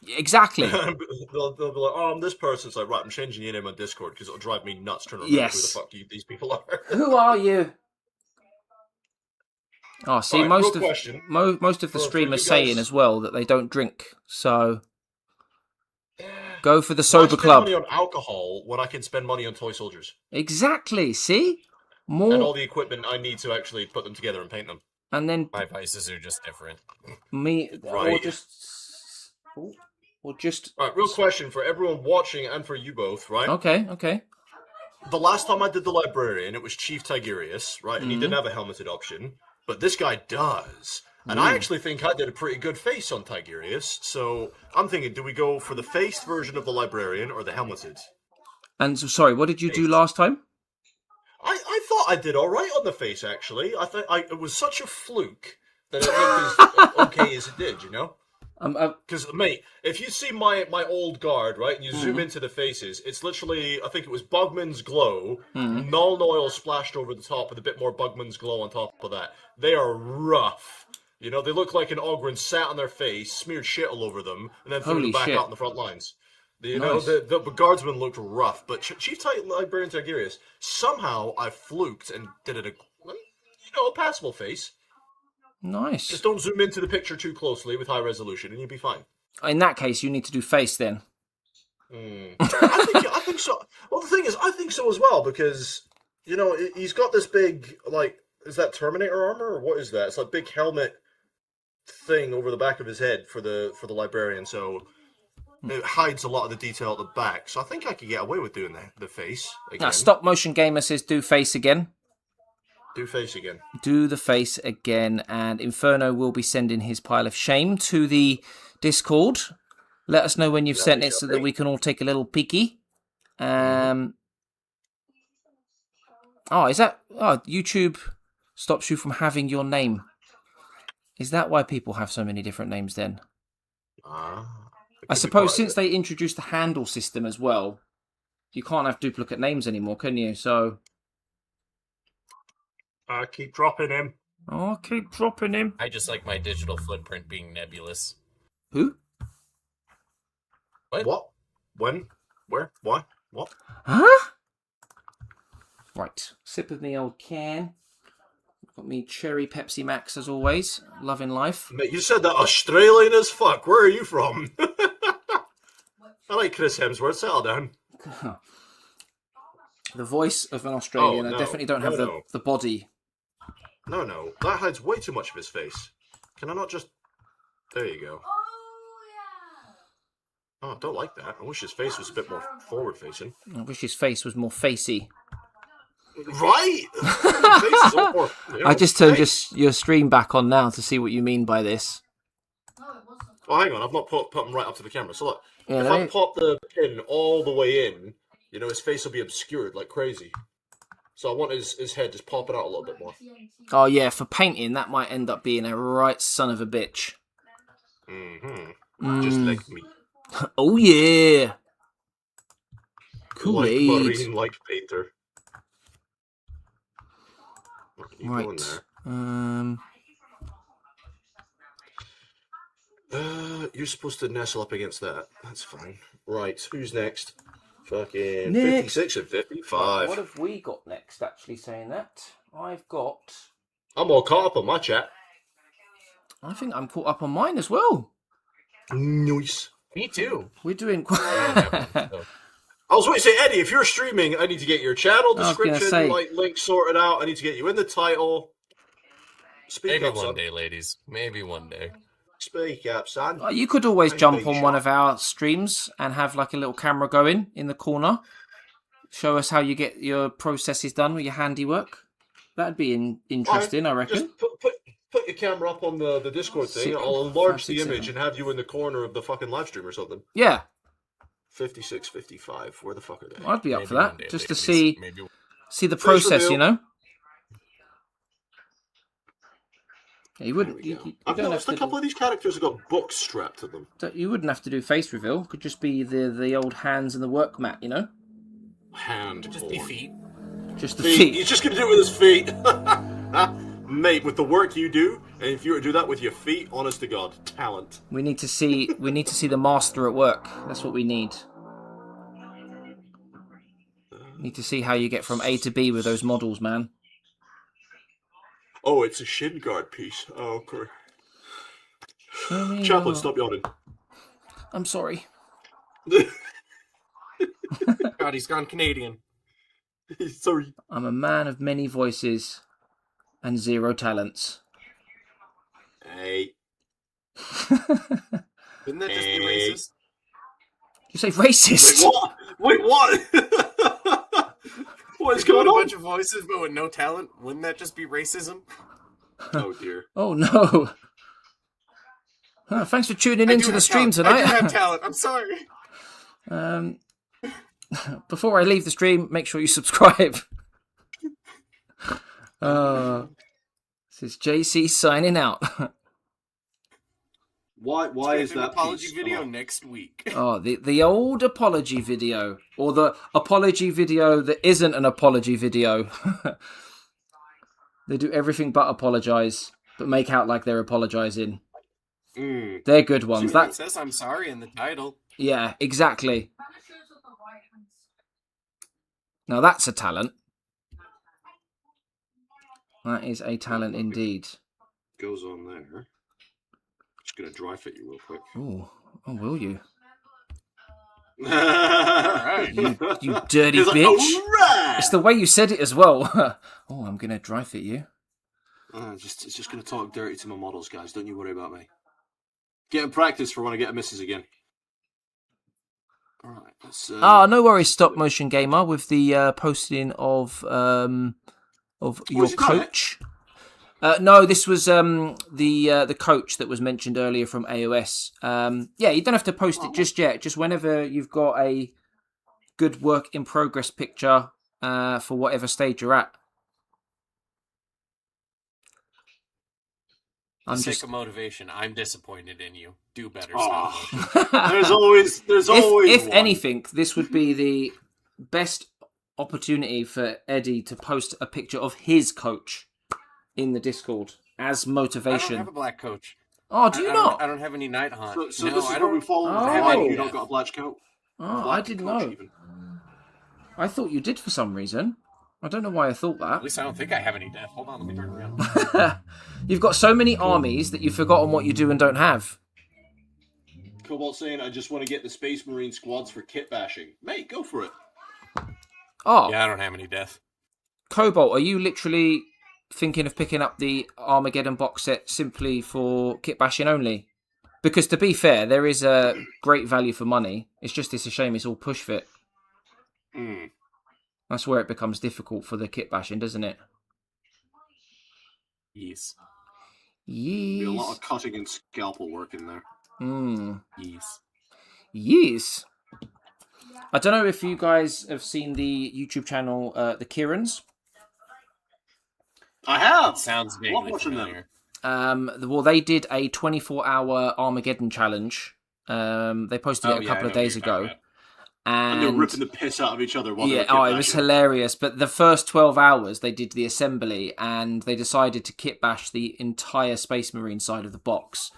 Exactly. they'll be like, oh, I'm this person. It's like, right, I'm changing your name on Discord because it'll drive me nuts trying to remember who the fuck these people are. Who are you? Oh, see, right, most of the streamers saying as well that they don't drink. So go for the sober club. Money on alcohol when I can spend money on toy soldiers. Exactly. See, more and all the equipment I need to actually put them together and paint them. And then my vices are just different. Right. Or just. All right, real question for everyone watching and for you both, right? Okay. The last time I did the librarian, it was Chief Tigurius, right? And he didn't have a helmeted option, but this guy does. And I actually think I did a pretty good face on Tigurius, so I'm thinking, do we go for the faced version of the librarian or the helmeted? And so, sorry, what did you do last time? I thought I did all right on the face, actually. I thought it was such a fluke that it looked as okay as it did, you know? Because, mate, if you see my old guard, right, and you zoom into the faces, it's literally, I think it was Bugman's Glow, Null Oil splashed over the top with a bit more Bugman's Glow on top of that. They are rough. You know, they look like an Ogryn sat on their face, smeared shit all over them, and then threw them back out in the front lines. You know, the guardsmen looked rough, but Chief Librarian Tigurius, somehow I fluked and did it a passable face. Nice. Just don't zoom into the picture too closely with high resolution, and you'll be fine. In that case, you need to do face then. I think so. Well, the thing is, I think so as well, because, you know, he's got this big, like, is that Terminator armor, or what is that? It's like big helmet thing over the back of his head for the librarian, so it hides a lot of the detail at the back. So I think I could get away with doing the face again. Now, Stop Motion Gamer says do face again. Do face again. Do the face again. And Inferno will be sending his pile of shame to the Discord. Let us know when you've sent it so that we can all take a little peeky. YouTube stops you from having your name. Is that why people have so many different names then? I suppose since they introduced the handle system as well, you can't have duplicate names anymore, can you? So I keep dropping him. Oh, keep dropping him. I just like my digital footprint being nebulous. Who? What? When? Where? Why? What? Huh? Right. Sip of me old can. Got me cherry Pepsi Max as always. Loving life. Mate, you said that Australian as fuck. Where are you from? I like Chris Hemsworth. Settle down. The voice of an Australian. Oh, no. I definitely don't have the body. No. That hides way too much of his face. Can I not just... There you go. Oh, I don't like that. I wish his face was a bit more forward-facing. I wish his face was more facey. Right? Face is all more, I just turned your stream back on now to see what you mean by this. Oh, hang on. I've not put them right up to the camera. So look, Yeah, if I pop the pin all the way in, you know, his face will be obscured like crazy. So I want his head just popping out a little bit more. Oh, yeah, for painting, that might end up being a right son of a bitch. Just like me. Oh, yeah. Kool-Aid. Like Marine, like painter. Right. You're supposed to nestle up against that. That's fine. Right, who's next? Fucking Next. 56 and 55. What have we got next, actually, saying that? I've got... I'm all caught up on my chat. I think I'm caught up on mine as well. Nice. Me too. We're doing... I was waiting to say, Eddie, if you're streaming, I need to get your channel description, say. link sorted out. I need to get you in the title. Speak Maybe up, one son. day, ladies. Maybe one day. Speak up, son. You could always jump big on one of our streams and have like a little camera going in the corner. Show us how you get your processes done with your handiwork. That'd be interesting, I reckon. Just put your camera up on the Discord thing. I'll enlarge the image and have you in the corner of the fucking live stream or something. Yeah. 56, 55. Where the fuck are they? I'd be up Maybe for that, one day, just to ladies. see the process, reveal. you know. Yeah, you wouldn't. You I've don't have noticed a couple of these characters have got books strapped to them. You wouldn't have to do face reveal. It could just be the old hands and the work mat, you know. Hand. Just be feet. Just the Feet. feet. He's just gonna do it with his feet. Mate, with the work you do, and if you were to do that with your feet, honest to God, talent. We need to see the master at work. That's what we need. Need to see how you get from A to B with those models, man. Oh, it's a shin guard piece. Oh, okay. Chaplain, stop yawning. I'm sorry. God, he's gone Canadian. Sorry. I'm a man of many voices and zero talents. Hey. Wouldn't that just be racist? You say racist? Wait, what? What is going A on? bunch of voices, but with no talent. Wouldn't that just be racism? Oh dear. Oh no. Thanks for tuning into the stream tonight. I do have talent. I'm sorry. Before I leave the stream, make sure you subscribe. This is JC signing out. Why is an that apology piece? video next week? Oh, the old apology video, or the apology video that isn't an apology video. They do everything but apologize, but make out like they're apologizing. They're good ones. That says I'm sorry in the title. Yeah, exactly. Now that's a talent. That is a talent indeed. Goes on there. Just gonna dry fit you real quick. Ooh, oh, will you? Alright. You dirty He's like, bitch. "Alright!" It's the way you said it as well. Oh, I'm gonna dry fit you. It's just gonna talk dirty to my models, guys. Don't you worry about me. Getting practice for when I get a misses again. All right. No worries, Stop Motion Gamer, with the posting of your coach. No, this was the coach that was mentioned earlier from AOS. Yeah, you don't have to post it just yet. Just whenever you've got a good work in progress picture for whatever stage you're at. For the sake of motivation, I'm disappointed in you. Do better. There's always if one. anything, this would be the best opportunity for Eddie to post a picture of his coach in the Discord as motivation. I don't have a black coach. Oh, do you not? I don't have any night hunt. So this is where we fall in line. You don't got a black coat. Oh, I didn't know. Even. I thought you did for some reason. I don't know why I thought that. At least I don't think I have any death. Hold on, let me turn around. You've got so many armies that you've forgotten what you do and don't have. Cobalt saying, I just want to get the Space Marine squads for kit bashing. Mate, go for it. Oh. Yeah, I don't have any death. Cobalt, are you literally thinking of picking up the Armageddon box set simply for kit bashing only? Because to be fair, there is a great value for money. It's a shame it's all push fit. That's where it becomes difficult for the kit bashing, doesn't it? Yes. Be a lot of cutting and scalpel work in there. Yes. I don't know if you guys have seen the YouTube channel, the Kierans. I have. It sounds vaguely familiar. Well, they did a 24-hour Armageddon challenge. They posted it a couple of days ago. And they're ripping the piss out of each other. While it was hilarious. But the first 12 hours, they did the assembly, and they decided to kit bash the entire Space Marine side of the box,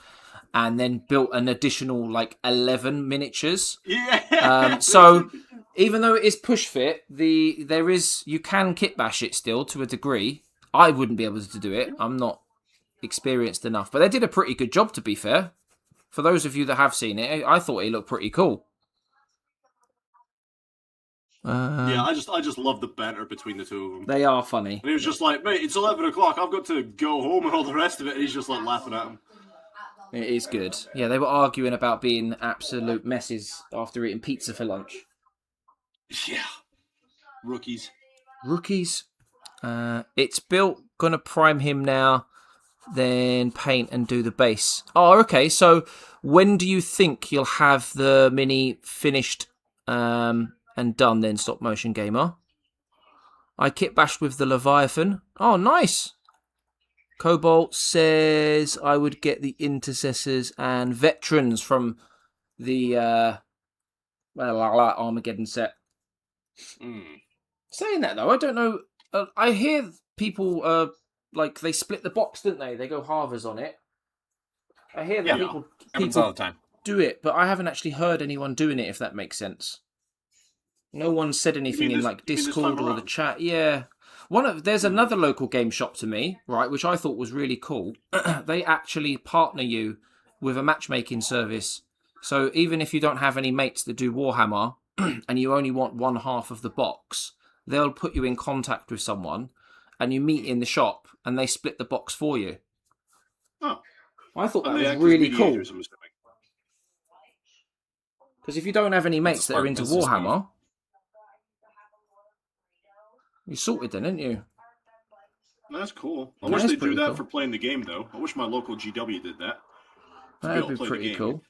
and then built an additional 11 miniatures. Yeah. So even though it is push fit, you can kit bash it still to a degree. I wouldn't be able to do it. I'm not experienced enough, but they did a pretty good job, to be fair. For those of you that have seen it, I thought it looked pretty cool. Yeah, I just love the banter between the two of them. They are funny. And he was just like, mate, it's 11 o'clock, I've got to go home and all the rest of it, and he's just laughing at him. It is good. Yeah, they were arguing about being absolute messes after eating pizza for lunch. Yeah. Rookies. It's built, gonna prime him now, then paint and do the base. Oh, okay, so when do you think you'll have the mini finished and done then, Stop Motion Gamer? I kit bashed with the Leviathan. Oh, nice. Cobalt says I would get the Intercessors and Veterans from the Armageddon set. Saying that though, I don't know. I hear people they split the box, didn't they? They go halvers on it. I hear that people all the time. Do it, but I haven't actually heard anyone doing it. If that makes sense. No one said anything in Discord or the chat. Yeah. There's another local game shop to me, right, which I thought was really cool. They actually partner you with a matchmaking service. So even if you don't have any mates that do Warhammer and you only want one half of the box, they'll put you in contact with someone and you meet in the shop and they split the box for you. Oh. I thought that was really cool. Because if you don't have any mates that are into Warhammer, you sorted then, didn't you? That's cool. I wish they'd do that for playing the game, though. I wish my local GW did that. That would be pretty cool.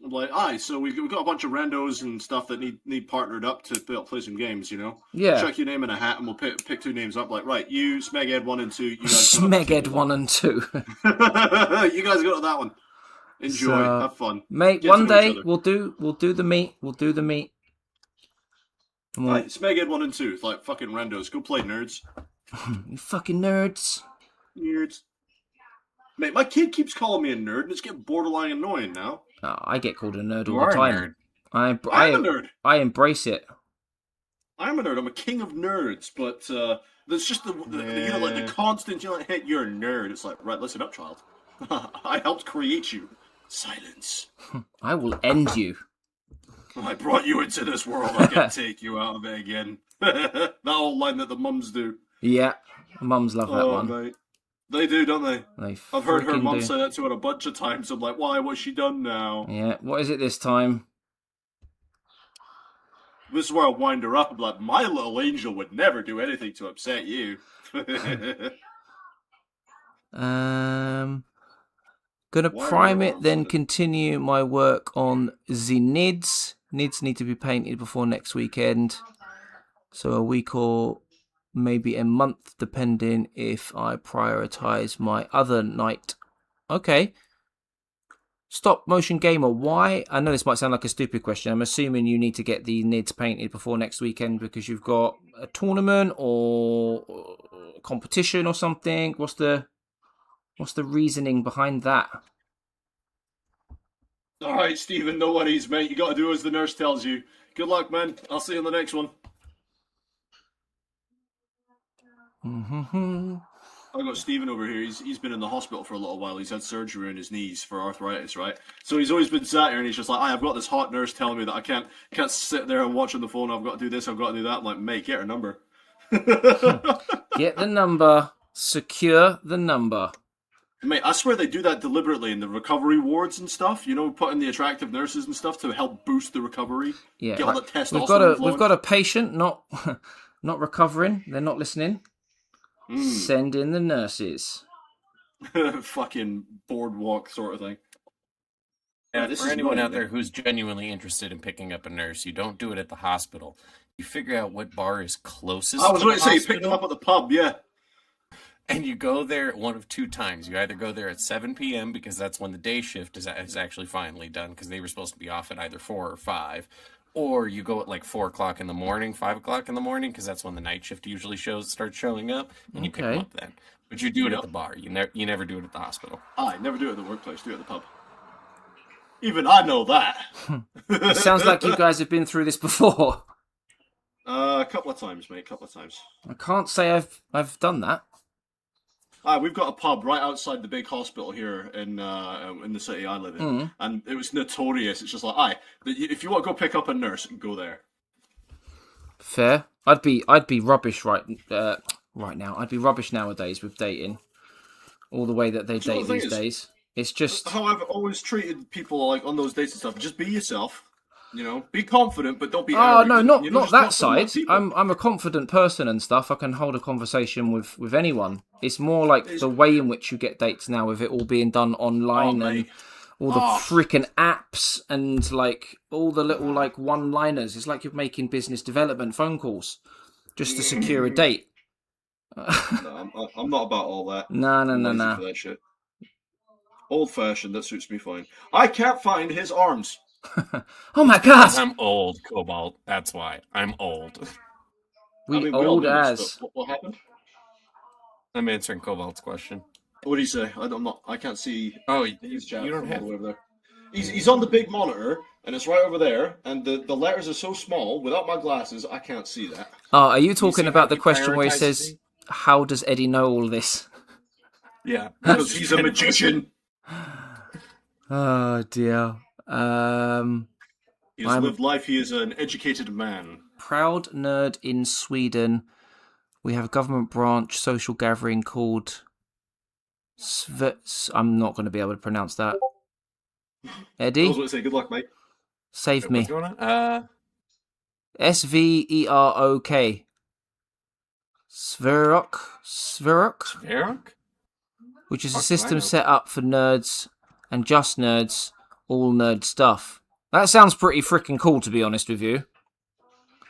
I'm like, so we've got a bunch of randos and stuff that need partnered up to play some games, you know? Yeah. Chuck your name in a hat and we'll pick two names up. Like, right, you, Smeghead 1 and 2. You guys Smeghead 1 and 2. You guys go to that one. Enjoy. Have fun. Mate, one day we'll do the meet. Right, Smeghead 1 and 2. It's like fucking randos. Go play, nerds. You fucking nerds. Mate, my kid keeps calling me a nerd, and it's getting borderline annoying now. Oh, I get called a nerd all the time. I'm a nerd. I embrace it. I'm a nerd. I'm a king of nerds, but there's just the constant, hey, you're a nerd. It's like, right, listen up, child. I helped create you. Silence. I will end you. I brought you into this world. I can take you out of it again. That old line that the mums do. Yeah, mums love that one. Mate. They do, don't they? I've heard her mum say that to her a bunch of times. I'm like, why? What's she done now? Yeah, what is it this time? This is where I wind her up and be like, my little angel would never do anything to upset you. Gonna prime it, then continue my work on the nids. Nids need to be painted before next weekend. So a week or maybe a month, depending if I prioritize my other night. Okay. Stop motion gamer, why? I know this might sound like a stupid question. I'm assuming you need to get the nids painted before next weekend because you've got a tournament or a competition or something. What's the reasoning behind that? All right, Stephen, no worries, mate. You got to do as the nurse tells you. Good luck, man. I'll see you in the next one. I got Stephen over here. He's been in the hospital for a little while. He's had surgery on his knees for arthritis, right? So he's always been sat here, and he's just like, I've got this hot nurse telling me that I can't sit there and watch on the phone. I've got to do this. I've got to do that. I'm like, mate, get her number. Get the number. Secure the number. Mate, I swear they do that deliberately in the recovery wards and stuff. You know, put in the attractive nurses and stuff to help boost the recovery. Yeah, get all that testosterone. We've got a patient not recovering. They're not listening. Send in the nurses. Fucking boardwalk sort of thing. Yeah, for anyone out there who's genuinely interested in picking up a nurse, you don't do it at the hospital. You figure out what bar is closest. I was going to say, pick them up at the pub, yeah. And you go there one of two times. You either go there at 7 p.m. because that's when the day shift is actually finally done because they were supposed to be off at either 4 or 5. Or you go at like 4 o'clock in the morning, 5 o'clock in the morning because that's when the night shift usually starts showing up. And you pick them up then. But you do it at the bar. You never do it at the hospital. I never do it at the workplace. Do it at the pub. Even I know that. It sounds like you guys have been through this before. A couple of times, mate. A couple of times. I can't say I've done that. We've got a pub right outside the big hospital here in the city I live in, and it was notorious. It's just like, if you want to go pick up a nurse, go there. Fair. I'd be rubbish right now. I'd be rubbish nowadays with dating, all the way that they date these days. It's just how I've always treated people like on those dates and stuff. Just be yourself. You know, be confident, but don't be arrogant. No, you know, not that side. I'm a confident person and stuff. I can hold a conversation with anyone. It's more like the way in which you get dates now, with it all being done online and all the freaking apps and like all the little like one-liners. It's like you're making business development phone calls just to secure a date. No, I'm not about all that. No. That shit. Old-fashioned. That suits me fine. I can't find his arms. Oh my god! I'm old, Cobalt. That's why. I'm old. Old as. What happened? I'm answering Cobalt's question. What did he say? I can't see. Oh, his chat you don't from have. all the way over there. He's on the big monitor, and it's right over there. And the letters are so small. Without my glasses, I can't see that. Oh, are you talking about the question where he says, "How does Eddie know all this?" Yeah, because he's a magician. Oh dear. He has lived life. He is an educated man. Proud nerd in Sweden. We have a government branch social gathering called I'm not going to be able to pronounce that. Eddie? I was going to say, good luck, mate. Save me. What's going on? Sverok. Sverok? Which is a system set up for nerds and just nerds, all nerd stuff. That sounds pretty freaking cool, to be honest with you.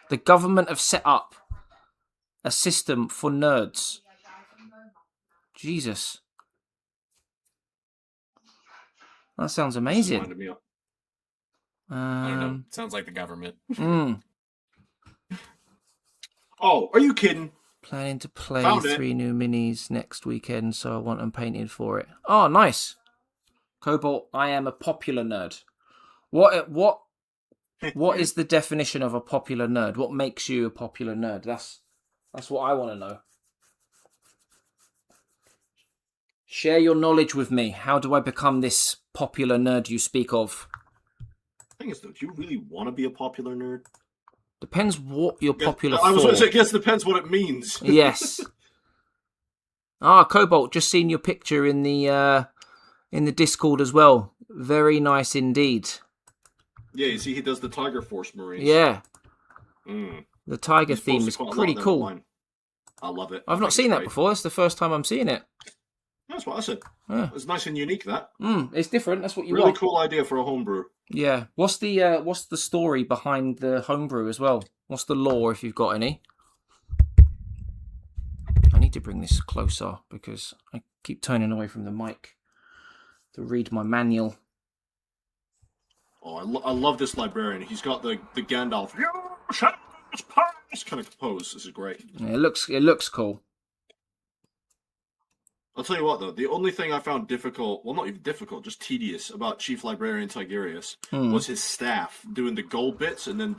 The government have set up a system for nerds. Jesus. That sounds amazing. I don't know. Sounds like the government. Oh, are you kidding? Planning to play 3 new minis next weekend, so I want them painted for it. Oh, nice. Cobalt, I am a popular nerd. What is the definition of a popular nerd? What makes you a popular nerd? That's what I want to know. Share your knowledge with me. How do I become this popular nerd you speak of? The thing is, though, do you really want to be a popular nerd? Depends what you're popular for. I was going to say, I guess it depends what it means. Yes. Cobalt, just seen your picture in the Discord as well. Very nice indeed. Yeah, you see he does the Tiger Force Marines. Yeah. The tiger He's theme posted is quite a lot pretty there cool. online. I love it. I've not seen that before. That's the first time I'm seeing it. That's what I said. Yeah. It's nice and unique. That It's different. That's what you really want. cool idea for a homebrew. Yeah. What's the story behind the homebrew as well? What's the lore, if you've got any? I need to bring this closer because I keep turning away from the mic to read my manual. Oh, I love this librarian. He's got the Gandalf kind of pose. This is great. Yeah, it looks cool. I'll tell you what, though. The only thing I found difficult, well, not even difficult, just tedious about Chief Librarian Tigurius was his staff doing the gold bits and then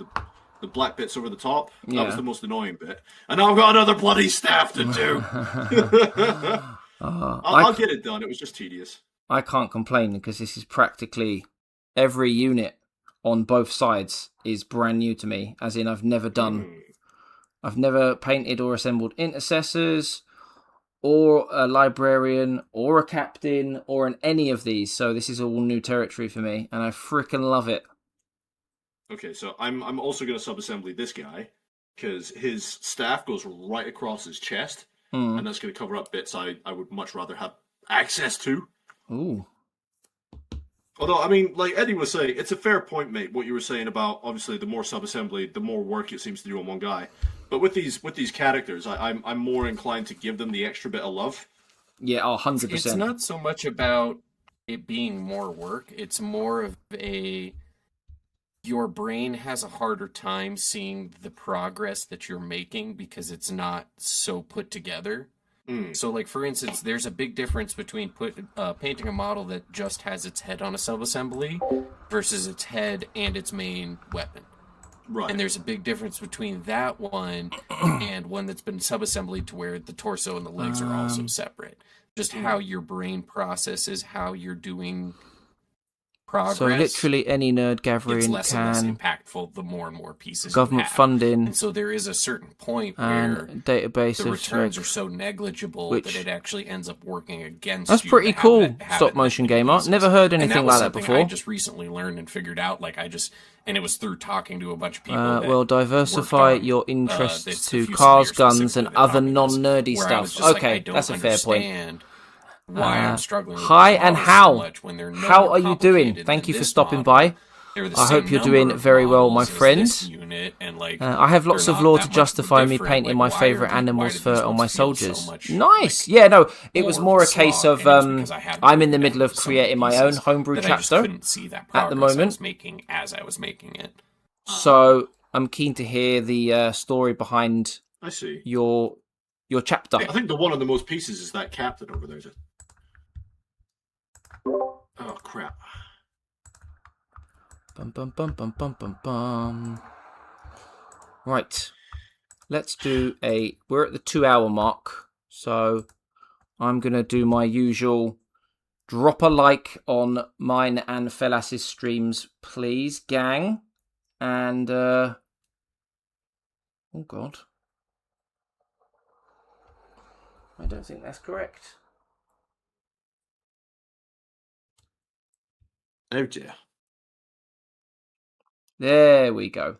the black bits over the top. Yeah. That was the most annoying bit. And now I've got another bloody staff to do. I'll get it done. It was just tedious. I can't complain because this is practically every unit on both sides is brand new to me. As in, I've never painted or assembled intercessors, or a librarian, or a captain, or any of these. So this is all new territory for me, and I freaking love it. Okay, so I'm also going to sub-assembly this guy, because his staff goes right across his chest, and that's going to cover up bits I would much rather have access to. Ooh. Although, I mean, like Eddie was saying, it's a fair point, mate, what you were saying about, obviously, the more sub-assembly, the more work it seems to do on one guy. But with these characters, I'm more inclined to give them the extra bit of love. Yeah, 100%. It's not so much about it being more work. It's more of your brain has a harder time seeing the progress that you're making because it's not so put together. So, like, for instance, there's a big difference between painting a model that just has its head on a sub-assembly versus its head and its main weapon. Right. And there's a big difference between that one and one that's been sub-assembled to where the torso and the legs are also separate. Just how your brain processes how you're doing progress. So literally any nerd gathering it's less and less can impactful the more and more pieces government you have. funding, and so there is a certain point and where database the of returns are so negligible which- that it actually ends up working against That's you. pretty to have cool, it- have stop it motion in gamer. pieces. Never heard And anything was like that something before. I just recently learned and figured out. And it was through talking to a bunch of people. that Well, diversify worked on, your interests this- a to few cars, years guns, and specifically other that happened, non-nerdy where I was stuff. just like, Okay, I don't that's a fair point. understand why I'm struggling with Hi these and models so how? much when they're no How more are you doing? complicated Thank than you for this stopping model. by. They're the I same hope you're number doing of very well, my models as friend. this unit, and I have lots they're of not lore that to much justify me different. painting Like, my why favourite why animals do fur these on ones my feel so soldiers. much, Nice. like, Yeah, no, it was more more a slog? case of And it was because I had I'm in the broken middle down of some of the creating my own pieces homebrew that I just chapter couldn't see that at the progress I moment. was making as I was making it. So I'm keen to hear the story behind I see. your chapter. I think the one of the most pieces is that captain over there. Oh, crap. Bum, bum, bum, bum, bum, bum, bum. Right. Let's do we're at the 2-hour mark, so I'm going to do my usual drop a like on mine and Felas's streams, please, gang. And, oh God. I don't think that's correct. Oh, dear. There we go.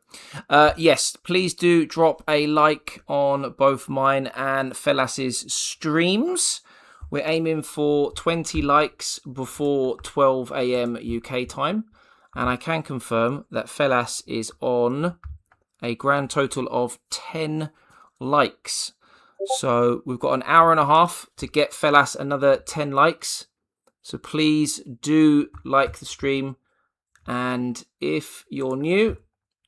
Yes, please do drop a like on both mine and Felas's streams. We're aiming for 20 likes before 12 AM UK time. And I can confirm that Felas is on a grand total of 10 likes. So we've got an hour and a half to get Felas another 10 likes. So please do like the stream. And if you're new,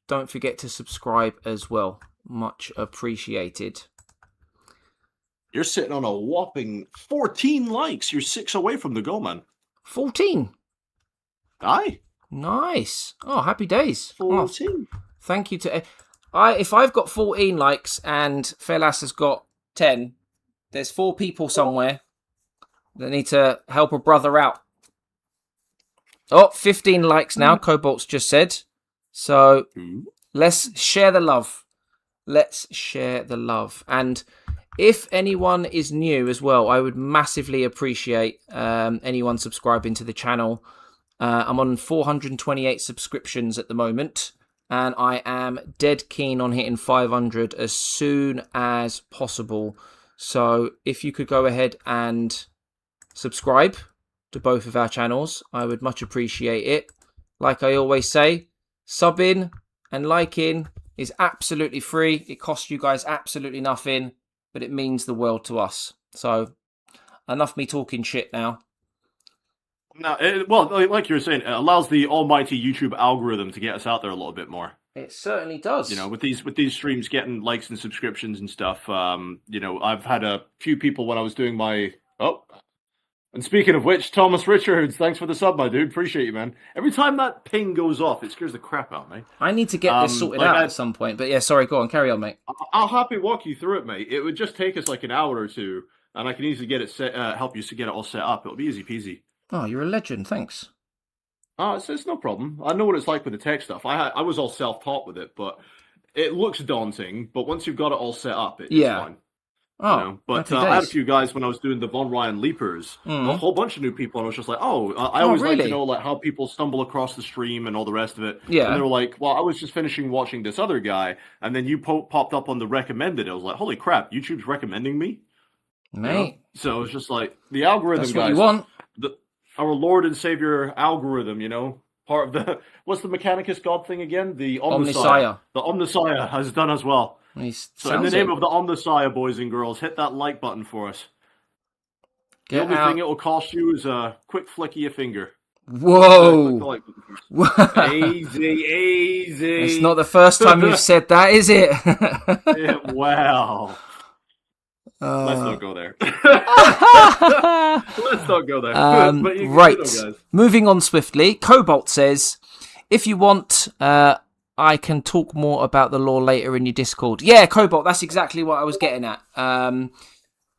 don't forget to subscribe as well. Much appreciated. You're sitting on a whopping 14 likes. You're 6 away from the goal, man. 14. Aye. Nice. Oh, happy days. 14. Oh, thank you to... if I've got 14 likes and Felas has got 10, there's 4 people somewhere that need to help a brother out. Oh, 15 likes now, Cobalt's just said. So let's share the love. Let's share the love. And if anyone is new as well, I would massively appreciate anyone subscribing to the channel. I'm on 428 subscriptions at the moment. and I am dead keen on hitting 500 as soon as possible. So if you could go ahead and subscribe to both of our channels, I would much appreciate it. Like I always say, subbing and liking is absolutely free. It costs you guys absolutely nothing, but it means the world to us. So enough me talking shit now. No, well, like you were saying, it allows the almighty YouTube algorithm to get us out there a little bit more. It certainly does. You know, with these streams getting likes and subscriptions and stuff. You know, I've had a few people when I was doing my and speaking of which, Thomas Richards, thanks for the sub, my dude. Appreciate you, man. Every time that ping goes off, it scares the crap out of me. I need to get this sorted out at some point. But yeah, sorry, go on, carry on, mate. I'll happily walk you through it, mate. It would just take us like an hour or two, and I can easily get it set, help you to get it all set up. It'll be easy peasy. Oh, you're a legend. Thanks. It's no problem. I know what it's like with the tech stuff. I was all self-taught with it, but it looks daunting. But once you've got it all set up, it's fine. Oh, you know? But I had a few guys when I was doing the Von Ryan Leapers, a whole bunch of new people, and I was just like, I always like to know like how people stumble across the stream and all the rest of it. Yeah. And they were like, well, I was just finishing watching this other guy, and then you popped up on the recommended. I was like, holy crap, YouTube's recommending me? Mate. You know? So it's just like, the algorithm, That's guys. what you want. Our Lord and Savior algorithm, you know? Part of the, what's the Mechanicus God thing again? The Omnissiah. The Omnissiah has done as well. So in the name of the Omnissiah, boys and girls, hit that like button for us. The only thing it will cost you is a quick flick of your finger. Whoa! Easy. It's not the first time you've said that, is it? Yeah, wow. Let's not go there. Let's not go there. But right. Guys. Moving on swiftly. Cobalt says, if you want, I can talk more about the lore later in your Discord. Yeah, Cobalt, that's exactly what I was getting at.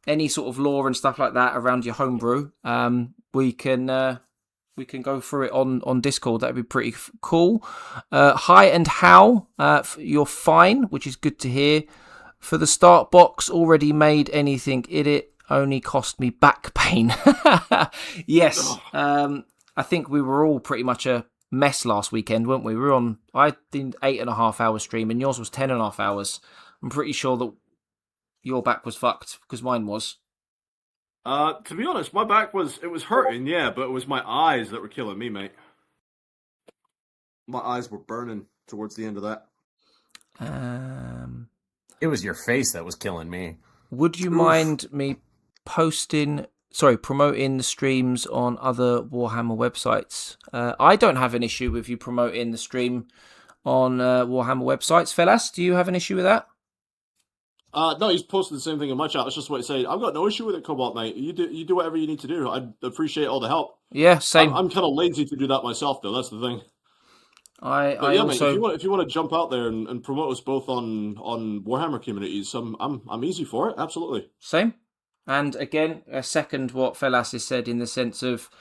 Any sort of lore and stuff like that around your homebrew, we can go through it on Discord. That'd be pretty cool. Hi and how, you're fine, which is good to hear. For the start box, already made anything in it, only cost me back pain. Yes, I think we were all pretty much a mess last weekend, weren't we? I did 8.5 hour stream, and yours was 10.5 hours. I'm pretty sure that your back was fucked, because mine was. To be honest, my back was hurting, yeah, but it was my eyes that were killing me, mate. My eyes were burning towards the end of that. It was your face that was killing me. Would you mind me promoting the streams on other Warhammer websites? I don't have an issue with you promoting the stream on Warhammer websites. Fellas, do you have an issue with that? No, he's posted the same thing in my chat. That's just what he said. I've got no issue with it, Cobalt, mate. You do whatever you need to do. I appreciate all the help. Yeah, same. I'm kind of lazy to do that myself, though. That's the thing. Mate, if you want to jump out there and promote us both on Warhammer communities, I'm easy for it. Absolutely. Same. And again, I second what Felas has said in the sense of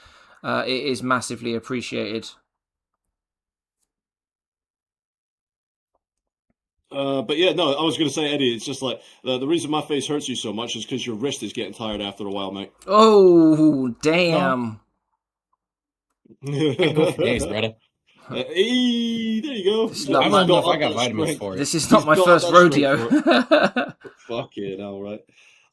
it is massively appreciated. But yeah, no, I was going to say, Eddie, it's just like the reason my face hurts you so much is because your wrist is getting tired after a while, mate. Oh, damn. Days, brother. Hey, there you go. I don't know if I got vitamins for it. This is not my first rodeo. Fucking hell, right?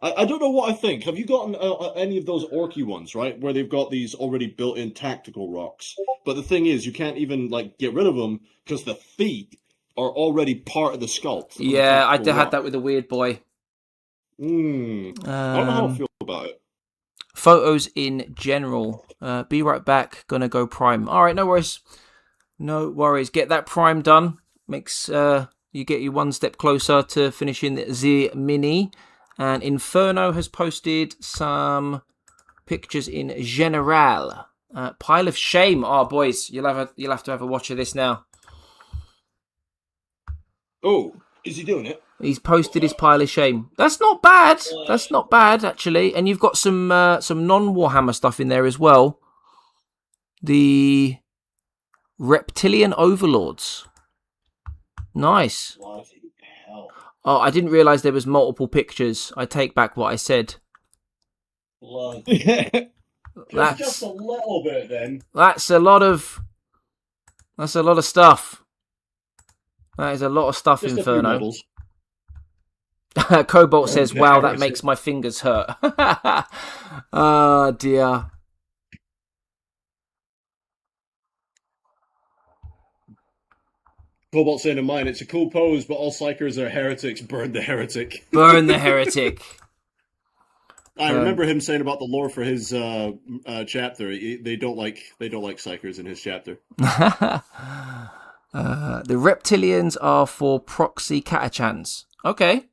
I don't know what I think. Have you gotten any of those orky ones, right? Where they've got these already built-in tactical rocks. But the thing is, you can't even like get rid of them because the feet are already part of the sculpt. Yeah, I had that with the weird boy. I don't know how I feel about it. Photos in general. Be right back. Gonna go prime. All right, no worries. No worries. Get that prime done. Makes you get you one step closer to finishing the mini. And Inferno has posted some pictures in general. Pile of shame. Oh, boys, you'll have to have a watch of this now. Oh, is he doing it? He's posted his pile of shame. That's not bad. That's not bad, actually. And you've got some non-Warhammer stuff in there as well. The Reptilian Overlords. Nice. Bloody hell. Oh, I didn't realise there was multiple pictures. I take back what I said. That's just a little bit then. That's a lot of stuff. That is a lot of stuff, Just a few Inferno. models. Cobalt says, the wow, that heretic. makes my fingers hurt. Oh, dear. Cobalt saying in mine, it's a cool pose, but all psychers are heretics. Burn the heretic. Burn the heretic. I remember him saying about the lore for his chapter. They don't like psychers in his chapter. The reptilians are for proxy catachans. Okay.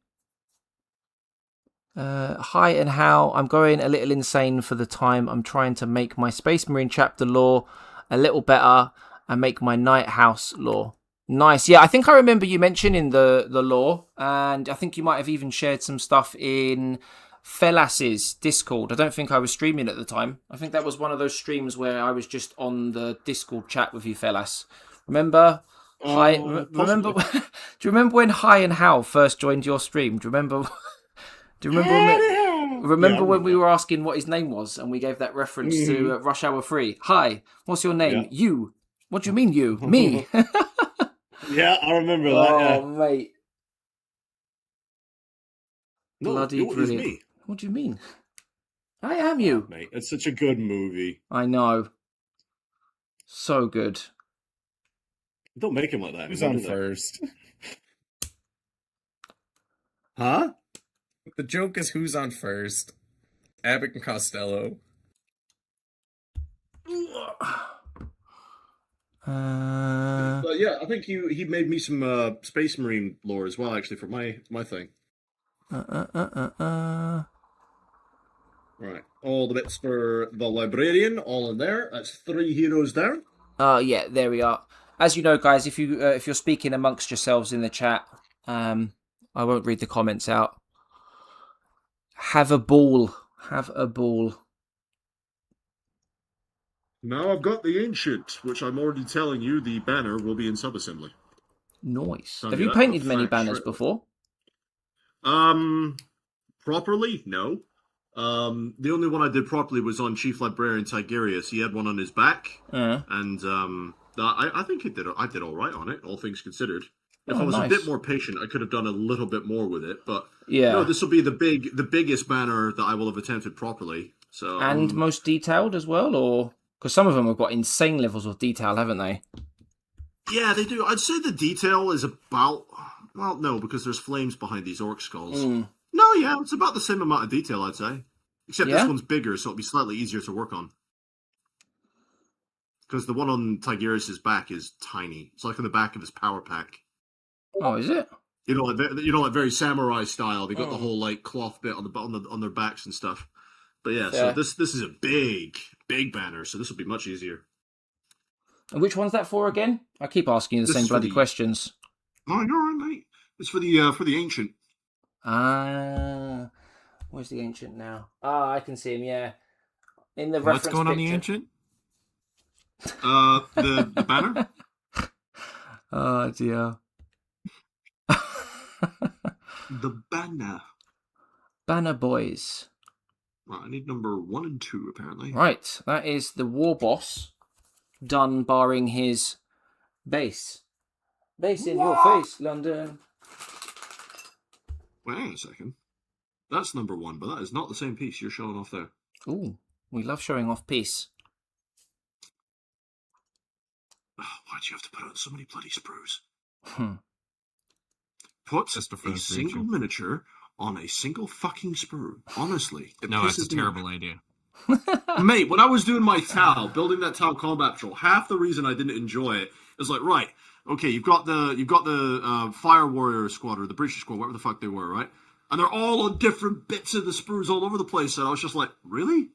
Hi and how. I'm going a little insane for the time. I'm trying to make my Space Marine chapter lore a little better and make my Night House lore. Nice. Yeah, I think I remember you mentioning the lore, and I think you might have even shared some stuff in Felas's Discord. I don't think I was streaming at the time. I think that was one of those streams where I was just on the Discord chat with you, Felas. Remember? Remember? Do you remember when Hi and How first joined your stream? Do you remember? Do you remember when we were asking what his name was, and we gave that reference to Rush Hour 3? Hi, what's your name? Yeah. You. What do you mean you? Me. Yeah, I remember that. Oh, mate. No, Bloody brilliant. Me. What do you mean? I am you. Mate, it's such a good movie. I know. So good. Don't make him like that. Who's on first? Huh? The joke is who's on first. Abbott and Costello. Yeah, I think he made me some Space Marine lore as well, actually, for my thing. Right, all the bits for the Librarian, all in there. That's 3 heroes down. Yeah, there we are. As you know, guys, if you're speaking amongst yourselves in the chat, I won't read the comments out. Have a ball. Have a ball. Now I've got the Ancient, which I'm already telling you the banner will be in sub-assembly. Nice. Have you painted many banners before? Properly? No. The only one I did properly was on Chief Librarian Tigerius. He had one on his back, and I think I did all right on it, all things considered. If I was a bit more patient, I could have done a little bit more with it. But yeah, no, this will be the biggest banner that I will have attempted properly. So and most detailed as well, or because some of them have got insane levels of detail, haven't they? Yeah, they do. I'd say the detail is about no, because there's flames behind these orc skulls. No, yeah, it's about the same amount of detail, I'd say. Except this one's bigger, so it'll be slightly easier to work on. Because the one on Tigerius' back is tiny. It's like on the back of his power pack. Oh, is it? You know, like very samurai style. They got the whole like cloth bit on their backs and stuff. But yeah, so this is a big banner, so this will be much easier. And which one's that for again? I keep asking you the same bloody questions. Oh, you're all right, mate. It's for the Ancient. Where's the Ancient now? I can see him. Yeah, in the reference. What's going picture. On the Ancient? The banner. Oh dear. The banner. Banner boys. Right, I need number 1 and 2 apparently. Right, that is the war boss. Done, barring his base. Base in your face, London. Wait a second. That's number 1, but that is not the same piece you're showing off there. Ooh, we love showing off piece. Oh, why'd you have to put out so many bloody sprues? Put a single miniature on a single fucking sprue. Honestly. No, that's a terrible idea. Mate, when I was doing my Tau, building that Tau combat patrol, half the reason I didn't enjoy it is like, right, okay, you've got the Fire Warrior squad or the British squad, whatever the fuck they were, right? And they're all on different bits of the sprues all over the place. And I was just like, really?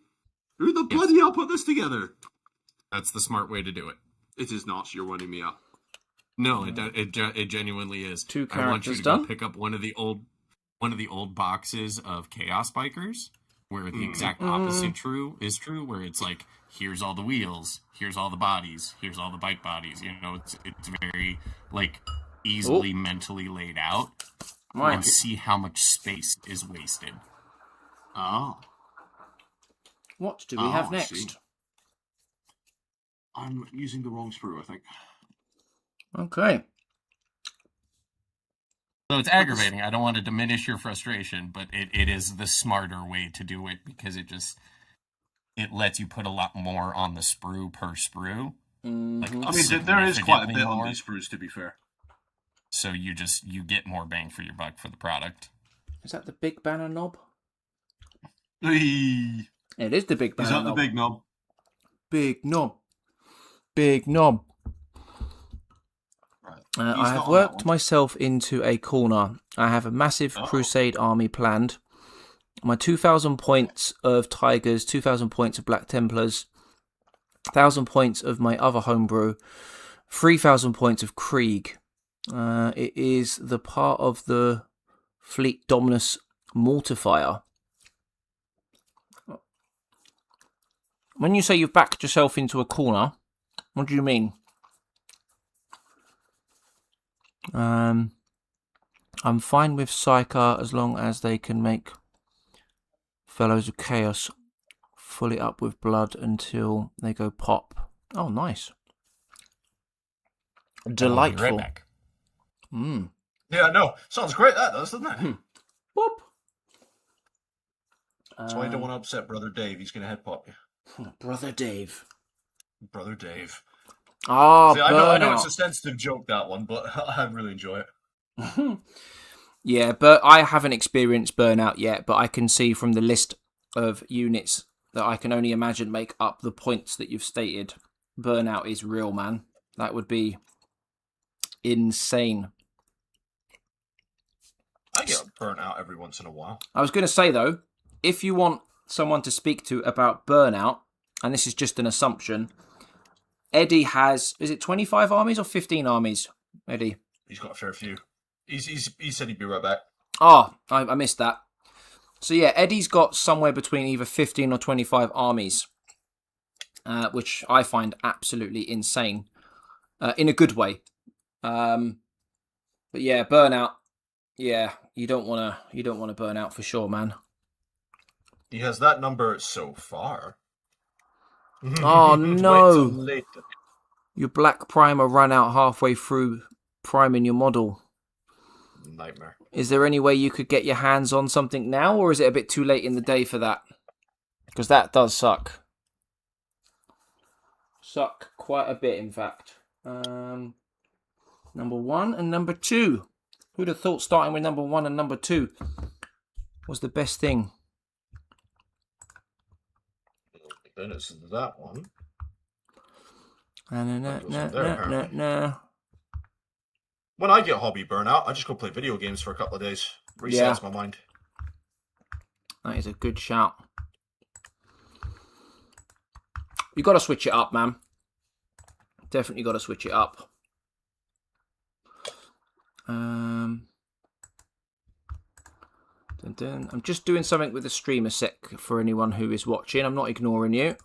Who the bloody hell put this together? That's the smart way to do it. It is not. You're winding me up. No, it genuinely is. 2 characters I want you to done? go pick up one of the old boxes of Chaos Bikers, where the exact opposite is true, where it's like, here's all the wheels, here's all the bodies, here's all the bike bodies. You know, it's very like easily mentally laid out. Right. And see how much space is wasted. Oh. What do we have next? See. I'm using the wrong sprue, I think. Okay. So it's aggravating. I don't want to diminish your frustration, but it is the smarter way to do it because it lets you put a lot more on the sprue per sprue. Mm-hmm. I mean, there is quite a bit on these sprues, to be fair. So you get more bang for your buck for the product. Is that the big banner knob? Hey. It is the big banner knob. Is that the big knob? Big knob. Big knob. Right. I have worked myself into a corner. I have a massive crusade army planned. My 2,000 points of Tigers, 2,000 points of Black Templars, 1,000 points of my other homebrew, 3,000 points of Krieg. It is the part of the Fleet Dominus Mortifier. When you say you've backed yourself into a corner, what do you mean? I'm fine with Psyker as long as they can make Fellows of Chaos fully up with blood until they go pop. Oh, nice. Delightful. Right back. Mm. Yeah, no. Sounds great, that does, doesn't it? Boop. That's why you don't want to upset Brother Dave. He's going to head pop you. Brother Dave. Brother Dave. Oh, See, I know it's a sensitive joke, that one, but I really enjoy it. Yeah, but I haven't experienced burnout yet, but I can see from the list of units that I can only imagine make up the points that you've stated. Burnout is real, man. That would be insane. I get burnt out every once in a while. I was going to say, though, if you want someone to speak to about burnout, and this is just an assumption, Eddie has, is it 25 armies or 15 armies, Eddie? He's got a fair few. He said he'd be right back. Oh, I missed that. So yeah, Eddie's got somewhere between either 15 or 25 armies, which I find absolutely insane, in a good way. But yeah, burnout. Yeah, you don't want to burn out for sure, man. He has that number so far. Oh no! Your black primer ran out halfway through priming your model. Nightmare. Is there any way you could get your hands on something now, or is it a bit too late in the day for that? Because that does suck. Suck quite a bit, in fact. Number 1 and number 2. Who'd have thought starting with number 1 and number 2 was the best thing? Then it's that one. No. When I get hobby burnout, I just go play video games for a couple of days. Resets my mind. That is a good shout. You got to switch it up, man. Definitely got to switch it up. I'm just doing something with the stream a sec for anyone who is watching. I'm not ignoring you.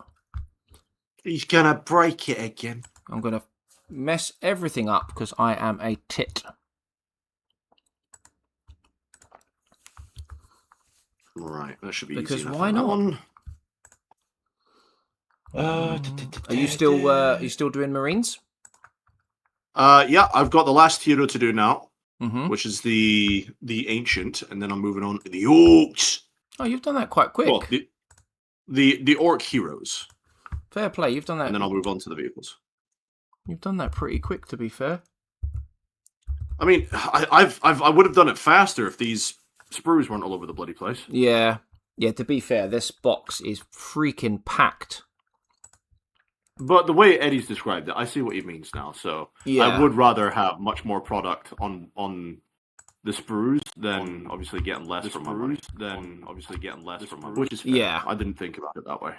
He's gonna break it again. I'm gonna mess everything up because I am a tit. Right, that should be because easy enough. Why not? Are you still doing Marines? Yeah, I've got the last hero to do now, which is the ancient, and then I'm moving on to the Orks. Oh, you've done that quite quick. Well, the Orc heroes. Fair play, you've done that. And then I'll move on to the vehicles. You've done that pretty quick, to be fair. I mean, I would have done it faster if these sprues weren't all over the bloody place. Yeah. To be fair, this box is freaking packed. But the way Eddie's described it, I see what he means now. So yeah. I would rather have much more product on the sprues than obviously getting less from my money. Which is fair. Yeah. I didn't think about it that way.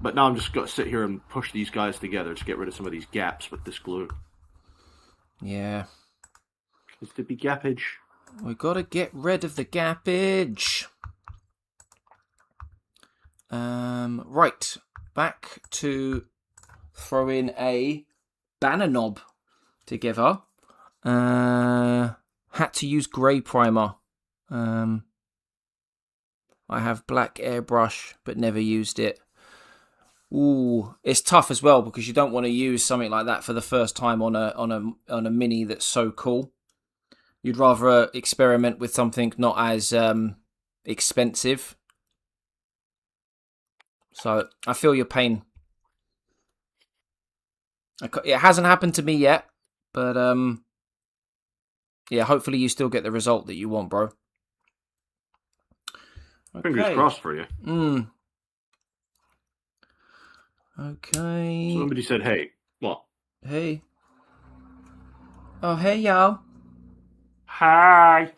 But now I'm just going to sit here and push these guys together to get rid of some of these gaps with this glue. Yeah. It's to be gappage. We got to get rid of the gappage. Right. Back to throwing a banner knob together. Had to use grey primer. I have black airbrush, but never used it. Ooh, it's tough as well because you don't want to use something like that for the first time on a mini that's so cool. You'd rather experiment with something not as expensive. So I feel your pain. It hasn't happened to me yet, but yeah, hopefully you still get the result that you want, bro. Fingers crossed for you. Okay. Somebody said, "Hey, what? Hey. Oh, hey, y'all. Hi."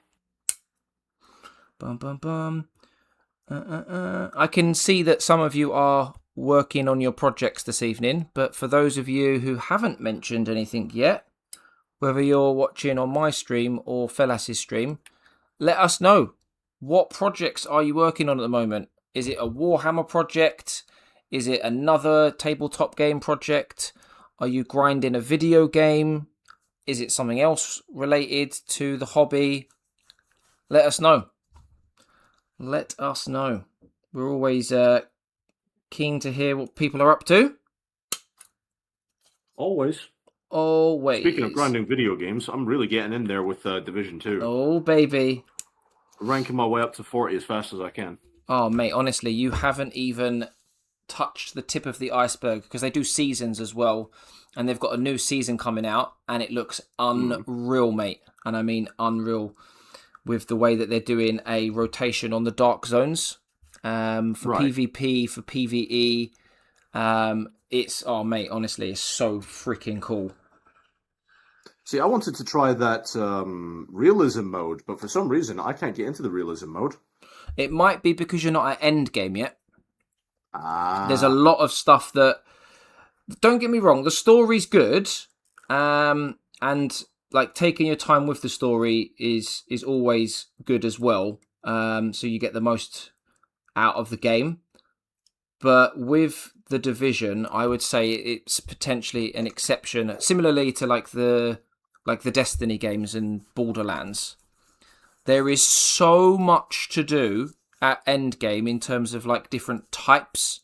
Bum bum bum. I can see that some of you are working on your projects this evening, but for those of you who haven't mentioned anything yet, whether you're watching on my stream or Felas's stream, let us know. What projects are you working on at the moment? Is it a Warhammer project? Is it another tabletop game project? Are you grinding a video game? Is it something else related to the hobby? Let us know. Let us know. We're always keen to hear what people are up to. Always. Always. Speaking of grinding video games, I'm really getting in there with Division 2. Oh, baby. Ranking my way up to 40 as fast as I can. Oh, mate, honestly, you haven't even touched the tip of the iceberg, because they do seasons as well, and they've got a new season coming out, and it looks unreal, mate. And I mean unreal, with the way that they're doing a rotation on the dark zones for PvP, for PvE. It's, oh, mate, honestly, it's so freaking cool. See, I wanted to try that realism mode, but for some reason I can't get into the realism mode. It might be because you're not at end game yet. There's a lot of stuff that, don't get me wrong, the story's good, and like taking your time with the story is always good as well. So you get the most out of the game. But with the Division, I would say it's potentially an exception, similarly to like the Destiny games and Borderlands. There is so much to do at endgame in terms of like different types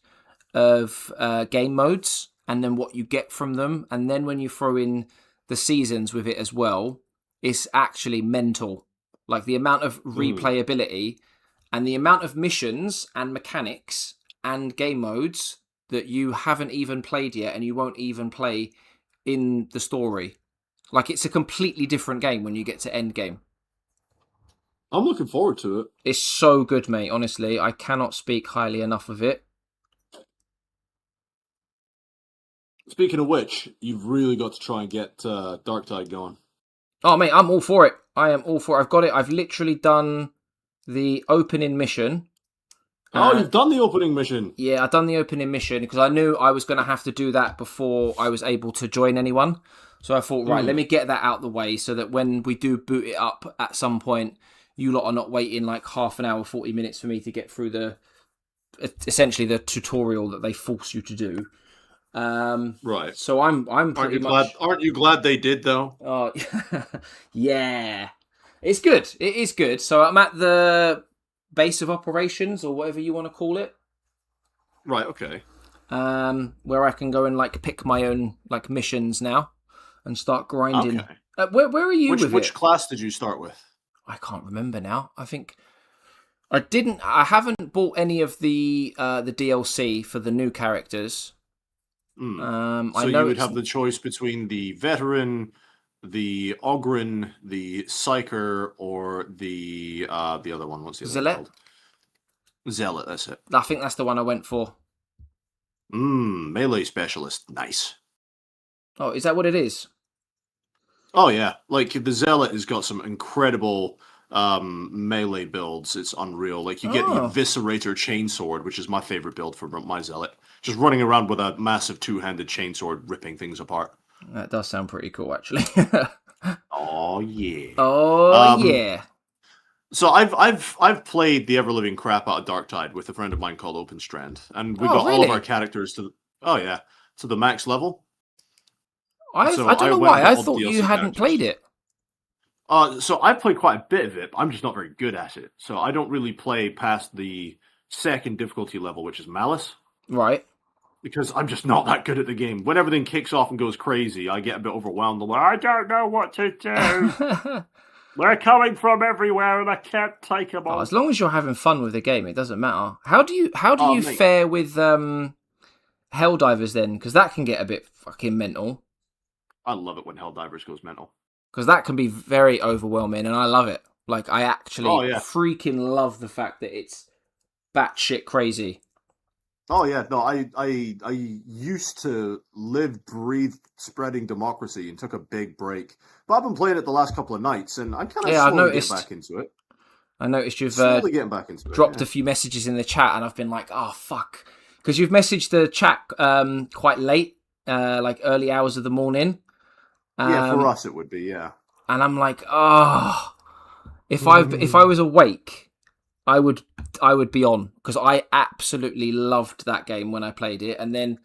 of game modes, and then what you get from them, and then when you throw in the seasons with it as well, it's actually mental. Like the amount of replayability and the amount of missions and mechanics and game modes that you haven't even played yet, and you won't even play in the story. Like, it's a completely different game when you get to end game. I'm looking forward to it. It's so good, mate, honestly. I cannot speak highly enough of it. Speaking of which, you've really got to try and get Darktide going. Oh, mate, I'm all for it. I am all for it. I've got it. I've literally done the opening mission. Oh, you've done the opening mission? Yeah, I've done the opening mission because I knew I was going to have to do that before I was able to join anyone. So I thought, right, let me get that out the way so that when we do boot it up at some point, you lot are not waiting like half an hour, 40 minutes for me to get through essentially the tutorial that they force you to do. Right. So I'm pretty much... Aren't you glad they did, though? Oh, yeah. It's good. It is good. So I'm at the base of operations, or whatever you want to call it. Right, okay. Where I can go and like pick my own like missions now and start grinding. Okay. Where are you with which it? class did you start with? I can't remember now. I think I haven't bought any of the DLC for the new characters. So I know you would have the choice between the veteran, the Ogryn, the Psyker, or the other one. What's the other one called? Zealot, that's it. I think that's the one I went for. Melee specialist. Nice. Oh, is that what it is? Oh, yeah. Like, the Zealot has got some incredible melee builds. It's unreal. Like, you get the Eviscerator Chainsword, which is my favorite build for my Zealot. Just running around with a massive two-handed chainsword ripping things apart. That does sound pretty cool, actually. Oh, yeah. Oh, yeah. So I've played the ever-living crap out of Darktide with a friend of mine called Openstrand. And we got all of our characters to the max level. I don't know why. I thought you hadn't played it. So I played quite a bit of it. I'm just not very good at it. So I don't really play past the second difficulty level, which is Malice. Right. Because I'm just not that good at the game. When everything kicks off and goes crazy, I get a bit overwhelmed. I'm like, I don't know what to do. They're coming from everywhere, and I can't take them on. As long as you're having fun with the game, it doesn't matter. How do you fare with Helldivers then? Because that can get a bit fucking mental. I love it when Helldivers goes mental. Because that can be very overwhelming, and I love it. Like, I actually freaking love the fact that it's batshit crazy. Oh yeah, no, I used to live, breathe, spreading democracy, and took a big break. But I've been playing it the last couple of nights, and I'm kind of slowly getting back into it. I noticed you've getting back into dropped a few messages in the chat, and I've been like, oh fuck, because you've messaged the chat quite late, like early hours of the morning. Yeah, for us it would be, yeah. And I'm like, oh, if I was awake, I would be on, because I absolutely loved that game when I played it. And then,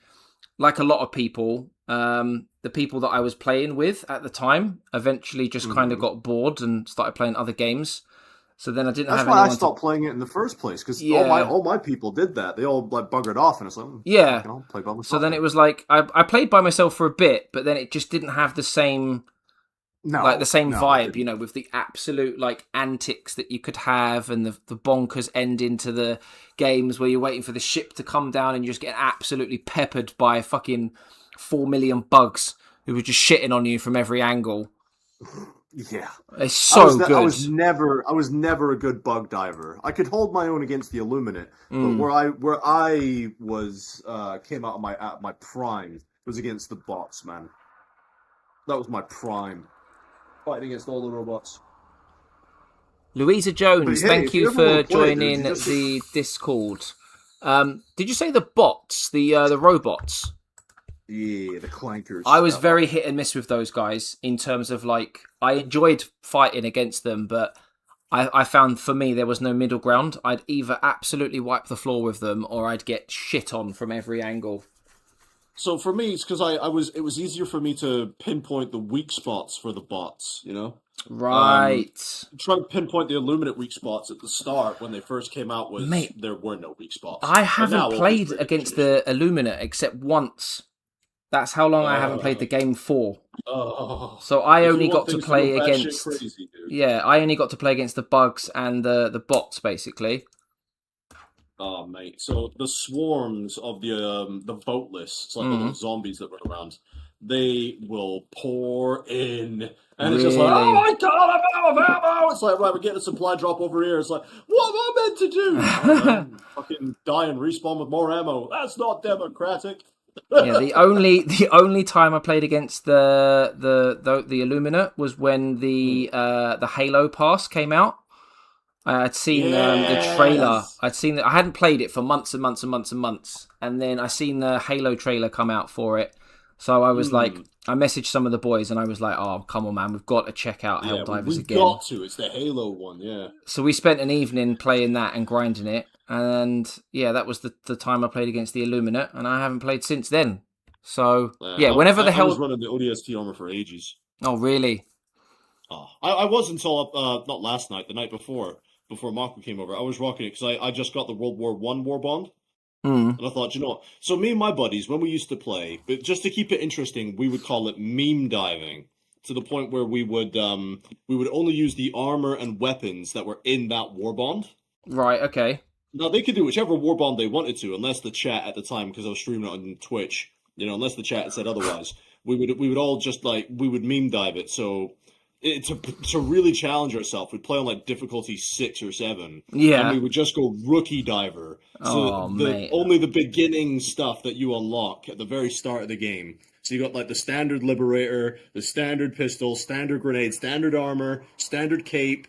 like a lot of people, the people that I was playing with at the time eventually just kind of got bored and started playing other games. So then I didn't have anyone. That's why I stopped playing it in the first place, because all my people did that. They all like buggered off, and it's like, I'll play by myself. So then it was like I played by myself for a bit, but then it just didn't have the same. Vibe, you know, with the absolute like antics that you could have, and the bonkers ending to the games where you're waiting for the ship to come down and you just get absolutely peppered by fucking 4 million bugs who were just shitting on you from every angle. Yeah, it's so good. I was never a good bug diver. I could hold my own against the Illuminate, but where I was came out of my prime was against the bots, man. That was my prime. Fighting against all the robots. Louisa Jones, thank you for joining the Discord. Did you say the bots, the robots? Yeah, the clankers. I was very hit and miss with those guys in terms of like, I enjoyed fighting against them, but I found for me there was no middle ground. I'd either absolutely wipe the floor with them or I'd get shit on from every angle. So for me, it's because it was easier for me to pinpoint the weak spots for the bots, you know? Right. Trying to pinpoint the Illuminate weak spots at the start when they first came out there were no weak spots. I haven't played against the Illuminate except once. That's how long I haven't played the game for. So I only got to play against. Crazy, I only got to play against the bugs and the bots, basically. Oh, mate. So the swarms of the boatless, it's like the little zombies that run around, they will pour in. And it's just like, oh my god, I'm out of ammo! It's like, right, we're getting a supply drop over here. It's like, what am I meant to do? Fucking die and respawn with more ammo. That's not democratic. Yeah, the only time I played against the Illuminate was when the Halo Pass came out. I'd seen the trailer. I hadn't played it for months and months and months and months, and then I seen the Halo trailer come out for it. So I was like, I messaged some of the boys, and I was like, "Oh, come on, man, we've got to check out Helldivers again." We've got to. It's the Halo one, yeah. So we spent an evening playing that and grinding it, and that was the time I played against the Illuminate, and I haven't played since then. So whenever I was running the ODST armor for ages. Oh, really? Oh, I was until not last night, the night before Marco came over. I was rocking it because I just got the World War I war bond. And I thought, you know what? So me and my buddies, when we used to play, but just to keep it interesting, we would call it meme diving, to the point where we would only use the armor and weapons that were in that war bond. Right, okay. Now, they could do whichever war bond they wanted to, unless the chat at the time, because I was streaming it on Twitch, unless the chat said otherwise, we would all just, we would meme dive it, so... To really challenge ourselves, we'd play on difficulty 6 or 7. Yeah. And we would just go rookie diver. So only the beginning stuff that you unlock at the very start of the game. So you got the standard liberator, the standard pistol, standard grenade, standard armor, standard cape,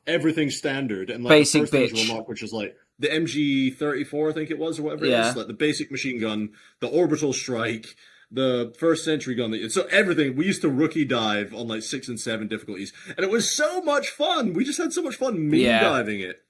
everything standard. And basic the first thing you unlock, which is the MG34, I think it was, or whatever it is. The basic machine gun, the orbital strike, the first century gun. So everything, we used to rookie dive on 6 and 7 difficulties. And it was so much fun. We just had so much fun meme diving it.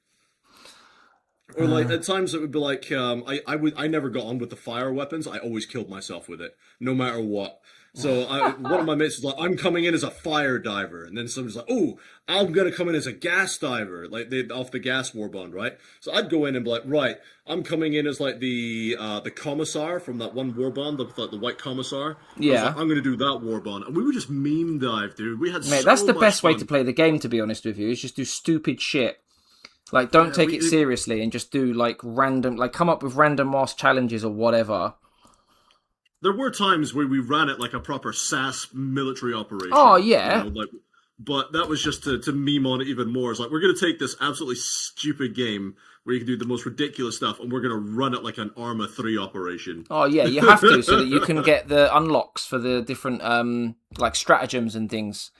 Or at times it would be I never got on with the fire weapons. I always killed myself with it, no matter what. So one of my mates was like, "I'm coming in as a fire diver," and then somebody's like, "Oh, I'm gonna come in as a gas diver," like they off the gas warband, right? So I'd go in and be like, "Right, I'm coming in as like the commissar from that one warband, the white commissar." Yeah, I was like, I'm gonna do that warband, and we would just meme dive, dude. We had mate, so that's the much best way fun. to play the game. To be honest with you, is just do stupid shit. Like, don't take it seriously and just do like random, like come up with random ass challenges or whatever. There were times where we ran it like a proper SAS military operation. Oh, yeah. You know, but that was just to meme on it even more. It's like, we're going to take this absolutely stupid game where you can do the most ridiculous stuff, and we're going to run it like an Arma 3 operation. Oh, yeah, you have to, so that you can get the unlocks for the different like stratagems and things.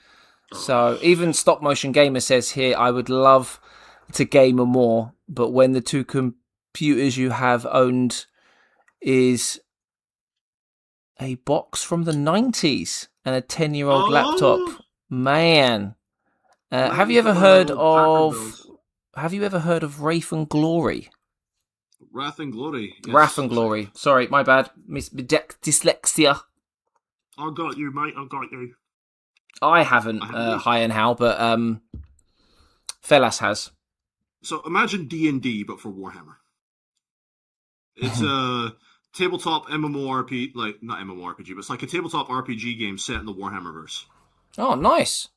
So even Stop Motion Gamer says here, I would love to game more, but when the two computers you have owned is a box from the 90s and a 10-year-old laptop. Man. Have you ever heard of Wrath and Glory? Wrath and Glory. Yes. Wrath and Glory. Sorry, my bad. Dyslexia. I got you, mate. I got you. I haven't, High and How, but Fellas has. So imagine D&D, but for Warhammer. It's a tabletop MMORPG, like, not MMORPG, but it's like a tabletop RPG game set in the Warhammerverse. Oh, nice.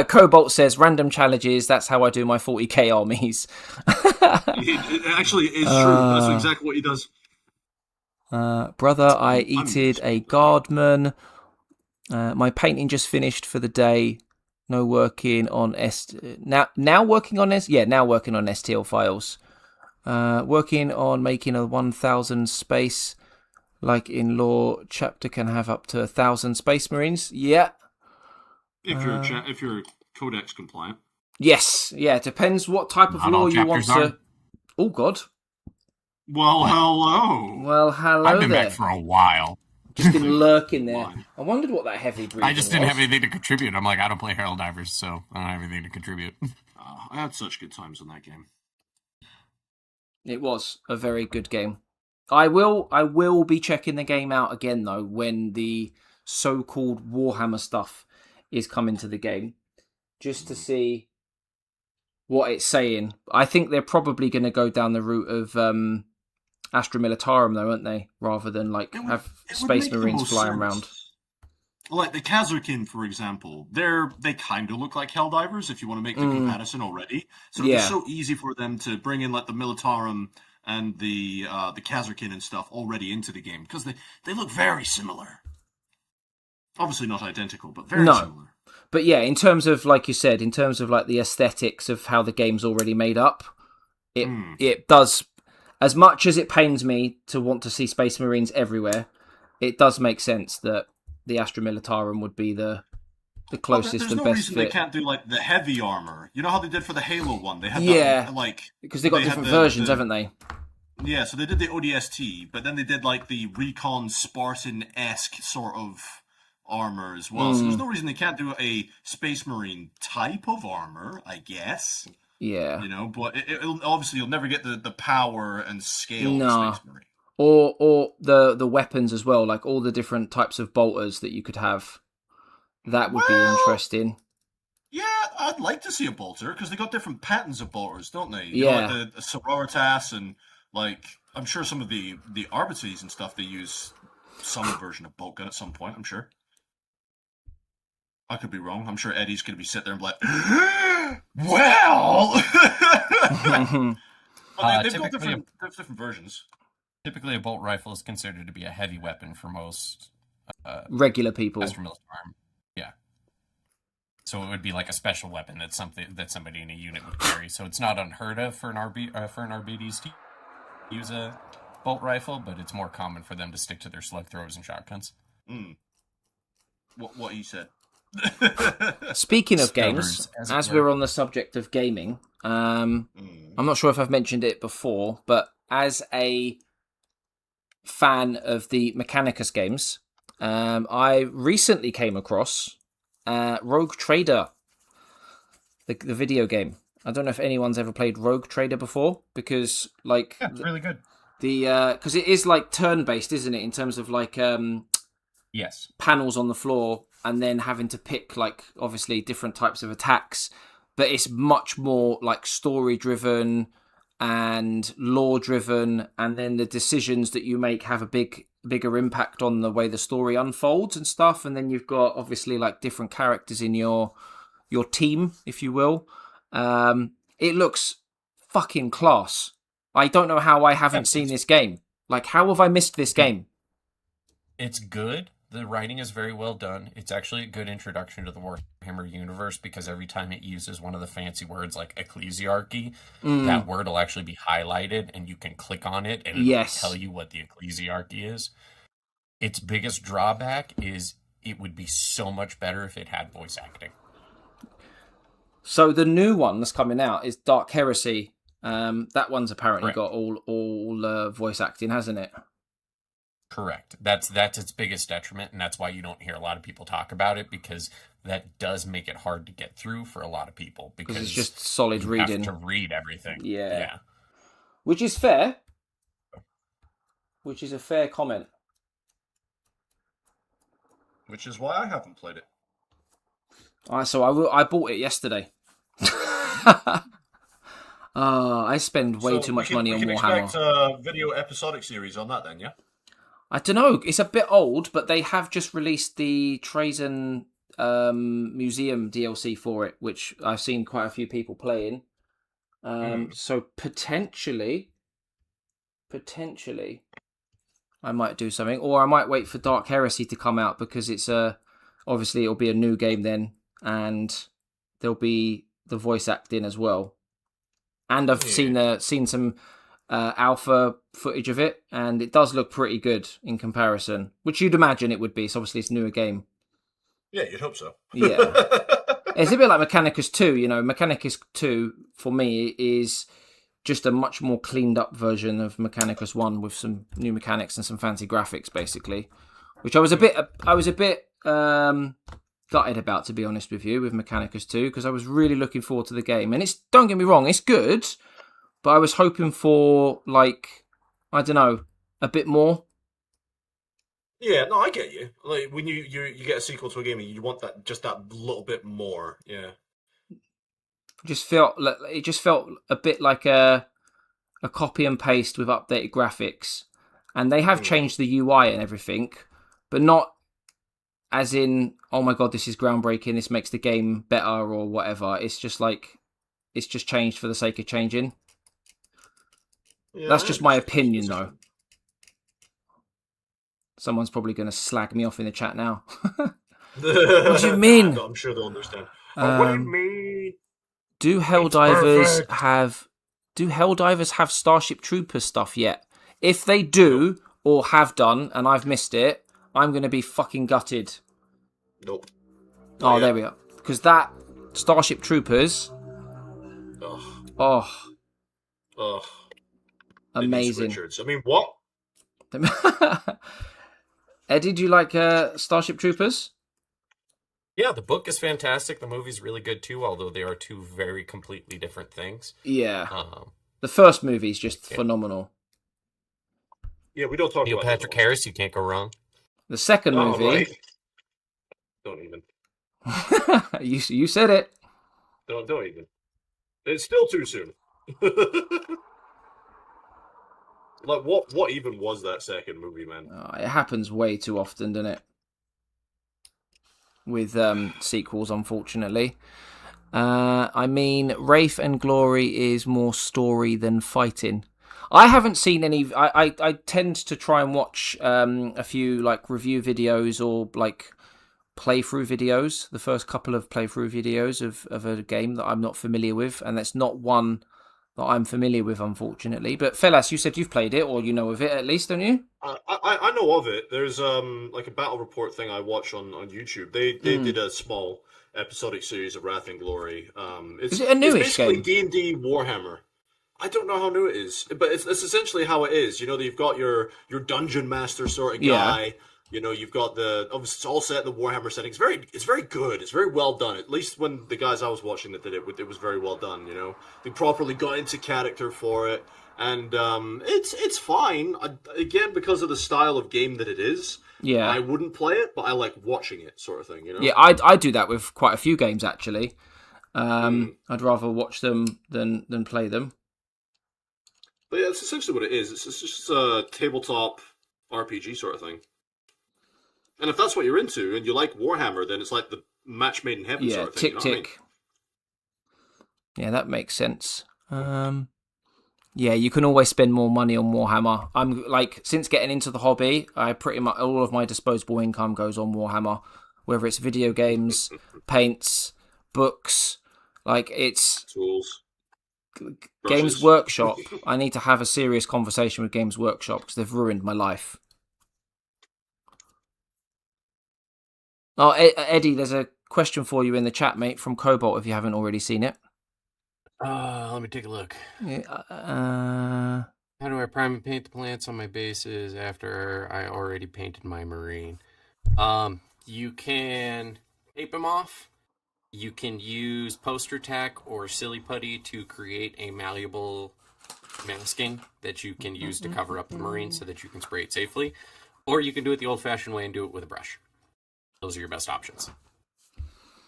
Cobalt says, random challenges, that's how I do my 40k armies. it actually is true. That's exactly what he does. Brother, I eated a guardman. My painting just finished for the day. No working on now working on STL files. Working on making a 1000 space, like in lore, chapter can have up to 1000 space marines. Yeah. If you're codex compliant. Yes. Yeah. It depends what type of lore you want to. Oh God. Well, hello. Well, hello. I've been there. back for a while. Just been lurking there. I wondered what that heavy breathing I just didn't have anything to contribute. I'm like, I don't play Herald Divers, so I don't have anything to contribute. I had such good times in that game. It was a very good game. I will be checking the game out again though when the so-called Warhammer stuff is coming to the game, just to see what it's saying. I think they're probably going to go down the route of Astra Militarum though, aren't they? Rather than like have Space Marines flying around. Like the Khazarkin, for example, they kind of look like Helldivers if you want to make the comparison already. So it's so easy for them to bring in like the Militarum and the Khazarkin and stuff already into the game because they look very similar. Obviously not identical, but very similar. But yeah, in terms of, like you said, in terms of like the aesthetics of how the game's already made up, it does. As much as it pains me to want to see Space Marines everywhere, it does make sense that the Astra Militarum would be the closest and best fit. There's no reason they can't do like the heavy armor. You know how they did for the Halo one? They had that, like because they've got different versions, haven't they? Yeah, so they did the ODST, but then they did like the Recon Spartan-esque sort of armor as well. So there's no reason they can't do a Space Marine type of armor, I guess. Yeah. You know, but it'll obviously you'll never get the power and scale of Space Marine. Or the weapons as well, like all the different types of bolters that you could have. That would be interesting. Yeah, I'd like to see a bolter, because they got different patterns of bolters, don't they? You know, like the Sororitas, and like, I'm sure some of the Arbites and stuff, they use some version of bolt gun at some point, I'm sure. I could be wrong. I'm sure Eddie's going to be sitting there and be like, well! They've got different versions. Typically, a bolt rifle is considered to be a heavy weapon for most regular people. Yeah. So it would be like a special weapon that somebody in a unit would carry. So it's not unheard of for an RBDs to use a bolt rifle, but it's more common for them to stick to their slug throwers and shotguns. What he said. Speaking of games, as we're on the subject of gaming, I'm not sure if I've mentioned it before, but as a fan of the Mechanicus games, I recently came across Rogue Trader, the video game. I don't know if anyone's ever played Rogue Trader before, because it's really good. Because it is like turn-based, isn't it? In terms of like Yes. panels on the floor, and then having to pick, like, obviously different types of attacks. But it's much more like story driven and lore driven, and then the decisions that you make have a bigger impact on the way the story unfolds and stuff. And then you've got obviously like different characters in your team, if you will. It looks fucking class. I don't know how I haven't seen this game. Like, how have I missed this game? It's good. The writing is very well done. It's actually a good introduction to the Warhammer universe, because every time it uses one of the fancy words like ecclesiarchy, that word will actually be highlighted, and you can click on it, and it'll tell you what the ecclesiarchy is. Its biggest drawback is it would be so much better if it had voice acting. So the new one that's coming out is Dark Heresy. That one's apparently got all voice acting, hasn't it? Correct. That's its biggest detriment, and that's why you don't hear a lot of people talk about it, because that does make it hard to get through for a lot of people, because it's just solid reading. You have to read everything. Yeah. Which is fair. Which is a fair comment. Which is why I haven't played it. So I bought it yesterday. I spend way too much money on Warhammer. We can expect a video episodic series on that then, yeah? I don't know. It's a bit old, but they have just released the Trazen Museum DLC for it, which I've seen quite a few people playing. So potentially, I might do something, or I might wait for Dark Heresy to come out, because it's obviously it'll be a new game then, and there'll be the voice acting as well. And I've seen some alpha footage of it, and it does look pretty good in comparison, which you'd imagine it would be. So obviously it's a newer game. Yeah, you'd hope so. Yeah. It's a bit like Mechanicus 2, you know. Mechanicus 2, for me, is just a much more cleaned up version of Mechanicus 1 with some new mechanics and some fancy graphics, basically. Which I was a bit gutted about, to be honest with you, with Mechanicus 2, because I was really looking forward to the game. And don't get me wrong, it's good, but I was hoping for, like, I don't know, a bit more. Yeah, no, I get you. Like, when you get a sequel to a game, you want that little bit more. Yeah. It just felt a bit like a copy and paste with updated graphics, and they have changed the UI and everything, but not as in, oh my god, this is groundbreaking, this makes the game better or whatever. It's just like, it's just changed for the sake of changing. Yeah, that's just my opinion, though. Someone's probably going to slag me off in the chat now. What do you mean? I'm sure they'll understand. What do you mean? Do Helldivers have Starship Troopers stuff yet? If they do, or have done, and I've missed it, I'm going to be fucking gutted. Nope. Oh, there we are. Because that Starship Troopers... Oh. Amazing. Richards. I mean, what? Eddie, do you like Starship Troopers? Yeah, the book is fantastic. The movie's really good too, although they are two very completely different things. Yeah. The first movie's just phenomenal. Yeah, we don't talk Neil about Patrick Harris, you can't go wrong. The second movie... Right. Don't even. you said it. Don't even. It's still too soon. Like, what even was that second movie, man? It happens way too often, doesn't it? With sequels, unfortunately. I mean, Wraith and Glory is more story than fighting. I haven't seen any... I tend to try and watch a few like review videos or like playthrough videos, the first couple of playthrough videos of a game that I'm not familiar with, and that's not one that I'm familiar with, unfortunately. But Fellas, you said you've played it, or you know of it at least, don't you? I know of it. There's like a battle report thing I watch on YouTube. They did a small episodic series of Wrath and Glory. Is it a newish game? game? It's basically D&D Warhammer. I don't know how new it is, but it's essentially how it is. You know, you've got your dungeon master sort of guy. Yeah. You know, you've got obviously it's all set in the Warhammer setting. It's very good. It's very well done. At least when the guys I was watching that did it, it was very well done. You know, they properly got into character for it, and it's fine. Again, because of the style of game that it is. Yeah, I wouldn't play it, but I like watching it, sort of thing. You know? Yeah, I do that with quite a few games actually. I'd rather watch them than play them. But yeah, it's essentially what it is. It's just a tabletop RPG sort of thing. And if that's what you're into, and you like Warhammer, then it's like the match made in heaven sort of thing. Tick You know what I tick. mean? Yeah, that makes sense. Yeah, you can always spend more money on Warhammer. I'm like, since getting into the hobby, I pretty much all of my disposable income goes on Warhammer, whether it's video games, paints, books, like it's Tools. Games Brushes. Workshop. I need to have a serious conversation with Games Workshop because they've ruined my life. Oh, Eddie, there's a question for you in the chat, mate, from Cobalt. If you haven't already seen it. Let me take a look. Yeah, How do I prime and paint the plants on my bases after I already painted my marine? You can tape them off. You can use poster tack or silly putty to create a malleable masking that you can use to cover up the marine so that you can spray it safely. Or you can do it the old-fashioned way and do it with a brush. Those are your best options.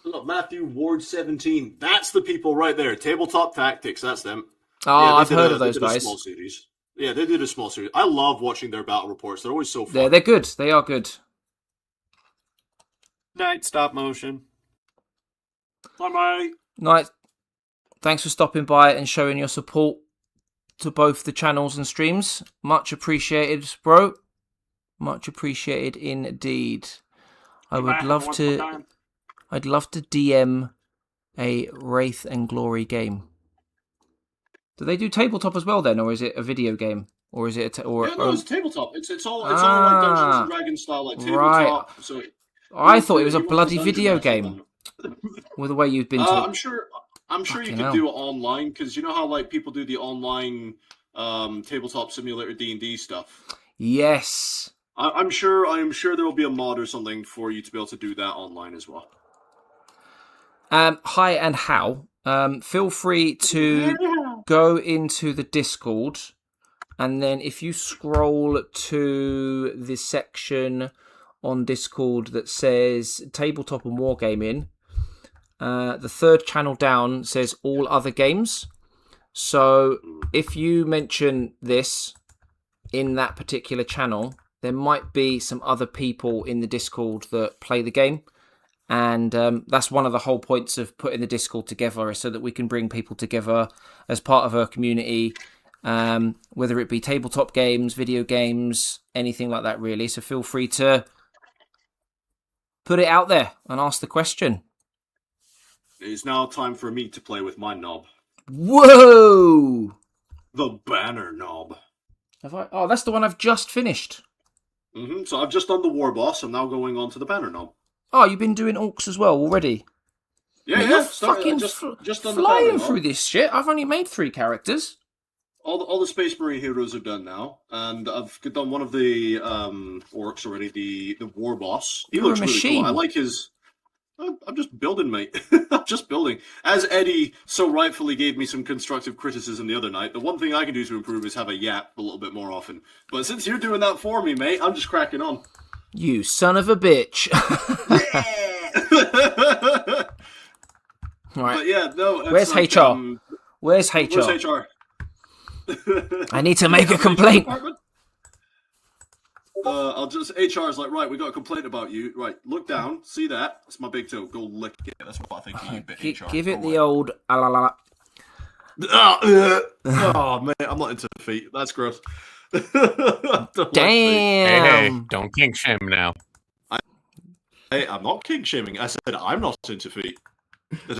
Look, Matthew Ward 17. That's the people right there. Tabletop Tactics. That's them. Oh, Yeah, they I've did heard a- of they those did a guys. small series. Yeah, they did a small series. I love watching their battle reports. They're always so fun. They're good. They are good. Night stop motion. Bye, mate. Night. Thanks for stopping by and showing your support to both the channels and streams. Much appreciated, bro. Much appreciated indeed. I would Back love once to. more time. I'd love to DM a Wraith and Glory game. Do they do tabletop as well then, or is it a video game, or is it Yeah, no, it's tabletop. It's all like Dungeons and Dragons style, like tabletop. Right. So I thought it was a you want bloody dungeon video master game. then. With the way you've been to. I'm sure you Fucking could hell. do it online because you know how like people do the online tabletop simulator D&D stuff. Yes. I'm sure there will be a mod or something for you to be able to do that online as well. Hi and how. Feel free to go into the Discord, and then if you scroll to the section on Discord that says Tabletop and Wargaming, the third channel down says all other games. So if you mention this in that particular channel, there might be some other people in the Discord that play the game. And that's one of the whole points of putting the Discord together, is so that we can bring people together as part of our community, whether it be tabletop games, video games, anything like that, really. So feel free to put it out there and ask the question. It's now time for me to play with my knob. Whoa! The banner knob. Have I? Oh, that's the one I've just finished. So I've just done the war boss. I'm now going on to the banner knob. Oh, you've been doing Orks as well already? Yeah, Mate, yeah. you're fucking just done the banner flying knob. through this shit. I've only made 3 characters. All the Space Marine heroes are done now, and I've done one of the orcs already. The war boss. He You're looks a really machine. cool. I like his. I'm just building, mate. I'm just building. As Eddie so rightfully gave me some constructive criticism the other night, the one thing I can do to improve is have a yap a little bit more often. But since you're doing that for me, mate, I'm just cracking on. You son of a bitch. Right. But yeah, no. it's Where's like, HR? Where's HR? Where's HR? I need to make a complaint. I'll just HR's like, right, we got a complaint about you. Right, look down, see that? That's my big toe. Go lick it. That's what I think of you, bit HR. Give it Go the old alalala. Oh man, I'm not into feet. That's gross. I don't like feet. Hey, Damn. don't kink shame now. Hey, I'm not kink shaming. I said I'm not into feet. There's